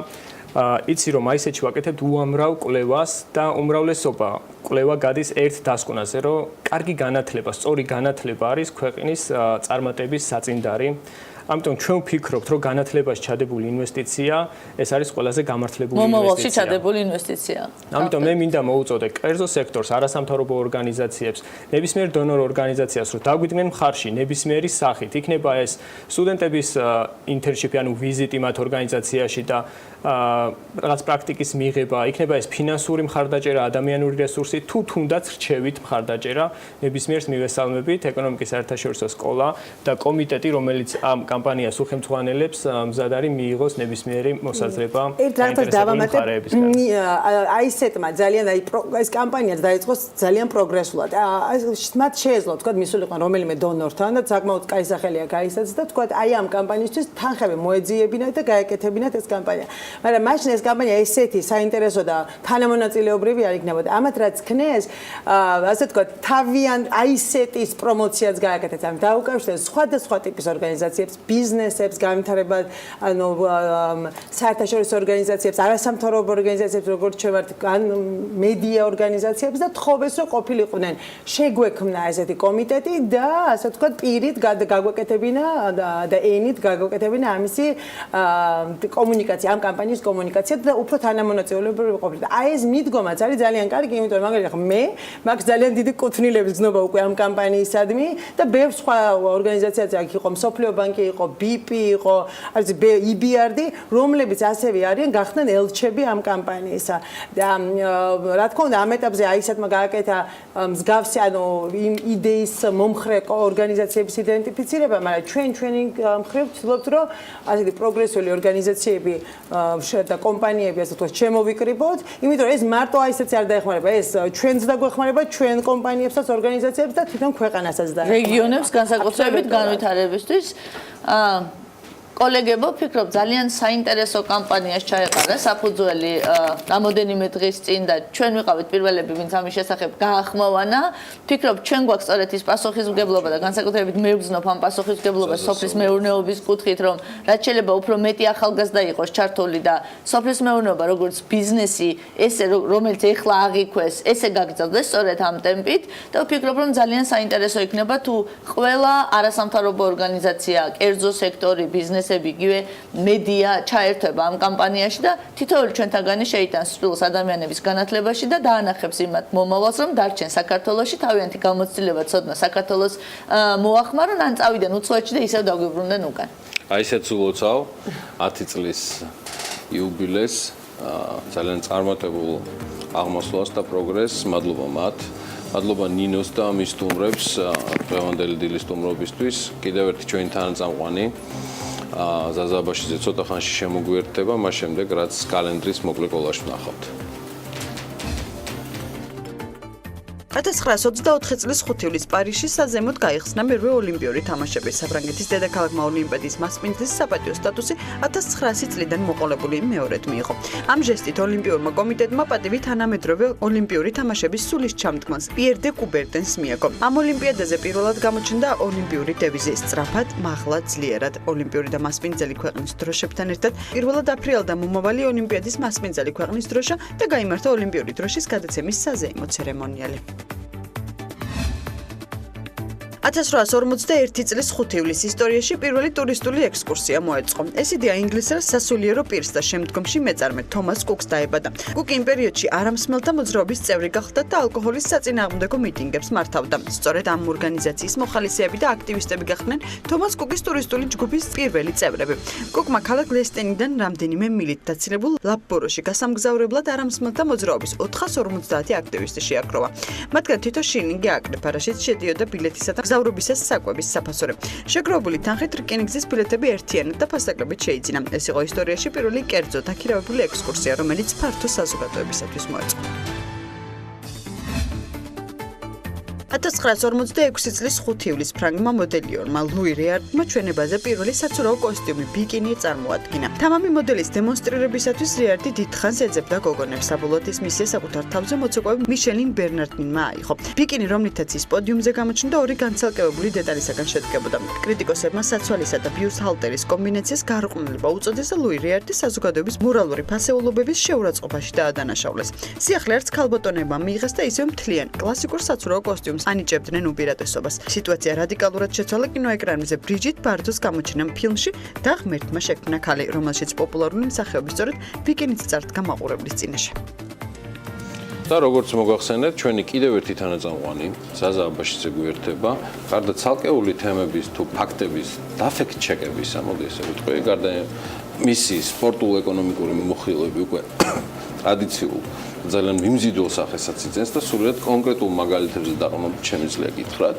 იცი რომ აი ესეთი ვაკეთებთ უამრავ კვლევას და უმრავლესობა კვლევა გადის ერთ დასკვნაზე, რომ კარგი განათლება, სწორი განათლება არის ქვეყნის წარმატების საწინდარი. ამიტომ ჩვენ ვფიქრობთ, რომ განათლებაში ჩადებული ინვესტიცია ეს არის ყველაზე გამართლებული ინვესტიცია. მომავალში ჩადებული ინვესტიცია. ამიტომ მე მინდა მოუწოდე კერძო სექტორს, არასამთავრობო ორგანიზაციებს, ნებისმიერ დონორ ორგანიზაციას, რომ დაგვიდგნენ მხარში ნებისმიერი სახით. იქნება ეს სტუდენტების ინტერნშიპი, ანუ ვიზიტი მათ ორგანიზაციაში და რაღაც პრაქტიკის მიღება, იქნება ეს ფინანსური მხარდაჭერა, ადამიანური რესურსი, თუ თუნდაც რჩევით მხარდაჭერა ნებისმიერს მივესალმებით ეკონომიკის საერთაშორისო სკოლა და კომიტეტი, რომელიც ამ კამპანიას უხელმძღვანელებს, მზად არის მიიღოს ნებისმიერი მოსაზრება. ერთ რაღაცას დავამატებ, აი ესეთმა ძალიან ეს კამპანიაც დაიწყოს ძალიან პროგრესულად. მათ შეეძლო თქვა მისულიყვან რომელიმე დონორთან და საკმაოდ კაი სახელი აქვს აისაც და თქვა აი ამ კამპანიისთვის თანხები მოეძიებინათ და გაეკეთებინათ ეს კამპანია. მაგრამ მაშინ ეს კამპანია ესეთი საინტერესო და თანამონაწილეობრივი არ იქნებოდა. ამათ რაც ქნეს, ასე თქვა თავიან აი ესეთის პრომოციაც გააკეთეთ. ამ დაუკავშირეს სხვადასხვა ტიპის ორგანიზაციებს, ბიზნესებს, განვითარებად, ანუ საერთაშორისო ორგანიზაციებს, არასამთავრობო ორგანიზაციებს, როგორც შევართ, მედია ორგანიზაციებს და თხოვეს, რომ ყოფილიყვნენ შეგვექმნა ესეთი კომიტეტი და ასე ვთქვათ, პირით გაგვეკეთებინა და ენით გაგვეკეთებინა ამისი კომუნიკაცია, ამ კამპანიის კომუნიკაცია და უფრო თანამონაწილეობრივი ყოფილიყო. აი ეს მიდგომაც არის ძალიან კარგი, იმიტომ რომ მაგალითად მე მაქვს ძალიან დიდი კუთვნილების გზნობა უკვე ამ კამპანიისადმი და ბევრ სხვა ორგანიზაციაც აქ იყო, მსოფლიო ბანკი იყო, BP იყო, არის EBRD, რომლებიც ასევე არიან გახდნენ ელჩები ამ კამპანიისა. და რა თქმა უნდა, ამ ეტაპზე აი ესეთმა გააკეთა მსგავსი ანუ იმ იდეის მომხრე ორგანიზაციების იდენტიფიცირება, მაგრამ ჩვენი მხრივ ვცდილობთ, რომ ასეთი პროგრესული ორგანიზაციები და კომპანიები ასე ვთქვათ, შემოვიკრიბოთ, იმიტომ რომ ეს მარტო აი ესეც არ დაეხმარება, ეს ჩვენც დაგვეხმარება, ჩვენ კომპანიებსაც, ორგანიზაციებს და თვითონ ქვეყანასაც და რეგიონებს განსაკუთრებით განვითარებისთვის. კოლეგებო, ვფიქრობ, ძალიან საინტერესო კამპანიას ჩაეყარა საფუძველი რამოდენიმე დღის წინ და ჩვენ ვიყავით პირველები, ვინც ამის შესახებ გაახმოვანა. ვფიქრობ, ჩვენ გვაქვს სწორედ ის პასუხისმგებლობა და განსაკუთრებით მე ვგზნობ ამ პასუხისმგებლობას სოფლის მეურნეობის კუთხით, რომ რაც შეიძლება უფრო მეტი ახალგაზრდა იყოს ჩართული და სოფლის მეურნეობა როგორც ბიზნესი, ესე რომელიც ეხლა აღიქვეს, ესე გაგრძელდეს სწორედ ამ ტემპით და ვფიქრობ, რომ ძალიან საინტერესო იქნება თუ ყველა არასამთავრობო ორგანიზაცია, კერძო სექტორი, ბიზნესი იგივე მედია ჩაერთვება ამ კამპანიაში და თითოეული ჩვენთაგანი შეიტანს სრულს ადამიანების განათლებაში და დაანახებს იმათ მომავალს, რომ დარჩენ საქართველოში, თავიანთი გამოცდილება ცოდნა საქართველოს მოახმარონ, ან წავიდენ უცხოეთში და ისევ დაგვიბრუნდნენ უკან. აი ესეც ულოცავ 10 წლის იუბილეს, ძალიან წარმატებულ აღმასვლას და პროგრესს, მადლობა მათ. მადლობა ნინოს და მის სტუმრებს, დღევანდელი დილის სტუმრობისთვის. კიდევ ერთი ჩვენი თანაწამყვანი ზაზაბაშიძე ცოტა ხანში შემოგვიერთდება, მას შემდეგ რაც კალენდრის მოკლე კოლაჟს ვნახავთ. 1924 წლის 5 ივლისს პარიზში საზემოდ გაიხსნა მერვე ოლიმპიური თამაშები. საფრანგეთის დედაქალაქმა ოლიმპიადის მასპინძლის საპატიო სტატუსი 1900 წლიდან მოყოლებული მეორედ მიიღო. ამ ჟესტით ოლიმპიურმა კომიტეტმა პატივი თანამედროვე ოლიმპიური თამაშების სულის ჩამდგმას პიერ დე კუბერტენს მიაგო. ამ ოლიმპიადაზე პირველად გამოჩნდა ოლიმპიური დევიზი სწრაფად, მაღლა, ძლიერად. ოლიმპიური და მასპინძელი ქვეყნის დროშებთან ერთად პირველად აფრიალდა მომავალი ოლიმპიადის მასპინძელი ქვეყნის დროშა და გაიმართა ოლიმპიური დროშის გადაცემის საზეიმო ცერემონიალი. 1841 წლის 5 ივლისს ისტორიაში პირველი ტურისტული ექსკურსია მოეწყო. ეს იდეა ინგლისელს სასულიერო პირს და შემდგომში მეწარმე თომას კუკს დაებადა. კუკი იმ პერიოდში არამსმელთა მოძრაობის წევრი გახდა და ალკოჰოლის საწინააღმდეგო მიტინგებს მართავდა. სწორედ ამ ორგანიზაციის მოხალისეები და აქტივისტები გახდნენ თომას კუკის ტურისტული ჯგუფის პირველი წევრები. კუკმა ქალაქ ლესტენიდან რამდენიმე მილით დაცილებულ ლაპბოროში გასამგზავრებლად არამსმელთა მოძრაობის 450 აქტივისტი შეაგროვა. მათგან თითო შილინგი აკრეფა, რაშიც შედიოდა ბილეთისა და მგზავრობისას საკვების საფასური. შეგროვებული თანხით რკინიგზის ბილეთები ერთიანად და ფასაკლებით შეიძინა. ეს იყო ისტორიაში პირველი კერძო დაქირავებული ექსკურსია, რომელიც ფართო საზოგადოებისათვის მოეწყო. 1946 წლის 5 ივლისს ფრანგმა მოდელიორმა ლუი რეარდმა ჩვენებაზე პირველი საცურაო კოსტიუმი ბიკინი წარმოადგინა. თამამი მოდელის დემონსტრირებისათვის რეარდი დიდხანს ეძებდა გოგონებს. საბოლოოდ ის მისია საკუთარ თავზე მოცეკვავი მიშელინ ბერნარდინმა აიღო. ბიკინი, რომლითაც ის პოდიუმზე გამოჩნდა, ორი განცალკევებული დეტალისაგან შედგებოდა. კრიტიკოსებმა საცვალისა და ბიუსჰალტერის კომბინაციას გარყვნილება უწოდეს და ლუი რეარდი საზოგადოების მორალური ფასეულობების შეურაცხყოფაში დაადანაშაულეს. სიახლე არც ქალბატონებმა მიიღეს და ისევ მთლიან კლასიკურ საცურაო კოსტიუმს ანიჭებდნენ უპირატესობას. სიტუაცია რადიკალურად შეცვალა კინოეკრანებზე ბრიჯიტ ბარდოს გამოჩენამ ფილმში და ღმერთმა შექმნა ქალი, რომელშიც პოპულარული მსახიობი სწორედ ბიკინით წარდგა მაყურებლის წინაშე. და როგორც მოგახსენეთ, ჩვენი კიდევ ერთი თანაწამყვანი ზაზა აბაშიძე გვერდება, გარდა ცალკეული თემების თუ ფაქტების დაფექტ-ჩეკების, მოდი ესე ვიტყვი, გარდა მისი სპორტულ-ეკონომიკური მიმოხილვები უკვე ტრადიციულ ძალიან მიმზიდველ სახესაც იძენს და სრულად კონკრეტულ მაგალითებზე დაყრდნობით შემიძლია გითხრათ,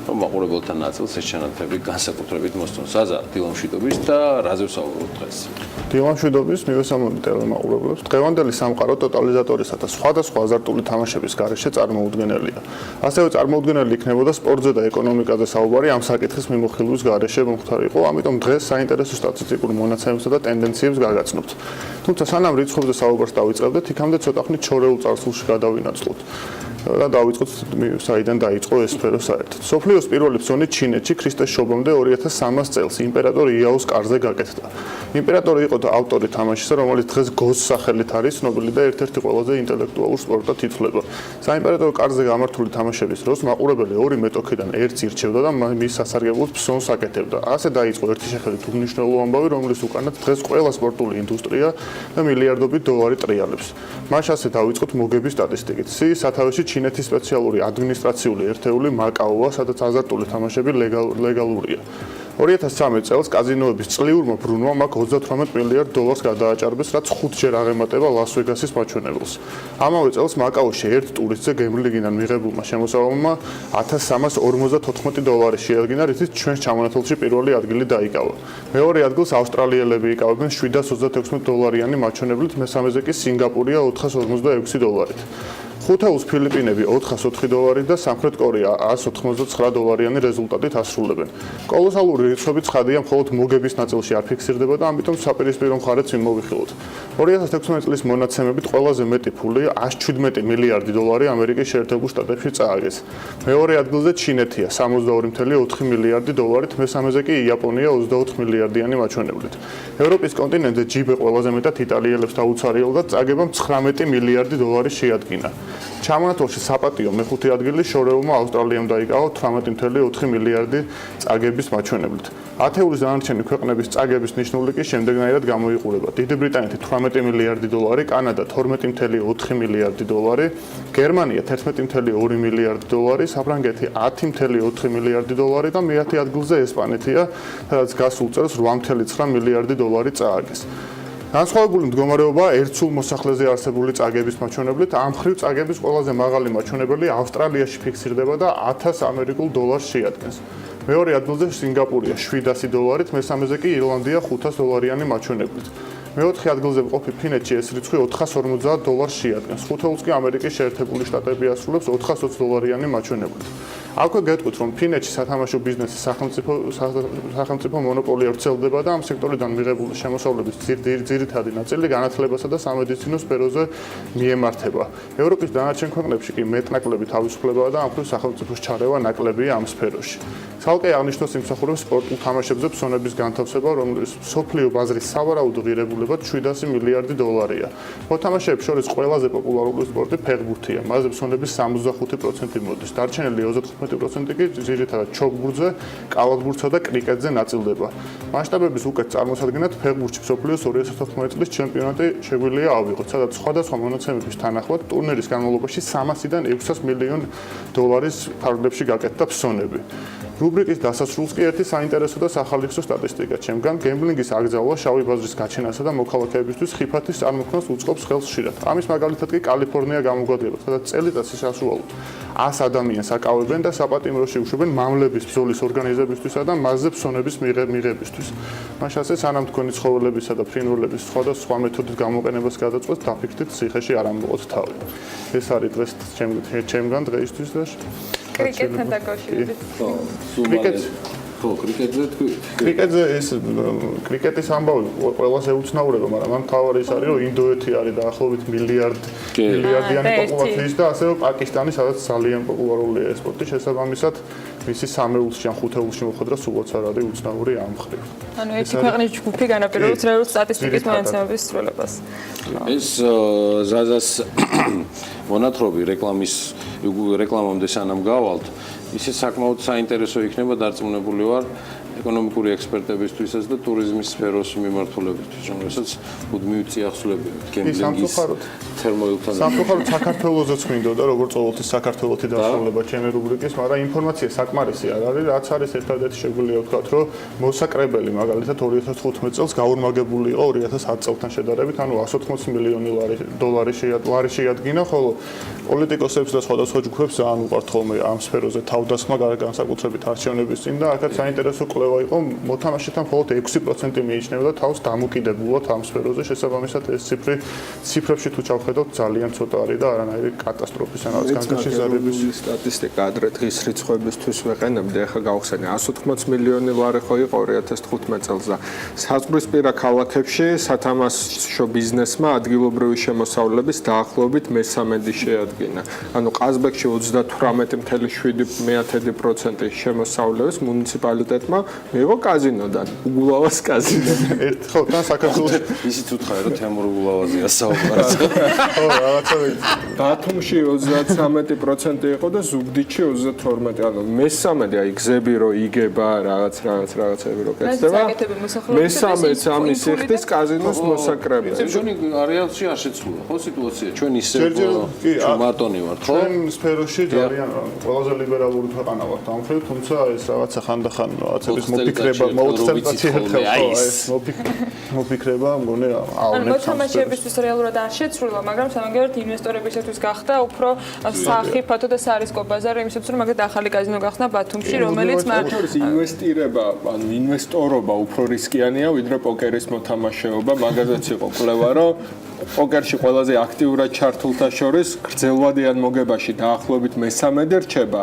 რომ მაყურებელთა ნაწილს ეს ჩანართები განსაკუთრებით მოსწონს. აზა დილამშვიდობის და რაზე ვსაუბრობთ დღეს? დილამშვიდობის მივესალმებით ტელემაყურებლებს. დღევანდელი სამყარო ტოტალიზატორისა და სხვადასხვა აზარტული თამაშების გარეშე წარმოუდგენელია. ასევე წარმოუდგენელი იქნებოდა სპორტზე და ეკონომიკაზე საუბარი ამ საკითხის მიმოხილვის გარეშე მომხდარიყო, ამიტომ დღეს საინტერესო სტატისტიკურ მონაცემებსა და ტენდენციებს გაგაცნობთ. თუმცა სანამ რიცხვებზე საუბარს დავიწყებდეთ, იქამდე ცოტა ხნით ჩორეულ წარსულში გადავინაცვლოთ. და დავიწყოთ საიდან დაიწყო ეს სფერო საერთოდ. სოფლიოს პირველი ბრძოლა ჩინეთში ქრისტეს შობამდე 2300 წელს იმპერატორ იაოს კარზე გაკეთდა. იმპერატორი იყო ავტორი თამაშისა, რომელიც დღეს გოს სახელით არის ცნობილი და ერთ-ერთი ყველაზე ინტელექტუალურ სპორტად ითვლება. საიმპერატორო კარზე გამართული თამაშების დროს მაყურებელი ორი მეტოქიდან ერთს ირჩევდა და მის სასარგებლოდ ბრძონას აკეთებდა. ასე დაიწყო ერთი შეხედვით უმნიშვნელო ამბავი, რომლის უკანაც დღეს ყველა სპორტული ინდუსტრია და მილიარდობით დოლარი ტრიალებს. მას ასე დავიწყოთ მოგების სტატისტიკით. სათავეში ჩინეთის სპეციალური ადმინისტრაციული ერთეული მაკაოა, სადაც აზარტული თამაშები ლეგალურია. 2013 წელს კაზინოების წლიურმა ბრუნვამ აქ 38 მილიარდ დოლარს გადააჭარბეს, რაც 5-ჯერ აღემატება ლას-ვეგასის მაჩვენებელს. ამავე წელს მაკაოში ერთ ტურისტზე გემბლინგიდან მიღებულმა შემოსავალმა $1054 შეადგინა, რითიც ჩვენს ჩამონათვალში პირველი ადგილი დაიკავა. მეორე ადგილს ავსტრალიელები იკავებენ $736 მაჩვენებლით, მესამეზე კი სინგაპურია $446. ხუთეულს ფილიპინები $404 და სამხრეთ კორეა $199 რეზულტატით ასრულებენ. კოლოსალური რიცხვები ცხადია, მხოლოდ მოგების ნაწილში არ ფიქსირდება და ამიტომ საპირისპირო მხარეც ვიმოვიხილოთ. 2016 წლის მონაცემებით ყველაზე მეტი ფული $117 მილიარდი ამერიკის შეერთებულ შტატებში წააგეს. მეორე ადგილზე ჩინეთია $62.4 მილიარდი, მესამეზე კი იაპონია 24 მილიარდიანი მაჩვენებლით. ევროპის კონტინენტზე ჯიბე ყველაზე მეტად იტალიელებს დაუცარიელ და წაგება $19 მილიარდი შეადგინა. ჩამონათვალში საპატიო მეხუთე ადგილი შორეულმა ავსტრალიამ დაიკავა 18.4 მილიარდი წაგების მაჩვენებლით. ათეულის დანარჩენი ქვეყნების წაგების ნიშნული კი შემდეგნაირად გამოიყურება. დიდი ბრიტანეთი $18 მილიარდი, კანადა $12.4 მილიარდი, გერმანია $11.2 მილიარდი, საფრანგეთი $10.4 მილიარდი და მეათე ადგილზე ესპანეთია, სადაც გასულ წელს $8.9 მილიარდი წააგეს. განსხვავებული მდგომარეობა ერთსულ მოსახლეზე არსებული წაგების მაჩვენებლით, ამ მხრივ წაგების ყველაზე მაღალი მაჩვენებელი ავსტრალიაში ფიქსირდება და $1000 ამერიკულ დოლარს შეადგენს. მეორე ადგილზე სინგაპურია $700, მესამეზე კი ირლანდია $500 მაჩვენებლით. მეოთხე ადგილზე მყოფი ფინეთში ეს რიცხვი $450 შეადგენს. ხუთეულს კი ამერიკის შეერთებული შტატები ასრულებს $420 მაჩვენებლით. აქვე გეტყვით, რომ ფინეთში სათამაშო ბიზნესის სახელმწიფო მონოპოლია ვრცელდება და ამ სექტორიდან მიღებული შემოსავლების ძირითადი ნაწილი განათლებასა და სამედიცინო სფეროზე მიემართება. ევროპის დანარჩენ ქვეყნებში კი მეტნაკლები თავისუფლებაა და ამ მხრივ სახელმწიფოს ჩარევა ნაკლებია ამ სფეროში. ცალკე აღნიშნოს იმსახურებს სპორტულ თამაშებზე ბრძონების განთავსება, რომლის მსოფლიო ბაზრის სავარაუდო ღირებულება $700 მილიარდი. მოთამაშეებს შორის ყველაზე პოპულარული სპორტი ფეხბურთია, მასზე ბრძონების 65% მოდის. დარჩენილი 35% კი ძირითადად ჩოგბურთზე, კალათბურთსა და კრიკეტზე ნაწილდება. მასშტაბების უკეთ წარმოსადგენად ფეხბურთში მსოფლიოს 2014 წლის ჩემპიონატი შეგვიძლია ავიღოთ, სადაც სხვადასხვა მონაცემების თანახმად ტურნირის განმავლობაში $300-დან $600 მილიონ ფარგლებში გაკეთდა ბრძონები. რუბრიკის დასასრულს კი ერთი საინტერესო და სახალხო სტატისტიკა ჩემგან გემბლინგის აკრძალვა შავი ბაზრის გაჩენასა და მოქალაქეებისთვის ხიფათის წარმოქმნას უწყობს ხელს ხშირად. ამის მაგალითად კი კალიფორნია გამოგვადგება, სადაც წელიწადში საშუალოდ 100 ადამიანს აკავებენ და საპატიმროში უშვებენ მამლების ბრძოლის ორგანიზებისთვისა და მასზე ბრძონების მიღებისთვის. მაშასე სანამ თქვენი ცხოველებისა და ფრინველების სხვა მეთოდით გამოყენებას გადაწყვეტთ, დაფიქრდით ციხეში არ ამბობთ თავი. ეს არის დღეს ჩემგან დღეისთვის და კრიკეტთან დაკავშირებით. კრიკეტზე თქვი. კრიკეტის ამბავი ყველას ეუცნაურება, მაგრამ ამ თავარი ის არის, რომ ინდოეთი არის დაახლოებით მილიარდიანი პოპულაციის და ასევე პაკისტანი, სადაც ძალიან პოპულარულია ეს სპორტი, შესაბამისად მისი სამეულში ან ხუთეულში მოხვედრა სულაც არ არის უცნაური ამ მხრივ. ანუ ერთი ქვეყნის ჯგუფი განაპირობებს რეალურ სტატისტიკის მონაცემების ცვლილებას. ეს ზაზას მონათრობი რეკლამამდე სანამ გავალთ, ისე საკმაოდ საინტერესო იქნება, დარწმუნებული ვარ ეკონომიკური ექსპერტებისთვისაც და ტურიზმის სფეროს მიმართულებისთვის, რომელსაც მუდმივ წიაღსვლებია გემბლინგის თერმოილთან. სამწუხაროდ საქართველოსაც მინდოდა როგორც ყოველთვის საქართველოსი დასრულება ჩემი რუბრიკის, მაგრამ ინფორმაცია საკმარისი არ არის, რაც არის ერთადერთი შეგვიძლია ვთქვათ, რომ მოსაკრებელი მაგალითად 2015 წელს გაორმაგებული იყო 2010 წელთან შედარებით, ანუ 180 მილიონი დოლარი შეადგინა, ხოლო პოლიტიკოსებს და სხვადასხვა ჯგუფებს ძალიან უყვართ ხოლმე ამ სფეროზე თავდასხმა განსაკუთრებით არჩევნების წინ და აქაც საინტერესო კვლევა იყო, მოთამაშეთან მხოლოდ 6% მიიჩნევდა თავს დამოკიდებულად ამ სფეროზე, შესაბამისად ეს ციფრებში თუ ჩავხედავთ ძალიან ცოტა არის და არანაირი კატასტროფის ან რაღაც განკარგვის ზარების სტატისტიკა ადრე დღის რიცხვებისთვის ვეყენებდი, ახლა გავხსენე 180 მილიონი ლარი ხო იყო 2015 წელს და საზღვრისპირა ქალაქებში სათამაშო ბიზნესმა ადგილობრივი შემოსავლების დაახლოებით მე-13 შეადგინა. ანუ ყაზბეგში 38.7% შემოსავლების მუნიციპალიტეტმა მიიღო კაზინოდან, უგულავას კაზინოდან. ხო, თან საქართველოს ისიც უთხარი რომ თემურ უგულავაზია საუბარს. ხო, რაღაცა ბათუმში 33% იყო და ზუგდიდში 32%. ანუ მე-13 აი გზები რო იგება, რაღაცები რო კეთდება. მე-13 ამის იხდის კაზინოს მოსაკრებია. ჩვენი რეალში არ შეცვლა ხო სიტუაცია? ჩვენ ისე მარტონი ვართ, ხო? ჩვენ სფეროში ძალიან ყველაზე ლიბერალური ქვეყანა ვართ ამ მხრივ, თუმცა ეს რაღაცა ხანდახან რაღაცების მოფიქრება, მოუწევთ მოფიქრება, მგონი ანუ მოთამაშეებისთვის რეალურად არ შეცვლა, მაგრამ სამაგერად ინვესტორებისათვის გახდა უფრო სახიფათო და სარისკო ბაზარი იმისათვის, რომ მაგათ ახალი კაზინო გახსნა ბათუმში, რომელიც ინვესტირება, ანუ ინვესტორობა უფრო რისკიანია ვიდრე პოკერის მოთამაშეობა, მაგაზეც იყო კვლევა, რომ პოკერში ყველაზე აქტიურად ჩართულთა შორის გრძელვადიან მოგებაში დაახლოებით მე-13 რჩება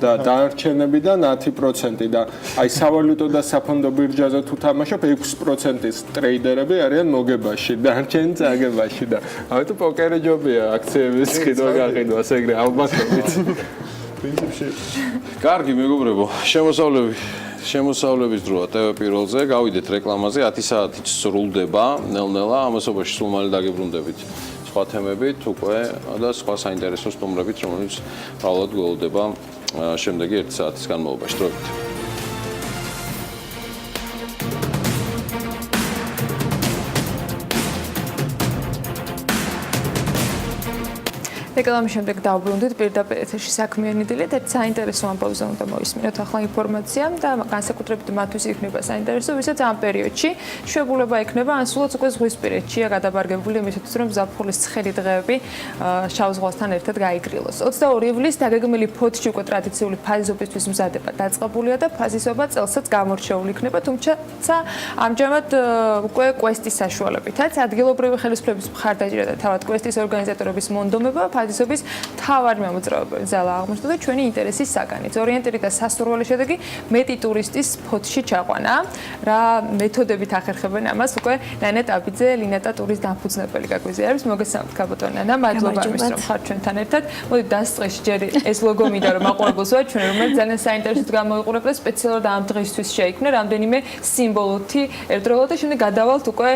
და დანარჩენებიდან 10% და აი სავალუტო და საფონდო ბირჟაზე თუ თამაშობ 6%-ის ტრეიდერები არიან მოგებაში, დანარჩენი წაგებაში და ამიტომ პოკერი ჯობია აქციების ყიდვა გაყიდვას ეგრე ალბათობით. პრინციპში კარგი მეგობრებო, შემოსავლების დროა TV პირველზე, გავიდეთ რეკლამაზე, 10 საათით სრულდება ნელ-ნელა, ამასობაში სულ მალე დაგიბრუნდებით სხვა თემებით უკვე და სხვა საინტერესო სტუმრებით, რომელიც მრავლად გველოდება შემდეგი 1 საათის განმავლობაში. დროებით. რეკლამის შემდეგ დავბრუნდით პირდაპირ ეთერში საქმიანი დილით. ერთ საინტერესო ამბავზე უნდა მოვისმინოთ ახლა ინფორმაცია და განსაკუთრებით მათთვის იქნება საინტერესო, ვისაც ამ პერიოდში შვებულება იქნება, ან სულაც უკვე ზღვისპირეთშია გადაბარგებული იმისათვის, რომ ზაფხულის ცხელი დღეები შავ ზღვასთან ერთად გაიგრილოს. 22 ივლისს დაგეგმილი ფოთში უკვე ტრადიციული ფაზისობისთვის მზადება დაწყებულია და ფაზისობა წელსაც გამორჩეული იქნება, თუმცა ამჯერად უკვე კვესტის საშუალებითაც ადგილობრივი ხელისუფლების მხარდაჭერა და თავად კვესტის ორგანიზატორების მონდომება ფაზისობის თავარი მოძრაობები ზალა აღმოჩნდა და ჩვენი ინტერესის საგანიც. ორიენტირი და სასურველი შედეგი მეტი ტურისტის ფოთში ჩაყვანა. რა მეთოდებით ახერხებენ ამას უკვე ნანა ტაბიძე, ლინატა ტურის დამფუძნებელი გაგვიზია არის. მოგესალმებით კაპიტანი ნანა, მადლობა იმის რომ ხართ ჩვენთან ერთად. მოდი დასწრეში ჯერ ეს ლოგო მინდა რომ მაყურებელს ვაჩვენე, რომელიც ძალიან საინტერესოდ გამოიყურება და სპეციალურად ამ დღისთვის შეიქმნა რამდენიმე სიმბოლოთი ერთდროულად და შემდეგ გადავალთ უკვე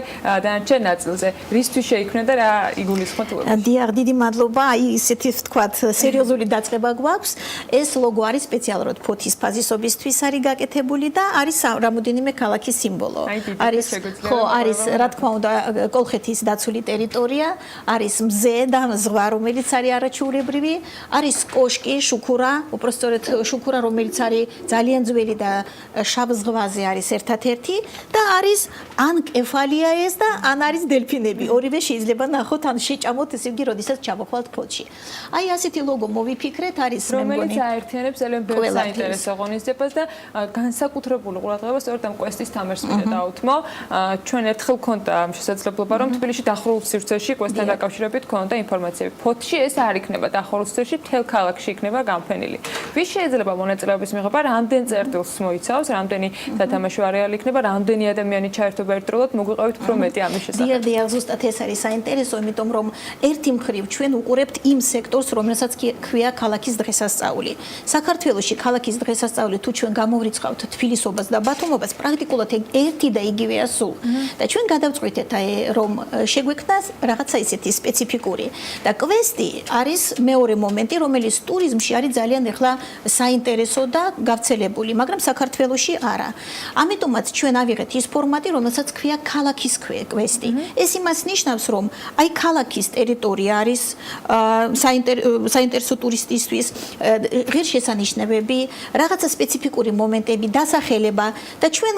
დანარჩენ ნაწილზე. რისთვის შეიქმნა და რა იგულისხმოთ უბრალოდ. დიახ, დიდი მადლობა. ისეთი ვთქვათ, სერიოზული დაწყება გვაქვს. ეს ლოგო არის სპეციალურად ფოთის ფაზისობისთვის არის გაკეთებული და არის რამოდენიმე ქალაქის სიმბოლო. არის ხო, არის რა თქმა უნდა კოლხეთის დაცული ტერიტორია, არის მზე და ზღვა, რომელიც არის არაჩვეულებრივი, არის კოშკი, შუქურა, უпростоრეთ შუქურა, რომელიც არის ძალიან ძველი და შავ ზღვაზე არის ერთად-ერთი და არის ან კეფალია ეს და ან არის დელფინები. ორივე შეიძლება ნახოთ, ან შეჭამოთ, ესე იგი, როდესაც ჩამოხვალთ ფოთში. აი ასეთი ლოგო მოვიფიქრეთ, არის მე მგონი. რომელიც აერთიანებს ძალიან ბევრ საინტერესო ღონისძიებას და განსაკუთრებული ყურადღება სწორედ ამ კვესტის თამაშს მინდა დავუთმო. ჩვენ ერთხელ გქონდა ამ შესაძლებლობა, რომ თბილისში დახურულ სივრცეში კვესტთან დაკავშირებით გქონდა ინფორმაციები. ფოთში ეს არ იქნება დახურულ სივრცეში, მთელ ქალაქში იქნება გამფენილი. ვის შეიძლება მონაწილეობის მიღება, რამდენ წერტილს მოიცავს, რამდენი სათამაშო არეალი იქნება, რამდენი ადამიანი ჩაერთობა ერთდროულად, მოგვიყევით უფრო მეტი ამის შესახებ. დიახ, ზუსტად ეს არის საინტერესო, იმიტომ რომ ერთი მხრივ ჩვენ უყურებთ იმ სექტორს, რომელსაც ქვია ქალაქის დღესასწაული. საქართველოში ქალაქის დღესასწაული თუ ჩვენ გამოვრიცხავთ თბილისობას და ბათუმობას, პრაქტიკულად ერთი და იგივეა სულ. და ჩვენ გადავწყვიტეთ რომ შეგვექნა რაღაცა ისეთი სპეციფიკური და კვესტი არის მეორე მომენტი, რომელიც ტურიზმში არის ძალიან ახლა საინტერესო და გავრცელებული, მაგრამ საქართველოში არა. ამიტომაც ჩვენ ავიღეთ ის ფორმატი, რომელსაც ქვია ქალაქის კვესტი. ეს იმას ნიშნავს, რომ აი ქალაქის ტერიტორია არის საინტერესო ტურისტისთვის, ღირსშესანიშნავები, რაღაცა სპეციფიკური მომენტები, დასახელება და ჩვენ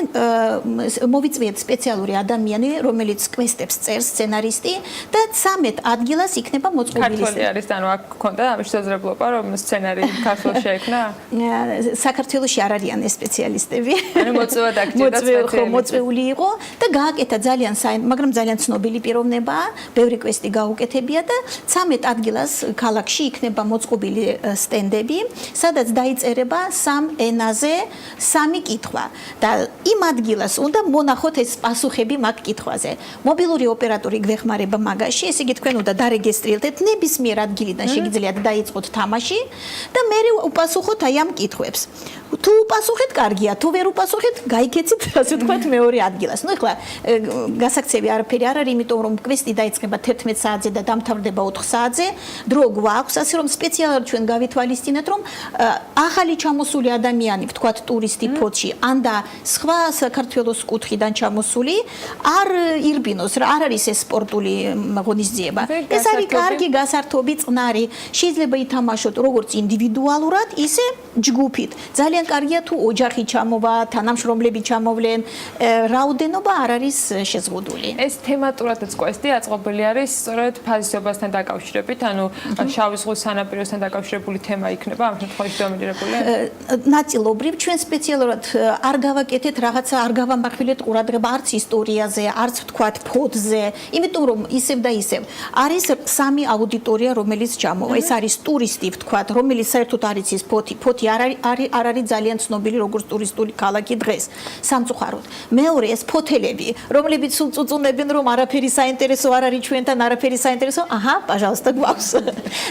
მოვიწვიეთ სპეციალური ადამიანი, რომელიც კვესტებს წერს, სცენარისტი და 13 ადგილას იქნება მოწყობილი. ქართველი არის, ანუ აქ გქონდა ამის შესაძლებლობა, რომ სცენარი ქართულში შეექმნა? საქართველოში არ არიან ეს სპეციალისტები. ანუ მოწვევა დაგჭირდა სპეციალისტი. მოწვეული იყო და გააკეთა მაგრამ ძალიან ცნობილი პიროვნებაა, ბევრი კვესტი გაუკეთებია და 13 ადგილას ქალაქში იქნება მოწყობილი სტენდები, სადაც დაიწერება 3 ენაზე 3 კითხვა და იმ ადგილას უნდა მონახოთ ეს პასუხები მაგ კითხვაზე. მობილური ოპერატორი გვეხმარება მაგაში, ესე იგი თქვენ უნდა დარეგისტრირდეთ ნებისმიერ ადგილიდან შეგიძლიათ დაიწყოთ თამაში და მე უპასუხოთ აი ამ კითხვებს. თუ უპასუხეთ, კარგია, თუ ვერ უპასუხეთ, გაიქეცით, ასე ვთქვათ, მეორე ადგილას. ნუ ეხლა გასაქცევი არაფერი არ არის, იმიტომ რომ კვესტი დაიწყება 11 საათზე და დამთავრდება 4 საათზე. დრო გვაქვს, ასე რომ სპეციალურად ჩვენ გავითვალისწინეთ, რომ ახალი ჩამოსული ადამიანი, ვთქვათ, ტურისტი ფოთში, ან და სხვა საქართველოს კუთხიდან ჩამოსული, არ ირბინოს, არ არის ეს სპორტული ღონისძიება. ეს არის კარგი გასართობი, წყნარი, შეიძლება ითამაშოთ როგორც ინდივიდუალურად, ისე ჯგუფით. ძალიან კარგია თუ ოჯახი ჩამოვა, თანამშრომლები ჩამოვლენ, რაოდენობა არ არის შეზღუდული. ეს თემატურადაც კვესტი აწყობილი არის სწორედ ფაზისობასთან დაკავშირებით, ანუ შავი ზღვის სანაპიროსთან დაკავშირებული თემა იქნება ამ შემთხვევაში დომინირებული? ნაწილობრივ ჩვენ სპეციალურად არ გავაკეთეთ რაღაცა, არ გავამახვილეთ ყურადღება არც ისტორიაზე, არც ვთქვათ ფოთზე, იმიტომ რომ ისევ და ისევ არის 3 აუდიტორია, რომელიც ჩამოვა. ეს არის ტურისტი, ვთქვათ, რომელიც საერთოდ არ იცის ფოთი არ არის ძალიან ცნობილი როგორც ტურისტული ქალაქი დღეს სამწუხაროდ. მეორე ეს ფოთელები, რომლებიც სულ წუწუნებენ, რომ არაფერი საინტერესო არ არის ჩვენთან, არაფერი საინტერესო, აჰა, пожалуйста, გვაქვს.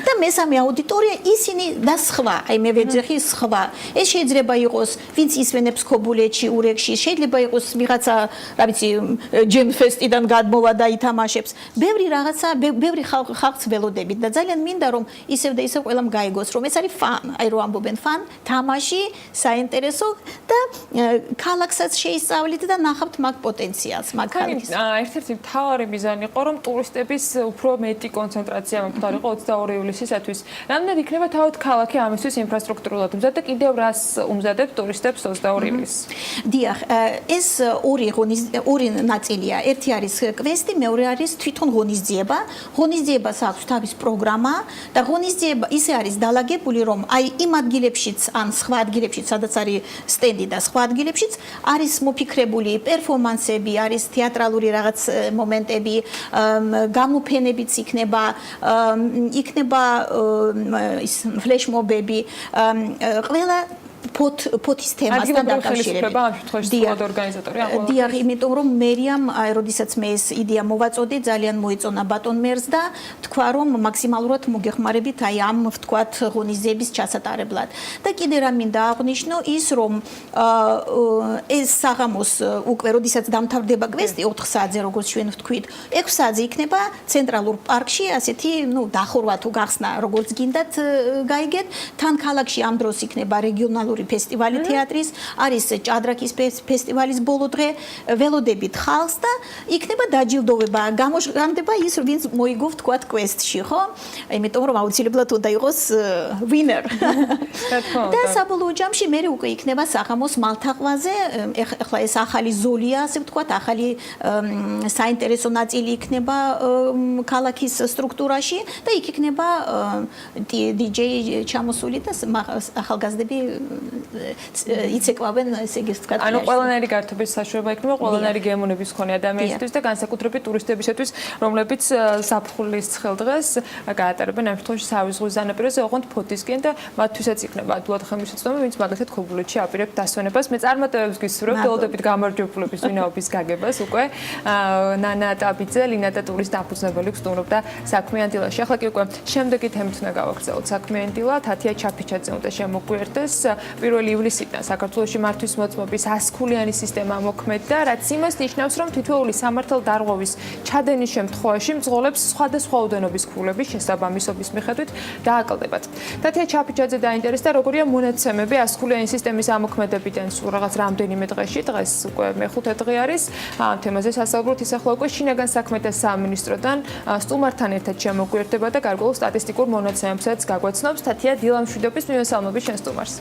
და მესამე აუდიტორია ისინი და სხვა, აი მე ვეძახი სხვა. ეს შეიძლება იყოს, ვინც ისვენებს ქობულეთში, ურეკში, შეიძლება იყოს ვიღაცა, რა ვიცი, ჯემ ფესტიდან გადმოვა და ითამაშებს. ბევრი რაღაცა, ბევრი ხალხს ველოდებით და ძალიან მინდა რომ ისევ და ისევ ყველამ გაიგოს, რომ ეს არის ფან, აი რო ამბობენ ფან, თამაში, საინტერესო და ქალაქსაც შეისწავლით და ნახავთ მაგ პოტენციალს, მაგ ქალაქის. ერთ-ერთი მთავარი მიზანი იყო, რომ ტურისტების უფრო მეტი კონცენტრაცია მომხდარიყო 22 ივლისისათვის. რამდენად იქნება თავად ქალაქი ამისთვის ინფრასტრუქტურულად უმზად და კიდევ რას უმზადებს ტურისტებს 22 ივლისს? დიახ, ეს ორი ნაწილია. ერთი არის კვესტი, მეორე არის თვითონ ღონისძიება. ღონისძიებას აქვს თავის პროგრამა და ღონისძიება ისე არის დალაგებული, რომ აი იმ ადგილებშიც ან სხვა ადგილებშიც, სადაც არის სტენდი და სხვა ადგილებშიც არის მოფიქრებული პერფორმანსები, არის თეატრალური რაღაც მომენტები, გამოფენებიც იქნება ის ფლეშმობები, ყველა ფოთის თემასთან დაკავშირებით. დიახ, იმიტომ რომ მერიამ, როდესაც მე ეს იდეა მოვაწოდე, ძალიან მოეწონა ბატონ მერს და თქვა რომ მაქსიმალურად მოგეხმარებით აი ამ ვთქვათ ღონისძიების ჩასატარებლად. და კიდე რა მინდა აღვნიშნო ის რომ ეს საღამოს უკვე როდესაც დამთავრდება კვესტი 4 საათზე როგორც ჩვენ ვთქვით, 6 საათზე იქნება ცენტრალურ პარკში ასეთი დახურვა თუ გახსნა როგორც გინდათ გაიგეთ, თან ქალაქში ამ დროს იქნება რეგიონალური ფესტივალი თეატრის, არის ჭადრაკის ფესტივალის ბოლო დღე, ველოდებით ხალხს და იქნება დაჯილდოვება, გამოჟღანდება ის, ვინც მოიგო ვთქვათ კვესტში, ხო? იმიტომ რომ აუცილებლად უნდა იყოს winner. და საბოლოო ჯამში მე უკვე იქნება საღამოს მალთაყვაზე, ეხლა ეს ახალი ზოლია, ასე ვთქვათ, ახალი საინტერესო ნაწილი იქნება ქალაქის სტრუქტურაში და იქ იქნება DJ ჩამოსული და ახალგაზრდები იცეკვავენ ესე იგი ვთქვათ. ანუ ყველანაირი გართობის საშუალება იქნება ყველანაირი გემოვნების მქონე ადამიანისთვის და განსაკუთრებით ტურისტებისათვის, რომლებიც ზაფხულის ცხელდღეს გაატარებენ ამ შემთხვევაში სავიზღვის ზანაპიროზე, ოღონდ ფოთისკენ და მათთვისაც იქნება ადვილად ხელმისაწვდომი, ვინც მაგალითად ქობულეთში აპირებთ დასვენებას. მე წარმატებებს გისურვებ, ველოდებით გამარჯვებულების ვინაობის გაგებას უკვე. ნანა ტაბიძე, ლინა და ტურის დაფუძნებელი გსტუმრობდა საქმიან დილაში. ახლა კი უკვე შემდეგი თემით უნდა გავაგრძელოთ საქმიან დილა. თათია ჩაფიჩაძე უნდა შემოგვიერთდეს 1 ივლისიდან საქართველოში მართვის მოწმობის 100-ქულიანი სისტემა მოქმედდა, რაც იმას ნიშნავს, რომ თითოეული სამართალდარღვევის ჩადენის შემთხვევაში მძღოლებს სხვადასხვა ოდენობის ქულების შესაბამისობის მიხედვით დააკლდებათ. თათია ჩაფიჩაძე დაინტერესდა, როგორია მონაცემები 100-ქულიანი სისტემის ამოქმედებიდან სულ რაღაც რამდენიმე დღეში, დღეს უკვე მე-5 დღე არის. ამ თემაზე სასაუბროთ ის ახლა უკვე შინაგან საქმეთა სამინისტროდან სტუმართან ერთად შემოგვიერთდება და გარკვეულ სტატისტიკურ მონაცემებსაც გაგვაცნობს. თათია, დილა მშვიდობის, მივესალმები შენ სტუმარს.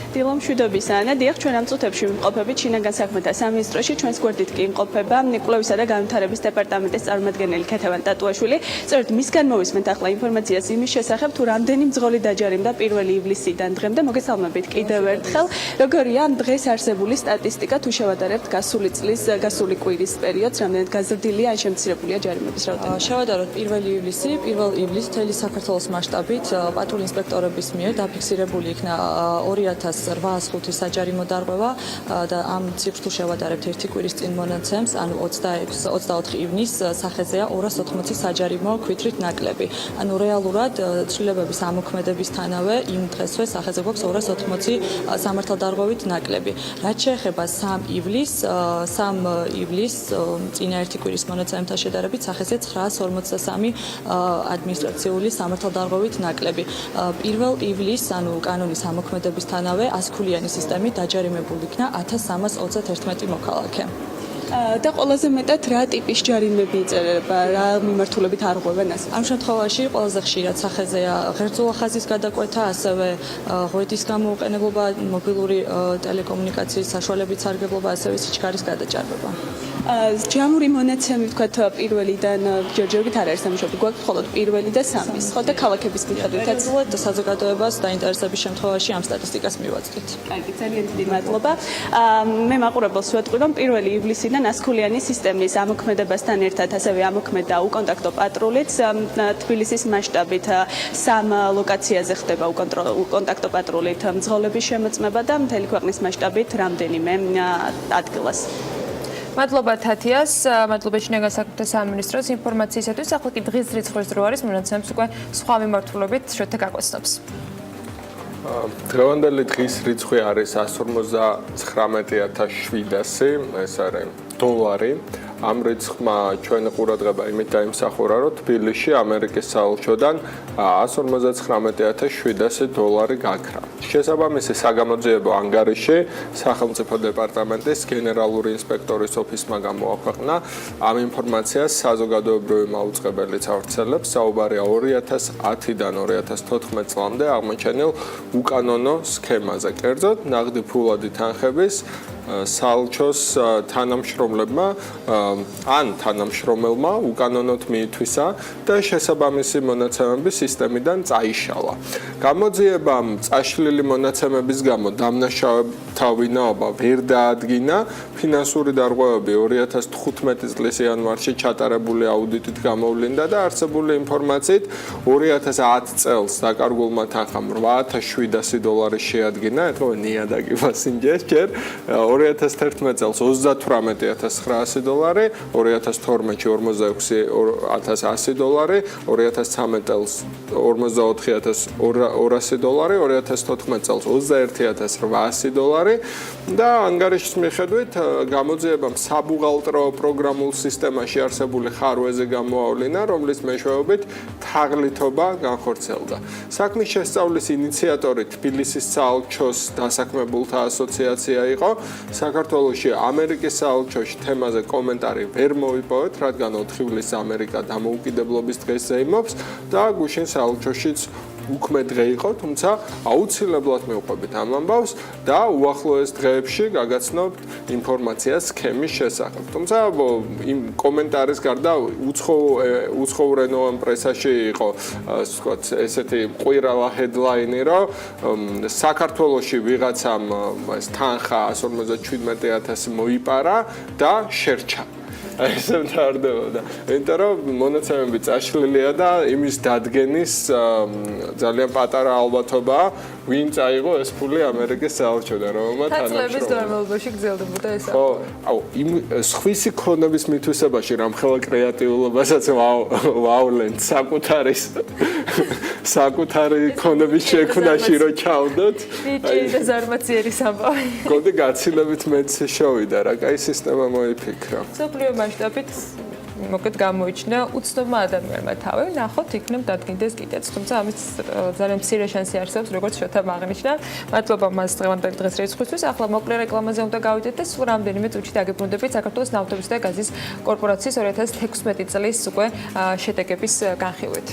დილა მშვიდობის ანა, დიახ, ჩვენ ამ წუთებში ვიმყოფებით შინაგან საქმეთა სამინისტროში, ჩვენს გვერდით კი იმყოფება კვლევისა და განვითარების დეპარტამენტის წარმომადგენელი ქეთევან ტატუაშვილი. სწორედ მისგან მოვისმენთ ახლა ინფორმაციას იმის შესახებ, თუ რამდენი მძღოლი დაჯარიმდა 1 ივლისიდან დღემდე. მოგესალმებით კიდევ ერთხელ. როგორია ამ დღეს არსებული სტატისტიკა, თუ შევადარებთ გასული წლის, გასული კვირის პერიოდს, რამდენად გაზრდილია ან შემცირებულია ჯარიმების რაოდენობა? შევადაროთ 1 ივლისი, 1 ივლისს მთელი საქართველოს მასშტაბით პატრული ინსპექტორების მიერ დაფიქსირებული იქნა 2805 საჯარიმო დარღვევა და ამ ციფრს თუ შევადარებთ ერთი კვირის წინ მონაცემს, ანუ 24 ივნისს სახეზეა 280 საჯარიმო ქვითრით ნაკლები. ანუ რეალურად ცვლილებების ამოქმედებისთანავე იმ დღესვე სახეზე გვაქვს 280 სამართალდარღვევით ნაკლები. რაც შეეხება 3 ივლისს წინა ერთი კვირის მონაცემთან შედარებით სახეზე 953 ადმინისტრაციული სამართალდარღვევით ნაკლები. 1 ივლისს, ანუ კანონის ამოქმედებისთანავე 100-ქულიანი სისტემით დაჯარიმებული იქნა 1321 მოქალაქე. და ყველაზე მეტად რა ტიპის ჯარიმები იწერება, რა მიმართულებით არღვევენ ასე? ამ შემთხვევაში ყველაზე ხშირად სახეზეა ღერძოლა ხაზის გადაკვეთა, ასევე ღვედის გამოუყენებლობა, მობილური ტელეკომუნიკაციის საშუალებების სარგებლობა, ასევე სიჩქარის გადაჭარბება. ჯამური მონაცემი ვთქვათ 1-დან ჯერჯერობით არ არის სამშობლო, გვაქვს მხოლოდ 1 და 3, ხო და ქალაქების მიხედვითაც საზოგადოებას დაინტერესების შემთხვევაში ამ სტატისტიკას მივაწვდით. კარგი, ძალიან დიდი მადლობა. მე მაყურებელს ვეთქვი, რომ 1 ივლისიდან 100-ქულიანი სისტემის ამოქმედებასთან ერთად ასევე ამოქმედა უკონტაქტო პატრულიც. თბილისის მასშტაბით 3 ლოკაციაზე ხდება უკონტაქტო პატრულით მძღოლების შემოწმება და მთელი ქვეყნის მასშტაბით რამდენიმე ადგილას. მადლობა თათიას, მადლობა შინაგან საქმეთა სამინისტროს ინფორმაციისათვის. ახლა კი დღის რიცხვის დრო არის, მონაცემს უკვე სხვა მიმართულებით შეთე გაგვაცნობს. დღევანდელი დღის რიცხვი არის 159,700, ეს არის დოლარი. ამ რიცხვმა ჩვენი ყურადღება იმით დაიმსახურა, რომ თბილისში ამერიკის საელჩოდან 159,700 დოლარი გაქრა. შესაბამისი საგამოძიებო ანგარიში სახელმწიფო დეპარტამენტის გენერალური ინსპექტორის ოფისმა გამოაქვეყნა. ამ ინფორმაციას საზოგადოებრივი მაუწყებელიც ავრცელებს. საუბარია 2010-დან 2014 წლამდე აღმოჩენილ უკანონო სქემაზე. კერძოდ, ნაღდი ფულადი თანხების საელჩოს თანამშრომლებმა ან თანამშრომელმა უკანონოდ მიითვისა და შესაბამისი მონაცემები სისტემიდან წაიშალა. გამოძიებამ წაშლილი მონაცემების გამო დამნაშავეთა ვინაობა ვერ დაადგინა. ფინანსური დარღვევები 2015 წლის იანვარში ჩატარებული აუდიტით გამოვლინდა და არსებული ინფორმაციით 2010 წელს დაკარგულმა თანხამ 8700 დოლარი შეადგინა. ეთქო ნიადაგი ფასინჯეს ჯერ 2011 წელს 38900 დოლარი, 2012-ში 46100 დოლარი, 2013 წელს 44200 დოლარი, 2014 წელს 21800 დოლარი და ანგარიშის მიხედვით გამოძიებამ საბუღალტრო პროგრამულ სისტემაში არსებული ხარვეზე გამოავლინა, რომლის მეშვეობით თაღლითობა განხორციელდა. საქმის შესწავლის ინიციატორი თბილისის საელჩოს დასაქმებულთა ასოციაცია იყო. საქართველოში ამერიკის საელჩოში თემაზე კომენტარი ვერ მოვიპოვეთ, რადგან 4 ივლისს ამერიკა დამოუკიდებლობის დღეს ზეიმობს და გუშინ საელჩოშიც უქმე დღე იყო, თუმცა აუცილებლად მივყვებით ამ ამბავს და უახლოეს დღეებში გაგაცნობთ ინფორმაციას სქემის შესახებ. თუმცა იმ კომენტარის გარდა უცხოურენოვან პრესაში იყო ესეთი ყვირალა headline-ი, რომ საქართველოში ვიღაცამ თანხა 157,000 მოიპარა და შერჩა. ესე მთავრდებოდა. იმიტომ რომ მონაცემები წაშლილია და იმის დადგენის ძალიან პატარა ალბათობაა, ვინ წაიღო ეს ფული ამერიკის საელჩოდან, რომელმაც თანხლების განმავლობაში გრძელდებოდა ეს. ხო, აუ, იმ სხვისი ქონების მითვისებაში რამხელა კრეატიულობასაც ვავლენთ საკუთარი ქონების შექმნაში რო ჩავდოთ. ბიჭი და ზარმაციერის ამბავი. გონდი გაცილებით მეც შევიდა რა, კაი სისტემა მოიფიქრა. სოფლიო მასშტაბით მოკეთ გამოიჩინა უცნობმა ადამიანმა თავი, ნახოთ იქნებ დადგინდეს კიდეც. თუმცა ამის ძალიან მცირე შანსი არსებობს, როგორც შოთამ აღნიშნა. მადლობა მას დღევანდელი დღეს რიცხვისთვის. ახლა მოკლე რეკლამაზე უნდა გავიდეთ და სულ რამდენიმე წუთში დაგებრუნდებით საქართველოს ნავთობის და გაზის კორპორაციის 2016 წლის უკვე შედეგების განხილვით.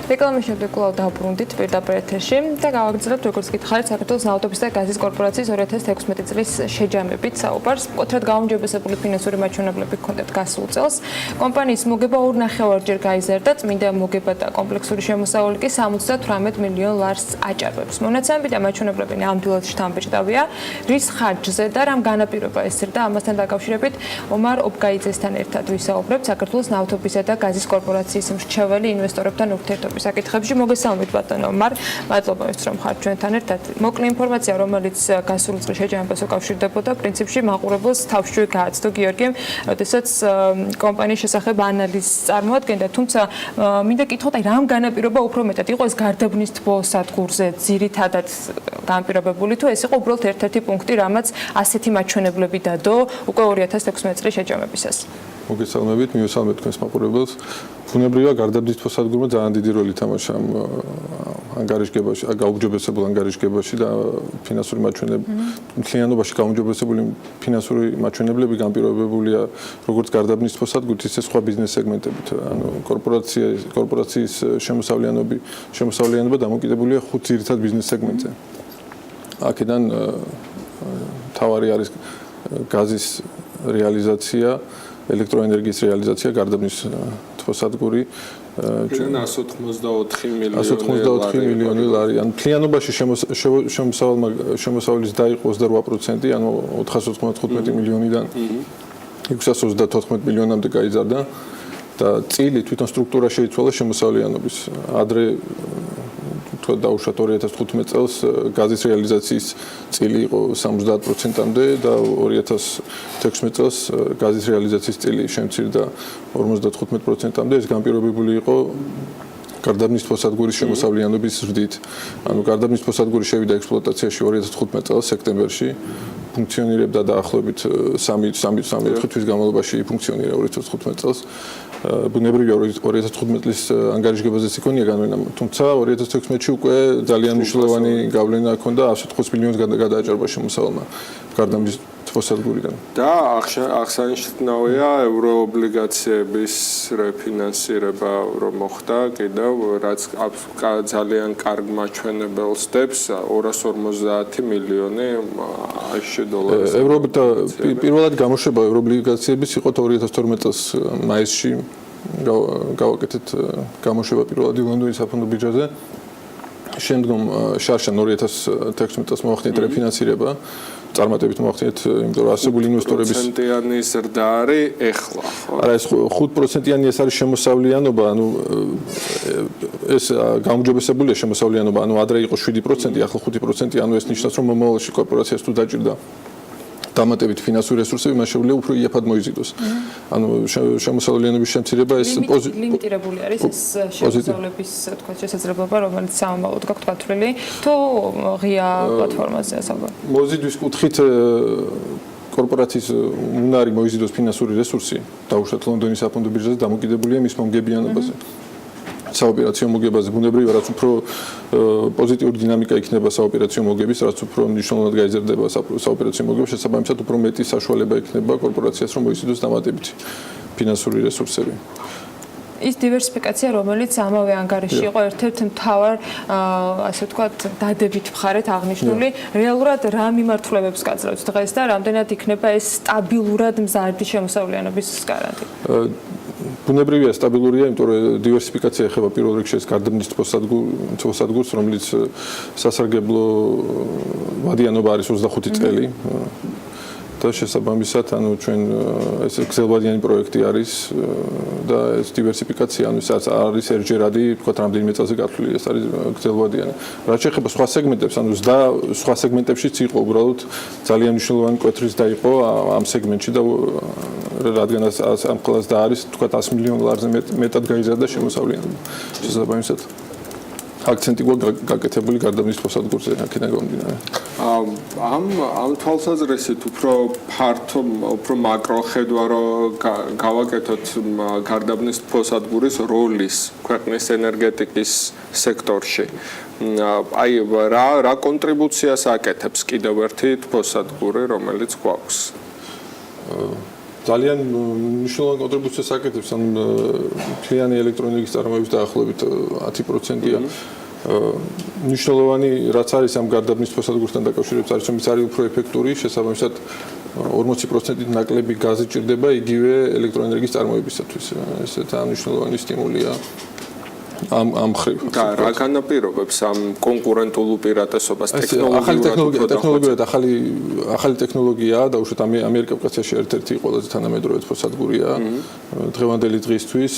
რეკლამის შემდეგ კვლავ დავბრუნდით პირდაპირ ეთერში და გავაგრძელებთ როგორც გითხარით საქართველოს ნავთობის და გაზის კორპორაციის 2016 წლის შეჯამებით საუბარს. მკვეთრად გაუმჯობესებული ფინანსური მაჩვენებლები ჰქონდათ გასულ წელს. კომპანიის მოგება 2.5-ჯერ გაიზარდა, წმინდა მოგება და კომპლექსური შემოსავალი კი 78 მილიონ ლარს აჭარბებს. მონაცემები და მაჩვენებლები ნამდვილად შთამბეჭდავია. რის ხარჯზე და რამ განაპირობა ესწრდა ამასთან დაკავშირებით ომარ ობგაიძესთან ერთად ვისაუბრებთ საქართველოს ნავთობისა და გაზის კორპორაციის მრჩეველი ინვესტორებთან ურთიერთობის საკითხებში. მოგესალმებით ბატონო ომარ, მადლობა ის რომ ხართ ჩვენთან ერთად. მოკლე ინფორმაცია, რომელიც გასული წლის შეჯამებას უკავშირდებოდა, პრინციპში მაყურებელს თავშუე გააცდო გიორგიმ, როდესაც კომპანიის შესახებ ანალიზს წარმოადგენდა, თუმცა მინდა კითხოთ, აი რამ განაპირობა უფრო მეტად იყო ეს გარდაბნის თბო სადგურზე ძირითადად განპირობებული თუ ეს იყო უბრალოდ ერთ-ერთი პუნქტი, რამაც ასეთი მაჩვენებლები დადო უკვე 2016 წლის შეჯამებისას. მოგესალმებით, მივესალმეთ თქვენს მაყურებელს. ბუნებრივია გარდაბნის თბო სადგურმა ძალიან დიდი როლი ითამაშა ანგარიშგებაში, გაუმჯობესებულ ანგარიშგებაში და ფინანსური მაჩვენებლები, მთლიანობაში გაუმჯობესებული ფინანსური მაჩვენებლები განპირობებულია როგორც გარდაბნის თბო სადგურით, ისე სხვა ბიზნეს სეგმენტებით. ანუ კორპორაციის შემოსავლიანობა დამოკიდებულია 5 ძირითად ბიზნეს სეგმენტზე. აქედან მთავარი არის გაზის რეალიზაცია, ელექტროენერგიის რეალიზაცია, გარდაბნის თბო თბოსადგური. ჩვენ 184 მილიონი ლარი. ანუ მთლიანობაში შემოსავლის დაიყო 28%, ანუ 495 მილიონიდან 634 მილიონამდე გაიზარდა და წილი თვითონ სტრუქტურა შეიცვალა შემოსავლიანობის. ადრე თქვა დაუშვათ 2015 წელს გაზის რეალიზაციის წილი იყო 70%-მდე და 2016 წელს გაზის რეალიზაციის წილი შემცირდა 55%-მდე. ეს განპირობებული იყო გარდაბნის თბოსადგურის შემოსავლიანობის ზრდით. ანუ გარდაბნის თბოსადგური შევიდა ექსპლუატაციაში 2015 წელს სექტემბერში. ფუნქციონირებდა დაახლოებით 3 თვის განმავლობაში ფუნქციონირა 2015 წელს. ბუნებრივია 2015 წლის ანგარიშგებაზეც იქონია განვენა, თუმცა 2016-ში უკვე ძალიან მნიშვნელოვანი გავლენა ჰქონდა 105 მილიონს გადააჭარბა შემოსავალმა გარდაბნის თბოსადგურიდან. და აღსანიშნავია ევროობლიგაციების რეფინანსირება რომ მოხდა კიდევ რაც ძალიან კარგ მაჩვენებელს დებს 250 მილიონი $. პირველად გამოშვება ევროობლიგაციების იყო 2012 წელს მაისში გავაკეთეთ გამოშვება პირველად ლონდონის საფონდო ბიჯაზე. შემდგომ შარშან 2016 წელს მოახდინეთ რეფინანსირება. წარმატებით მოახდინეთ, იმიტომ რომ არსებული ინვესტორების პროცენტიანი ზრდა არის ეხლა, ხო? არა, ეს 5%-იანი ეს არის შემოსავლიანობა, ანუ ეს გამოჯობესებულია შემოსავლიანობა, ანუ ადრე იყო 7%, ახლა 5%, ანუ ეს ნიშნავს, რომ მომავალში კორპორაციას თუ დაჭირდა დამატებით ფინანსური რესურსები, მას შეუძლია უფრო იაფად მოიზიდოს. ანუ შემოსავლიანობის შემცირება ეს ლიმიტირებული არის ეს შემოსავლების თქვა შესაძლებლობა, რომელიც სამომავლოდ გაქვთ გათვლილი, თუ ღია პლატფორმაზეა საუბარი. მოზიდვის კუთხით კორპორაციის უნარი მოიზიდოს ფინანსური რესურსი, დაუშვათ ლონდონის საფონდო ბირჟაზე დამოკიდებულია მის მომგებიანობაზე. საოპერაციო მოგებაზე ბუნებრივია, რაც უფრო პოზიტიური დინამიკა იქნება საოპერაციო მოგების, რაც უფრო მნიშვნელოვნად გაიზარდება საოპერაციო მოგება, შესაბამისად უფრო მეტი საშუალება იქნება კორპორაციას, რომ მოიზიდოს დამატებითი ფინანსური რესურსები. ის დივერსიფიკაცია, რომელიც ამავე ანგარიში იყო ერთ-ერთ მთავარ, ასე ვთქვათ, დადებით მხარეთ აღნიშნული, რეალურად რა მიმართულებებს გაძლევთ დღეს და რამდენად იქნება ეს სტაბილურად მზარდი შემოსავლიანობის გარანტი? ბუნებრივია სტაბილურია, იმიტომ რომ დივერსიფიკაცია ეხება პირველ რიგში ეს გარდაბნის თბოსადგურს, რომელიც სასარგებლო ვადიანობა არის 25 წელი. და შესაბამისად, ანუ ჩვენ ეს გზელვადიანი პროექტი არის და ეს დივერსიფიკაცია, ანუ ეს არის ერთჯერადი, თქვა რამდენიმე წელზე გათვლილი, ეს არის გზელვადიანი. რაც შეეხება სხვა სეგმენტებს, ანუ სხვა სეგმენტებშიც იყო უბრალოდ ძალიან მნიშვნელოვანი კვეთრის და იყო ამ სეგმენტში და რადგან ამ კლასს და არის, თქვა $100 მილიონზე მეტად გაიზარდა შემოსავლიანობა. შესაბამისად აქცენტი გაკეთებული გარდაბნის თბოსადგურზე აქედან გამომდინარე. ამ თვალსაზრისით უფრო ფართო, უფრო მაკროხედვა რომ გავაკეთოთ გარდაბნის თბოსადგურის როლის ქვეყნის ენერგეტიკის სექტორში. აი რა კონტრიბუციას აკეთებს კიდევ ერთი თბოსადგური, რომელიც გვაქვს? ძალიან მნიშვნელოვანი კონტრიბუციას აკეთებს, ან მთლიანი ელექტროენერგიის წარმოების დაახლოებით 10%-ია. მნიშვნელოვანი რაც არის ამ გარდაბნის თბოსადგურთან დაკავშირებით, არის რომ ის არის უფრო ეფექტური, შესაბამისად 40%-ით ნაკლები გაზი ჭირდება იგივე ელექტროენერგიის წარმოებისათვის. ეს მნიშვნელოვანი სტიმულია. ამ ხრივ. და რა განაპირობებს ამ კონკურენტულ უპირატესობას ტექნოლოგიურად? ახალი ტექნოლოგიაა, დაუშვათ ამიერკავკასიაში ერთ-ერთი ყველაზე თანამედროვე თბოსადგურია დღევანდელი დღისთვის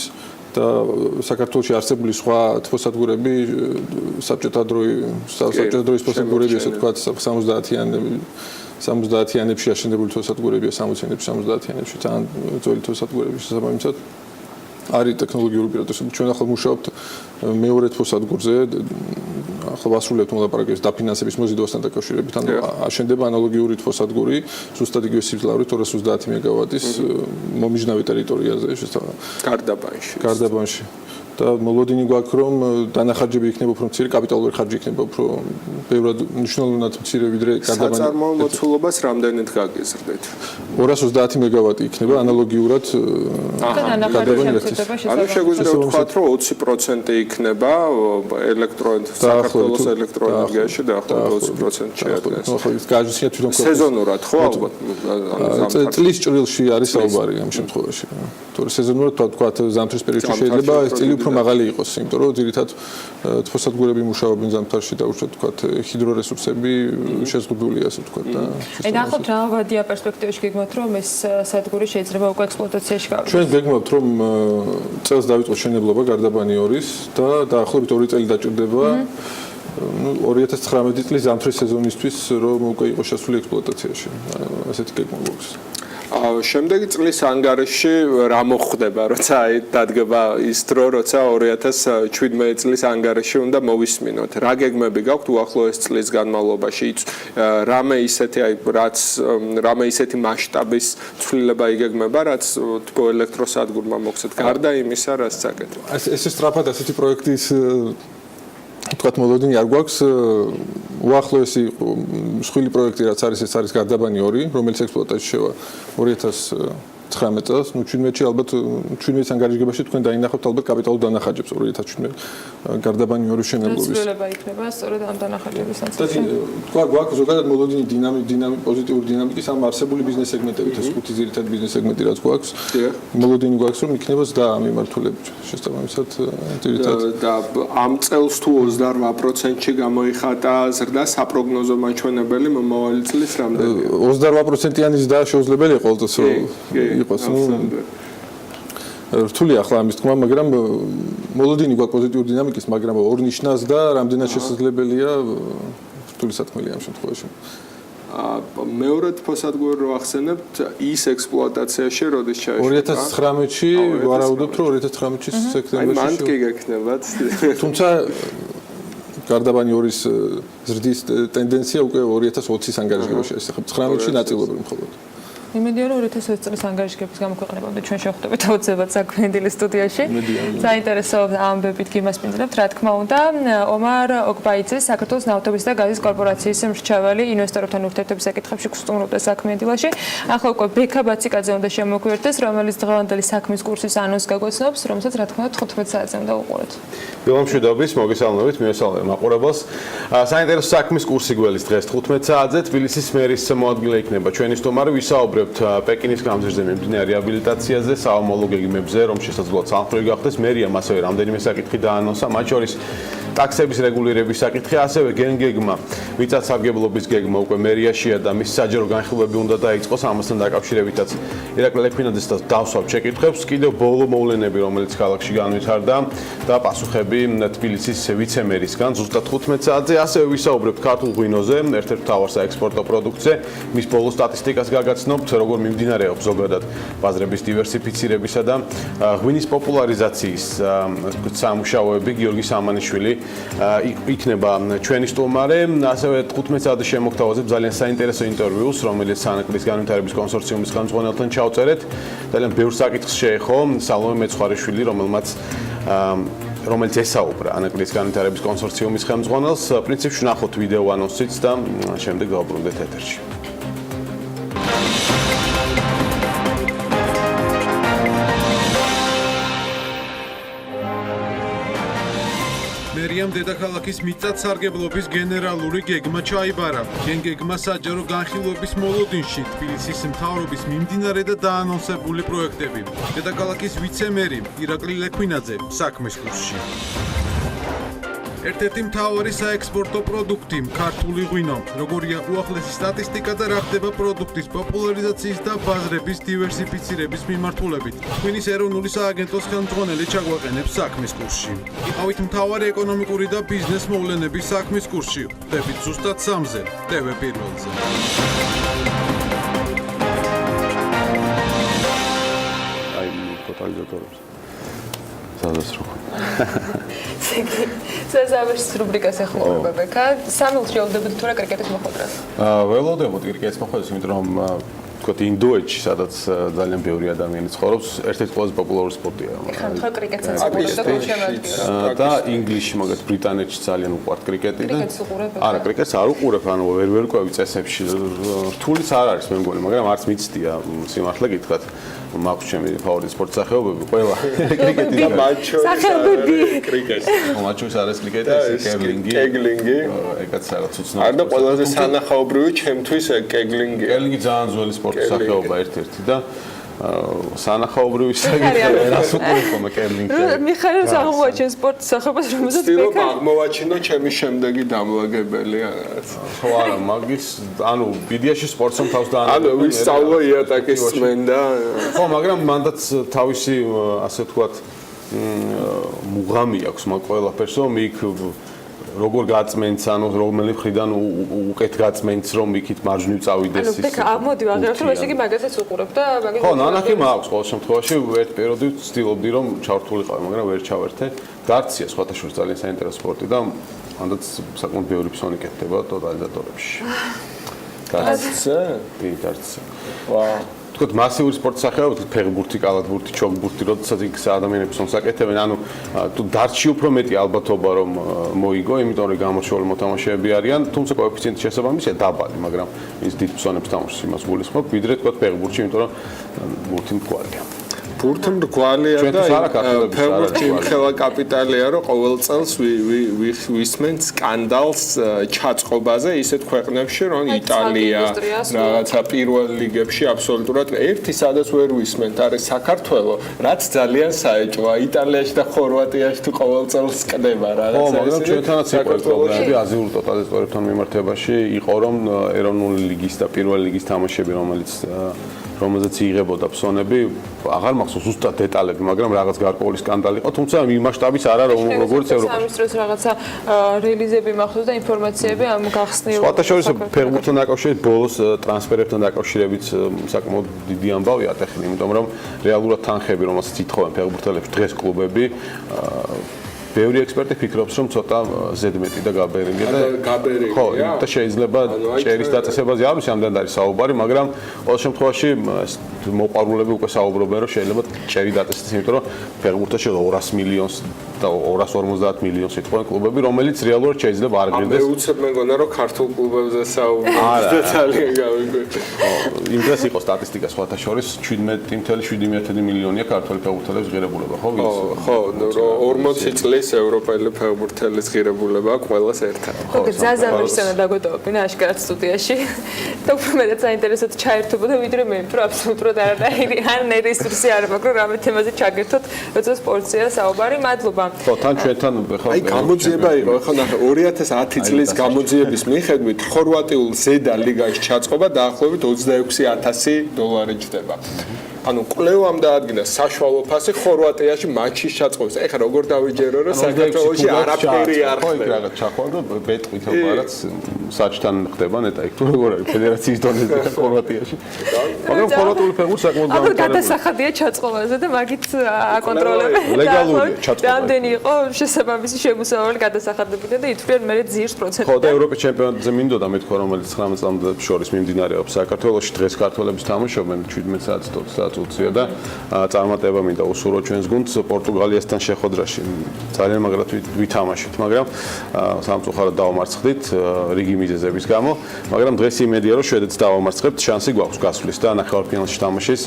და საქართველოში არსებული სხვა თბოსადგურები საბჭოთა დროის თბოსადგურები, ესე ვთქვათ, 70-იანებში აშენებული თბოსადგურებია, 60-იანებში, 70-იანებში, თან ძველი თბოსადგურები შესაბამისად. არის ტექნოლოგიური უპირატესობა. ჩვენ ახლა მუშაობთ მეორე თბოსადგურზე, ახლა ვასრულებთ მოლაპარაკებებს დაფინანსების მოზიდვასთან დაკავშირებით. ანუ აშენდება ანალოგიური თბოსადგური, ზუსტად იგივე სიბრძნავით 230 მეგავატის მომიჯნავე ტერიტორიაზე, გარდაბანში. გარდაბანში. და მოლოდინი გვაქვს რომ დანახარჯები იქნება უფრო მცირე, კაპიტალური ხარჯი იქნება უფრო ბევრად მნიშვნელოვნად მცირე ვიდრე გარდაბანი. საწარმოო მოცულობას რამდენით გაგიზრდეთ? 230 მეგავატი იქნება ანალოგიურად გარდაბანი ერთის. ანუ შეგვიძლია ვთქვათ რომ 20% იქნება საქართველოს ელექტროენერგიაში დაახლოებით 20% შეადგენს. გაჟისია თვითონ სეზონურად ხო ალბათ? წლის ჭრილში არის საუბარი ამ შემთხვევაში. თორე სეზონურად ვთქვათ ზამთრის პერიოდში შეიძლება ეს წილი უფრო მაღალი იყოს, იმიტომ რომ ძირითადად თბოსადგურები მუშაობენ ზამთარში და უშუალოდ ვთქვათ ჰიდრორესურსები შეზღუდულია, ასე ვთქვათ და ეხლა რა პერსპექტივაში გეგმავთ რომ ეს სადგური შეიძლება უკვე ექსპლუატაციაში გავიდეს? ჩვენ გეგმავთ რომ წელს დაიწყოს მშენებლობა გარდაბანი 2-ის და დაახლოებით 2 წელი დაჭირდება 2019 წლის ზამთრის სეზონისთვის რომ უკვე იყოს შესული ექსპლუატაციაში. ასეთი გეგმა გვაქვს. შემდეგი წლის ანგარიში რა მოხდება, როცა დადგება ის დრო, როცა 2017 წლის ანგარიში უნდა მოვისმინოთ. რა გეგმები გაქვთ უახლოეს წლის განმავლობაში? რამე ისეთი მასშტაბის ცვლილება იგეგმება, რაც თბო ელექტროსადგურმა მოხსეთ, გარდა იმისა, რაც საკეთებთ? ეს სწრაფად ასეთი პროექტის თქვათ მოლოდინი არ გვაქვს. უახლოესი მსხვილი პროექტი რაც არის ეს არის გარდაბანი 2, რომელიც ექსპლუატაციაში შევა 2019 წელს. ნუ 17-ში ალბათ 17-ის ანგარიშგებაში თქვენ დაინახავთ ალბათ კაპიტალურ დანახარჯებს 2017 გარდაბანი 2 შენებლობის. ცვლილება იქნება სწორედ ამ დანახარჯების ნაწილში. თქვა გვაქვს ზოგადად მოლოდინი პოზიტიური დინამიკის ამ არსებული ბიზნეს სეგმენტებით, ეს 5 ძირითადი ბიზნეს სეგმენტი რაც გვაქვს. მოლოდინი გვაქვს რომ იქნება SDA მიმართულებით. შესაბამისად ძირითადად და ამ წელს თუ 28%-ში გამოიხატა ზრდა საპროგნოზო მაჩვენებელი მომავალი წლის რამდენია? 28%-იანი SDA შეუძლებელი ყოველთვის იყოს. რთული ახლა ამის თქმა, მაგრამ მოლოდინი გვაქვს პოზიტიური დინამიკის, მაგრამ ორ ნიშნავს და რამდენად შესაძლებელია რთული საქმეა ამ შემთხვევაში. მეორე თბოსადგური რო ახსენებთ, ის ექსპლუატაციაში როდის ჩაიშვა? 2019-ში ვარაუდობთ, რომ 2019-ში სექტემბერში. მანდ კი გექნებათ. თუმცა გარდაბანი 2-ის ზრდის ტენდენცია უკვე 2020-ის ანგარიშგებაში არის. 19-ში ნაწილობრივ მხოლოდ. იმედია რომ 2020 წლის ანგარიშგების გამოქვეყნებამდე ჩვენ შევხვდებით აუცილებლად საქმიანი სტუდიაში. საინტერესო ამბებით გიმასპინძლებთ, რა თქმა უნდა. ომარ ოკბაიძე საქართველოს ნავთობის და გაზის კორპორაციის მრჩეველი ინვესტორებთან ურთიერთობის საკითხებში გსტუმრობდა საქმიანი დილაში. ახლა უკვე ბექა ბაციკაძე უნდა შემოგვიერთდეს, რომელიც დღევანდელი საქმის კურსის ანონსს გაგოცნობს, რომელსაც რა თქმა უნდა 15 საათზე უნდა უყუროთ. მშვიდობის, მოგესალმებით, მივესალმებ მაყურებელს. საინტერესო საქმის კურსი გველის დღეს 15 საათზე თბილისის მერის მოადგილე იქნება ჩვენი სტუმარი. ვისაუბრებთ პეკინის გამზირზე მიმდინარე რეაბილიტაციაზე, საომოლო გეგმებზე, რომ შესაძლოა სამხრივი გახდეს. მერიამ ასევე რამდენიმე საკითხი დაანონსა, მათ შორის ტაქსების რეგულირების საკითხი, ასევე გენგეგმა, მიწათსარგებლობის გეგმა უკვე მერიაშია და მის საჯარო განხილვები უნდა დაიწყოს. ამასთან დაკავშირებითაც ირაკლი ლექვინაძესთან დავსვავთ შეკითხვებს. კიდევ ბოლო მოვლენები, რომელიც ქალაქში განვითარდა და პასუხები თბილისის ვიცემერისგან ზუსტად 15 საათზე. ასევე ვისაუბრებთ ქართულ ღვინოზე, ერთ-ერთ მთავარ საექსპორტო პროდუქტზე. მის ბოლო სტატისტიკას გაგაცნობთ, როგორ მიმდინარეობს ზოგადად ბაზრების დივერსიფიცირებისა და ღვინის პოპულარიზაციის სამუშაოები. გიორგი სამანიშვილი იქნება ჩვენი სტუმარი. ასევე 15 საათზე შემოგთავაზებ ძალიან საინტერესო ინტერვიუს, რომელიც სანაკლის განვითარების კონსორციუმის ხელმძღვანელთან ჩავწერეთ. ძალიან ბევრ საკითხს შეეხო სალომე მეცხვარიშვილი, რომელიც ესაუბრა ანაკლის განვითარების კონსორციუმის ხელმძღვანელს. პრინციპში ვნახოთ ვიდეო ანონსიც და შემდეგ დავბრუნდეთ ეთერში. მერიამ დედაქალაქის მიწათსარგებლობის გენერალური გეგმა ჩაიბარა. გენგეგმა საჯარო განხილვების მოლოდინში თბილისის მთავრობის მიმდინარე და დაანონსებული პროექტები. დედაქალაქის ვიცემერი ირაკლი ლექვინაძე საქმის კურსში. ერთ-ერთი მთავარი საექსპორტო პროდუქტი ქართული ღვინო. როგორია უახლესი სტატისტიკა და რა ხდება პროდუქტის პოპულარიზაციის და ბაზრების დივერსიფიცირების მიმართულებით. ღვინის ეროვნული სააგენტოს ხელმძღვანელი ჩაგვაყენებს საქმის კურსში. იყავით მთავარი ეკონომიკური და ბიზნეს მოვლენების საქმის კურსში. ხვდებით ზუსტად 3-ზე, TV პირველზე. აი კატალიზატორებს. სადაც რო საზავერს რუბრიკას ეხმარება ბექა. სამილში ელოდებოდი თუ რა კრიკეტის მოხვედრას? ველოდებოდი კრიკეტის მოხვედრას, იმიტომ რომ თქვათ ინდოეთში, სადაც ძალიან ბევრი ადამიანი ცხოვრობს, ერთ-ერთი ყველაზე პოპულარული სპორტია. ხან კრიკეტს აწყვეტს და გულშემატკივრებს. და ინგლისში, მაგათ ბრიტანეთში ძალიან უყვართ კრიკეტი და კრიკეტს უყურებ? არა, კრიკეტს არ უყურებ, ანუ ვერ ყვევი წესებში. რთულიც არ არის მე მგონი, მაგრამ არც მიცდია სიმართლე გითხრათ. მაქვს ჩემი ფავორიტი სპორტ სახეობები, ყველა კრიკეტი და სახეობები. კრიკეტი. მაჩოს არის კრიკეტი, კეგლინგი. კეგლინგი. ეგაც რაღაც უცნაური. არ და ყველაზე სანახაობრივი ჩემთვის კეგლინგი. კეგლინგი ძალიან ძველი სპორტის სახეობა ერთ-ერთი და სანახაობრივი საკითხია, რას უყურებ ხოლმე კეგლინგს. მიხარებს აღმოაჩენს სპორტის სახეობას, რომელზეც ვთქვი, აღმოვაჩინო ჩემი შემდეგი დამლაგებელი რაღაც. ხო არა, მაგის, ანუ ბიდიაში სპორტსომ თავს ანუ ვისწავლო იატაკის წმენდა. ხო, მაგრამ მანდაც თავისი ასე ვთქვათ მუღამი აქვს მაგ ყველაფერს, რომ იქ როგორ გაწმენს, ანუ რომელი მხრიდან უკეთ გაწმენს, რომ იქით მარჯვნივ წავიდეს ის. ანუ მოდი ვაღებთ, რომ ესე იგი მაგასაც უყურებ და მაგის ხო, ნანახი მაქვს ყოველ შემთხვევაში, ერთ პერიოდით ვცდილობდი, რომ ჩავრთულიყავი, მაგრამ ვერ ჩავერთე. დარტსია სხვათა შორის ძალიან საინტერესო სპორტი და მანდაც საკმაოდ ბევრი ფსონი კეთდება ტოტალიზატორებში. დარტსზე? კი, დარტსზე. ვაუ. თქვათ მასიური სპორტის სახეობა, ფეხბურთი, კალათბურთი, ჩოგბურთი, როდესაც იქ ადამიანები ფსონს აკეთებენ, ანუ თუ დარტსში უფრო მეტი ალბათობა რომ მოიგო, იმიტომ რომ გამოჩვეული მოთამაშეები არიან, თუმცა კოეფიციენტი შესაბამისია დაბალი, მაგრამ ის დიდ ფსონებს თამაშს იმას გულისხმობ, ვიდრე თქვათ ფეხბურთში, იმიტომ რომ ბურთი მრგვალია. ბურთი მრგვალია და ფეხბურთი იმხელა კაპიტალია, რომ ყოველ წელს ვისმენთ სკანდალს ჩაწყობაზე ისეთ ქვეყნებში, რომ იტალია რაღაცა პირველ ლიგებში აბსოლუტურად ერთი სადაც ვერ ვისმენთ არის საქართველო, რაც ძალიან საეჭვოა. იტალიაში და ხორვატიაში თუ ყოველ წელს კდება რაღაცა. ხო, მაგრამ ჩვენთანაც იყო პრობლემები აზიურ ტოტალიზატორებთან მიმართებაში, იყო რომ ეროვნული ლიგის და პირველი ლიგის თამაშები, რომელზეც იღებოდა ფსონები, აღარ მახსოვს ზუსტად დეტალები, მაგრამ რაღაც გარკვეული სკანდალი იყო, თუმცა იმ მასშტაბის არა როგორც ევროპაში. სამის დროს რაღაცა რელიზები მახსოვს და ინფორმაციები ამ გახსნილ. სხვათა შორის ფეხბურთთან დაკავშირებით ბოლოს ტრანსფერებთან დაკავშირებით საკმაოდ დიდი ამბავი ატეხილი, იმიტომ რომ რეალურად თანხები, რომელსაც ითხოვენ ფეხბურთელებს დღეს კლუბები, ბევრი ექსპერტი ფიქრობს, რომ ცოტა ზედმეტი და გაბერილია და ხო, და შეიძლება ჭერის დაწესებაზე არ ვიცი, ამდენ არის საუბარი, მაგრამ ყოველ შემთხვევაში მოყვარულები უკვე საუბრობენ, რომ შეიძლება ჭერი დაწესდეს, იმიტომ რომ ფეხბურთში 200 მილიონს და 250 მილიონს ეთქვენ კლუბები, რომელიც რეალურად შეიძლება არ გრინდეს. მე უცებ მეგონა, რომ ქართულ კლუბებზე საუბრობთ და ძალიან გავიკვირდი. იმ დროს იყო სტატისტიკა სხვათა შორის 17.7 მილიონია ქართველი ფეხბურთელების ღირებულება, ხო? ხო, 40 წლის ევროპელი ფეხბურთელის ღირებულება აქვს ყველას ერთად. ხო, ზაზა ვერსიანა დაგვეტოვებინა აშკარად სტუდიაში. და უფრო მეტად საინტერესოდ ჩაერთვებოდა, ვიდრე მე, რომ აბსოლუტურად არანაირი რესურსი არ მაქვს, რომ რამე თემაზე ჩაგერთოთ, როცა სპორტზეა საუბარი. მადლობა. ხო, თან ჩვენთან ხო. აი, გამოძიება იყო, ხო, ნახე, 2010 წლის გამოძიების მიხედვით ხორვატიულ ზედა ლიგაში ჩაწყობა დაახლოებით $26,000 ჯდება. ანუ კვლევამ დაადგინა საშუალო ფასი ხორვატიაში მატჩის ჩაწყობის. ეხლა როგორ დავიჯერო, რომ საქართველოში არაფერი არ ხდება. ხო, იქ რაღაც ჩახვალ და ბეტყვითობა რაც საჭთან ხდება ნეტა იქ თუ როგორ არის ფედერაციის დონეზე ხორვატიაში. მაგრამ ხორვატული ფეხბურთი საკმაოდ გამორჩეულია. აბა გადასახადია ჩაწყობაზე და მაგით აკონტროლებენ. ლეგალურია ჩაწყობა. რამდენი იყო შესაბამისი შემოსავალი გადასახადებიდან და ითვლიან მე ძირს პროცენტი. ხო, და ევროპის ჩემპიონატზე მინდოდა მეთქვა, რომელიც 19 წლამდე შორის მიმდინარეობს საქართველოში, დღეს ქართველებს თამაშობენ 17 საათს 20 საათს უცია და წარმატება მინდა უსურო ჩვენს გუნდს პორტუგალიასთან შეხვედრაში. ძალიან მაგრად ვითამაშეთ, მაგრამ სამწუხაროდ დავამარცხდით რიგი მიზეზების გამო, მაგრამ დღეს იმედია რომ შვედეთს დავამარცხებთ, შანსი გვაქვს გასვლის და ნახევარფინალში თამაშის.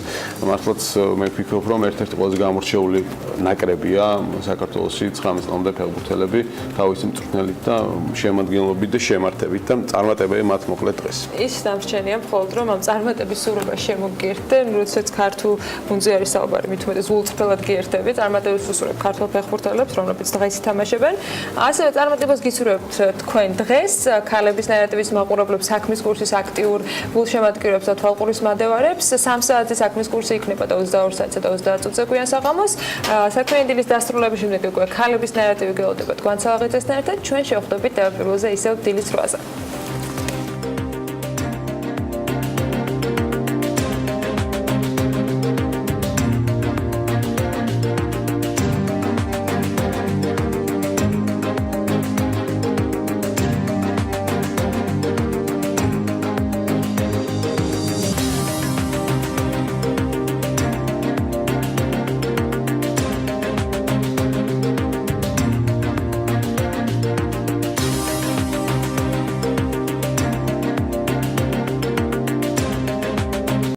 მართლაც მე ვფიქრობ, რომ ერთ-ერთი ყველაზე გამორჩეული ნაკრებია საქართველოში 19 წლამდე ფეხბურთელები თავისი მწვრთნელით და შემადგენლობით და შემართებით და წარმატებები მათ მოკლედ დღეს. ის დამრჩენია მხოლოდ რომ ამ წარმატების სურვილი შემოგგერდენ, როდესაც ქართულ გუნდზე არის საუბარი, მით უმეტეს უწყლად გიერთები, წარმატებას უსურვებ ქართულ ფეხბურთელებს, რომლებიც დღეს ითამაშებენ. ასევე წარმატებას გისურვებთ თქვენ დღეს ქალების ნარატივის მაყურებლებს, საქმის კურსის აქტიურ გულშემატკივრებს და თვალყურის მადევარებს. 3 საათის საქმის კურსი იქნება და 22 საათსა და 30 წუთზე გვიან საღამოს. საქმიანი დილის დასრულების შემდეგ უკვე ქალების ნარატივი გელოდებათ გვანცალაღიძესთან ერთად. ჩვენ შევხვდებით პირველზე ისევ დილის 8-ზე.